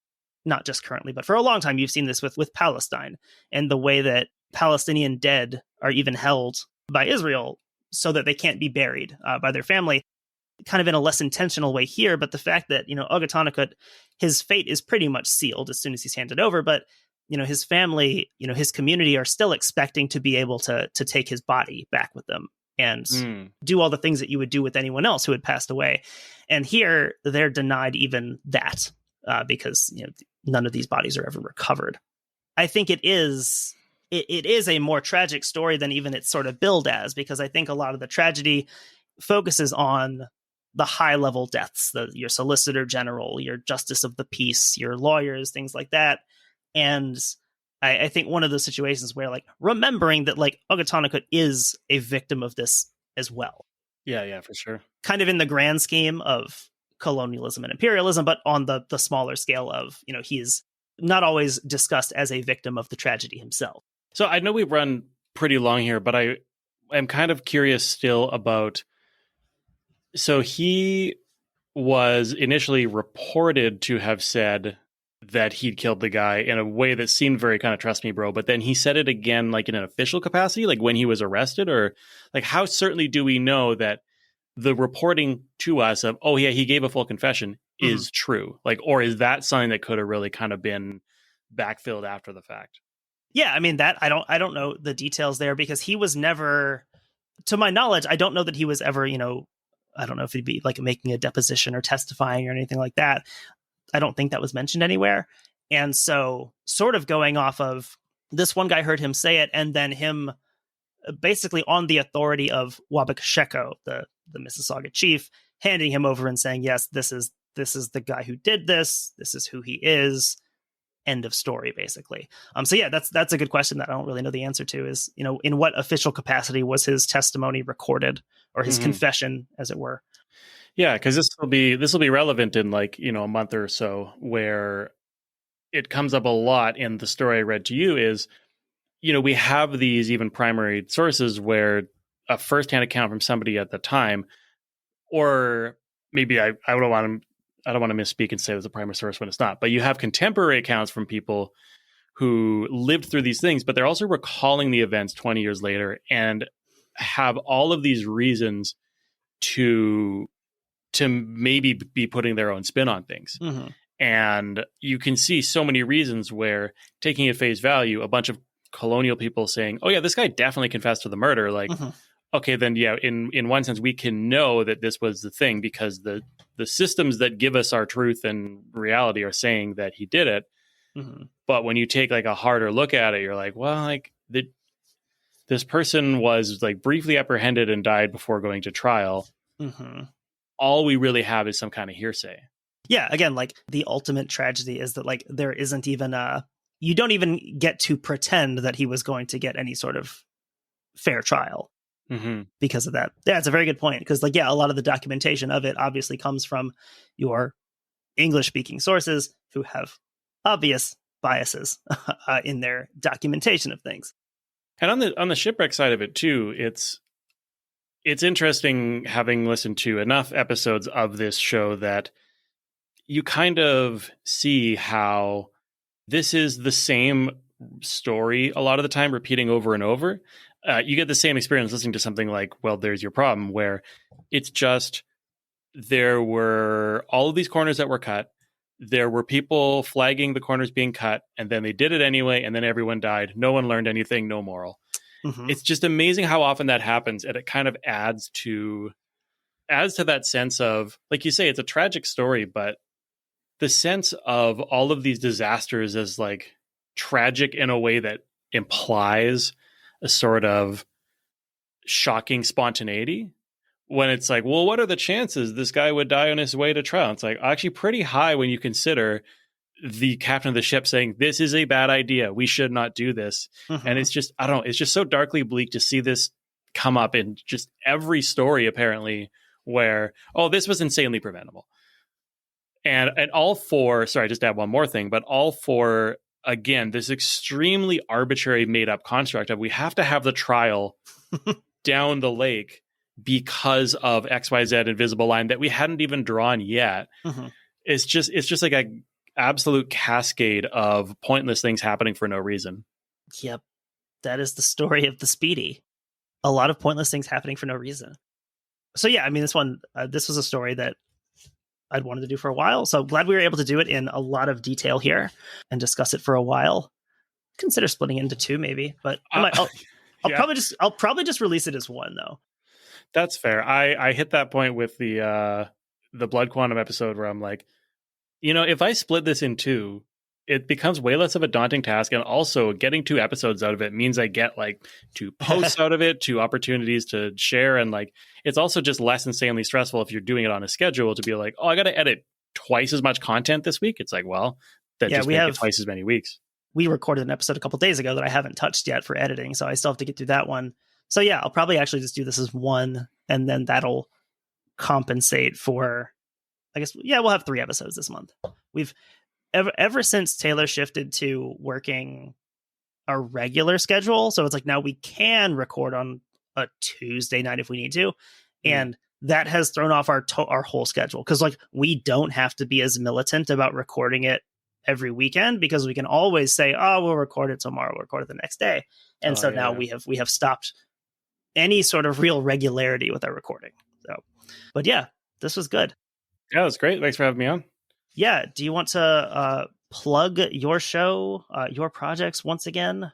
Speaker 2: not just currently, but for a long time, you've seen this with Palestine and the way that Palestinian dead are even held by Israel so that they can't be buried by their family, kind of in a less intentional way here. But the fact that, Ogatonakut, his fate is pretty much sealed as soon as he's handed over. But, his family, his community are still expecting to be able to take his body back with them and do all the things that you would do with anyone else who had passed away. And here they're denied even that because, none of these bodies are ever recovered. I think it is a more tragic story than even it's sort of billed as, because I think a lot of the tragedy focuses on the high level deaths, your solicitor general, your justice of the peace, your lawyers, things like that. And I think one of those situations where like remembering that like Ogatonakut is a victim of this as well.
Speaker 3: Yeah, for sure.
Speaker 2: Kind of in the grand scheme of colonialism and imperialism, but on the smaller scale of, he is not always discussed as a victim of the tragedy himself.
Speaker 3: So I know we've run pretty long here, but I am kind of curious still about, so he was initially reported to have said that he'd killed the guy in a way that seemed very kind of trust me, bro. But then he said it again, like in an official capacity, like when he was arrested, or like how certainly do we know that the reporting to us of, oh yeah, he gave a full confession is true? Like, or is that something that could have really kind of been backfilled after the fact?
Speaker 2: Yeah, I mean that I don't know the details there, because he was never, to my knowledge, I don't know that he was ever, I don't know if he'd be like making a deposition or testifying or anything like that. I don't think that was mentioned anywhere. And so sort of going off of this one guy heard him say it, and then him basically on the authority of Wabakasheko, the Mississauga chief, handing him over and saying, yes, this is the guy who did this. This is who he is. End of story, basically. So yeah, that's a good question that I don't really know the answer to, is, in what official capacity was his testimony recorded, or his confession, as it were.
Speaker 3: Yeah, because this will be relevant in like, a month or so, where it comes up a lot in the story I read to you is, we have these even primary sources where a firsthand account from somebody at the time, or maybe I don't want to misspeak and say it was a primary source when it's not, but you have contemporary accounts from people who lived through these things, but they're also recalling the events 20 years later and have all of these reasons to maybe be putting their own spin on things. And you can see so many reasons where, taking at face value, a bunch of colonial people saying, oh yeah, this guy definitely confessed to the murder. Like, okay, then yeah, in one sense, we can know that this was the thing because the systems that give us our truth and reality are saying that he did it. But when you take like a harder look at it, you're like, well, like this person was like briefly apprehended and died before going to trial.
Speaker 2: Mm-hmm.
Speaker 3: All we really have is some kind of hearsay.
Speaker 2: Yeah, again, like the ultimate tragedy is that like there isn't even you don't even get to pretend that he was going to get any sort of fair trial because of that. Yeah, it's a very good point, because like, yeah, a lot of the documentation of it obviously comes from your English speaking sources who have obvious biases in their documentation of things.
Speaker 3: And on the shipwreck side of it too, it's interesting, having listened to enough episodes of this show, that you kind of see how this is the same story a lot of the time, repeating over and over. You get the same experience listening to something like Well, There's Your Problem, where it's just, there were all of these corners that were cut. There were people flagging the corners being cut, and then they did it anyway, and then everyone died. No one learned anything, no moral. It's just amazing how often that happens, and it kind of adds to that sense of, like you say, it's a tragic story, but the sense of all of these disasters as like tragic in a way that implies a sort of shocking spontaneity. When it's like, well, what are the chances this guy would die on his way to trial? It's like actually pretty high when you consider the captain of the ship saying, this is a bad idea, we should not do this. And it's just, I don't know, it's just so darkly bleak to see this come up in just every story, apparently, where, oh, this was insanely preventable. And all for, sorry, just to add one more thing, but all for, again, this extremely arbitrary made up construct of we have to have the trial down the lake because of XYZ invisible line that we hadn't even drawn yet. It's just like a absolute cascade of pointless things happening for no reason.
Speaker 2: Yep. That is the story of the Speedy. A lot of pointless things happening for no reason. So yeah, I mean, this was a story that I'd wanted to do for a while. So glad we were able to do it in a lot of detail here and discuss it for a while. Consider splitting it into two, maybe, but I'll probably just release it as one, though.
Speaker 3: That's fair. I hit that point with the Blood Quantum episode where I'm like, if I split this in two, it becomes way less of a daunting task. And also getting 2 episodes out of it means I get like 2 posts out of it, 2 opportunities to share. And like, it's also just less insanely stressful if you're doing it on a schedule to be like, oh, I got to edit twice as much content this week. It's like, well, that just makes it twice as many weeks.
Speaker 2: We recorded an episode a couple days ago that I haven't touched yet for editing. So I still have to get through that one. So yeah, I'll probably actually just do this as one, and then that'll compensate for, I guess, yeah, we'll have 3 episodes this month. We've ever since Taylor shifted to working a regular schedule. So it's like now we can record on a Tuesday night if we need to. And that has thrown off our whole schedule. Cause like we don't have to be as militant about recording it every weekend, because we can always say, oh, we'll record it tomorrow, we'll record it the next day. And now we have stopped any sort of real regularity with our recording. So, but yeah, this was good.
Speaker 3: Yeah, it was great. Thanks for having me on.
Speaker 2: Yeah. Do you want to plug your show, your projects once again?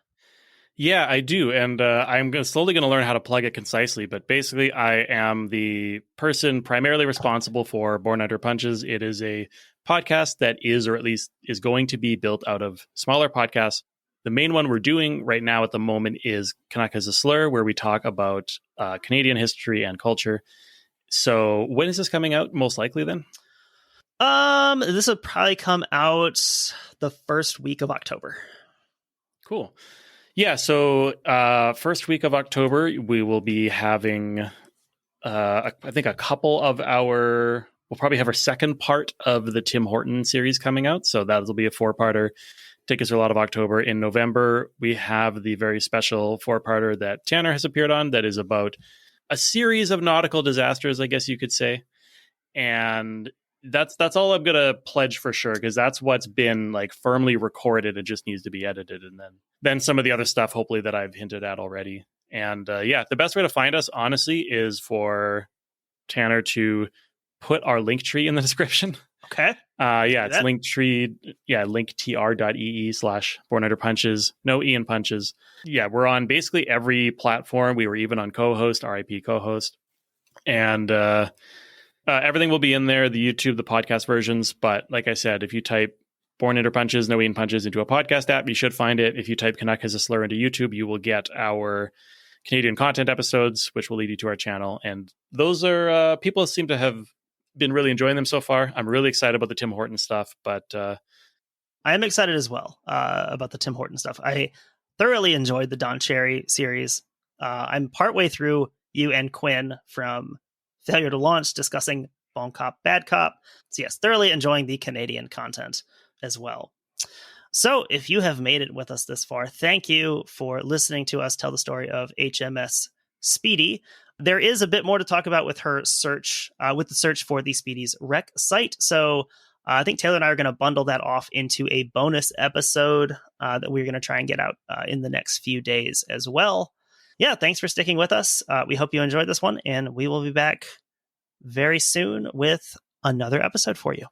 Speaker 3: Yeah, I do. And I'm slowly going to learn how to plug it concisely. But basically, I am the person primarily responsible for Born Under Punches. It is a podcast that is, or at least is going to be, built out of smaller podcasts. The main one we're doing right now at the moment is Canuck as a Slur, where we talk about Canadian history and culture. So when is this coming out? Most likely then?
Speaker 2: This will probably come out the first week of October.
Speaker 3: Cool. Yeah, so first week of October, we will be having, I think, a couple of we'll probably have our second part of the Tim Horton series coming out. So that'll be a 4-parter. Take us through a lot of October. In November, we have the very special 4-parter that Tanner has appeared on that is about a series of nautical disasters, I guess you could say. And that's all I'm gonna pledge for sure, because that's what's been like firmly recorded. It just needs to be edited, and then some of the other stuff, hopefully, that I've hinted at already. And yeah, the best way to find us, honestly, is for Tanner to put our link tree in the description.
Speaker 2: Okay.
Speaker 3: Yeah, it's linktree. Yeah, linktr.ee/Born Under Punches. No E in punches. Yeah, we're on basically every platform. We were even on co-host, RIP co-host, and everything will be in there, the YouTube, the podcast versions. But like I said, if you type Born Under Punches, No E in Punches into a podcast app, you should find it. If you type Canuck as a Slur into YouTube, you will get our Canadian content episodes, which will lead you to our channel. And those are, people seem to have been really enjoying them so far. I'm really excited about the Tim Horton stuff, but
Speaker 2: I am excited as well about the Tim Horton stuff. I thoroughly enjoyed the Don Cherry series. I'm partway through you and Quinn from Failure to Launch discussing Bon Cop, Bad Cop. So yes, thoroughly enjoying the Canadian content as well. So if you have made it with us this far, thank you for listening to us tell the story of HMS Speedy. There is a bit more to talk about with her search, with the search for the Speedy's wreck site. So I think Taylor and I are going to bundle that off into a bonus episode that we're going to try and get out in the next few days as well. Yeah, thanks for sticking with us. We hope you enjoyed this one, and we will be back very soon with another episode for you.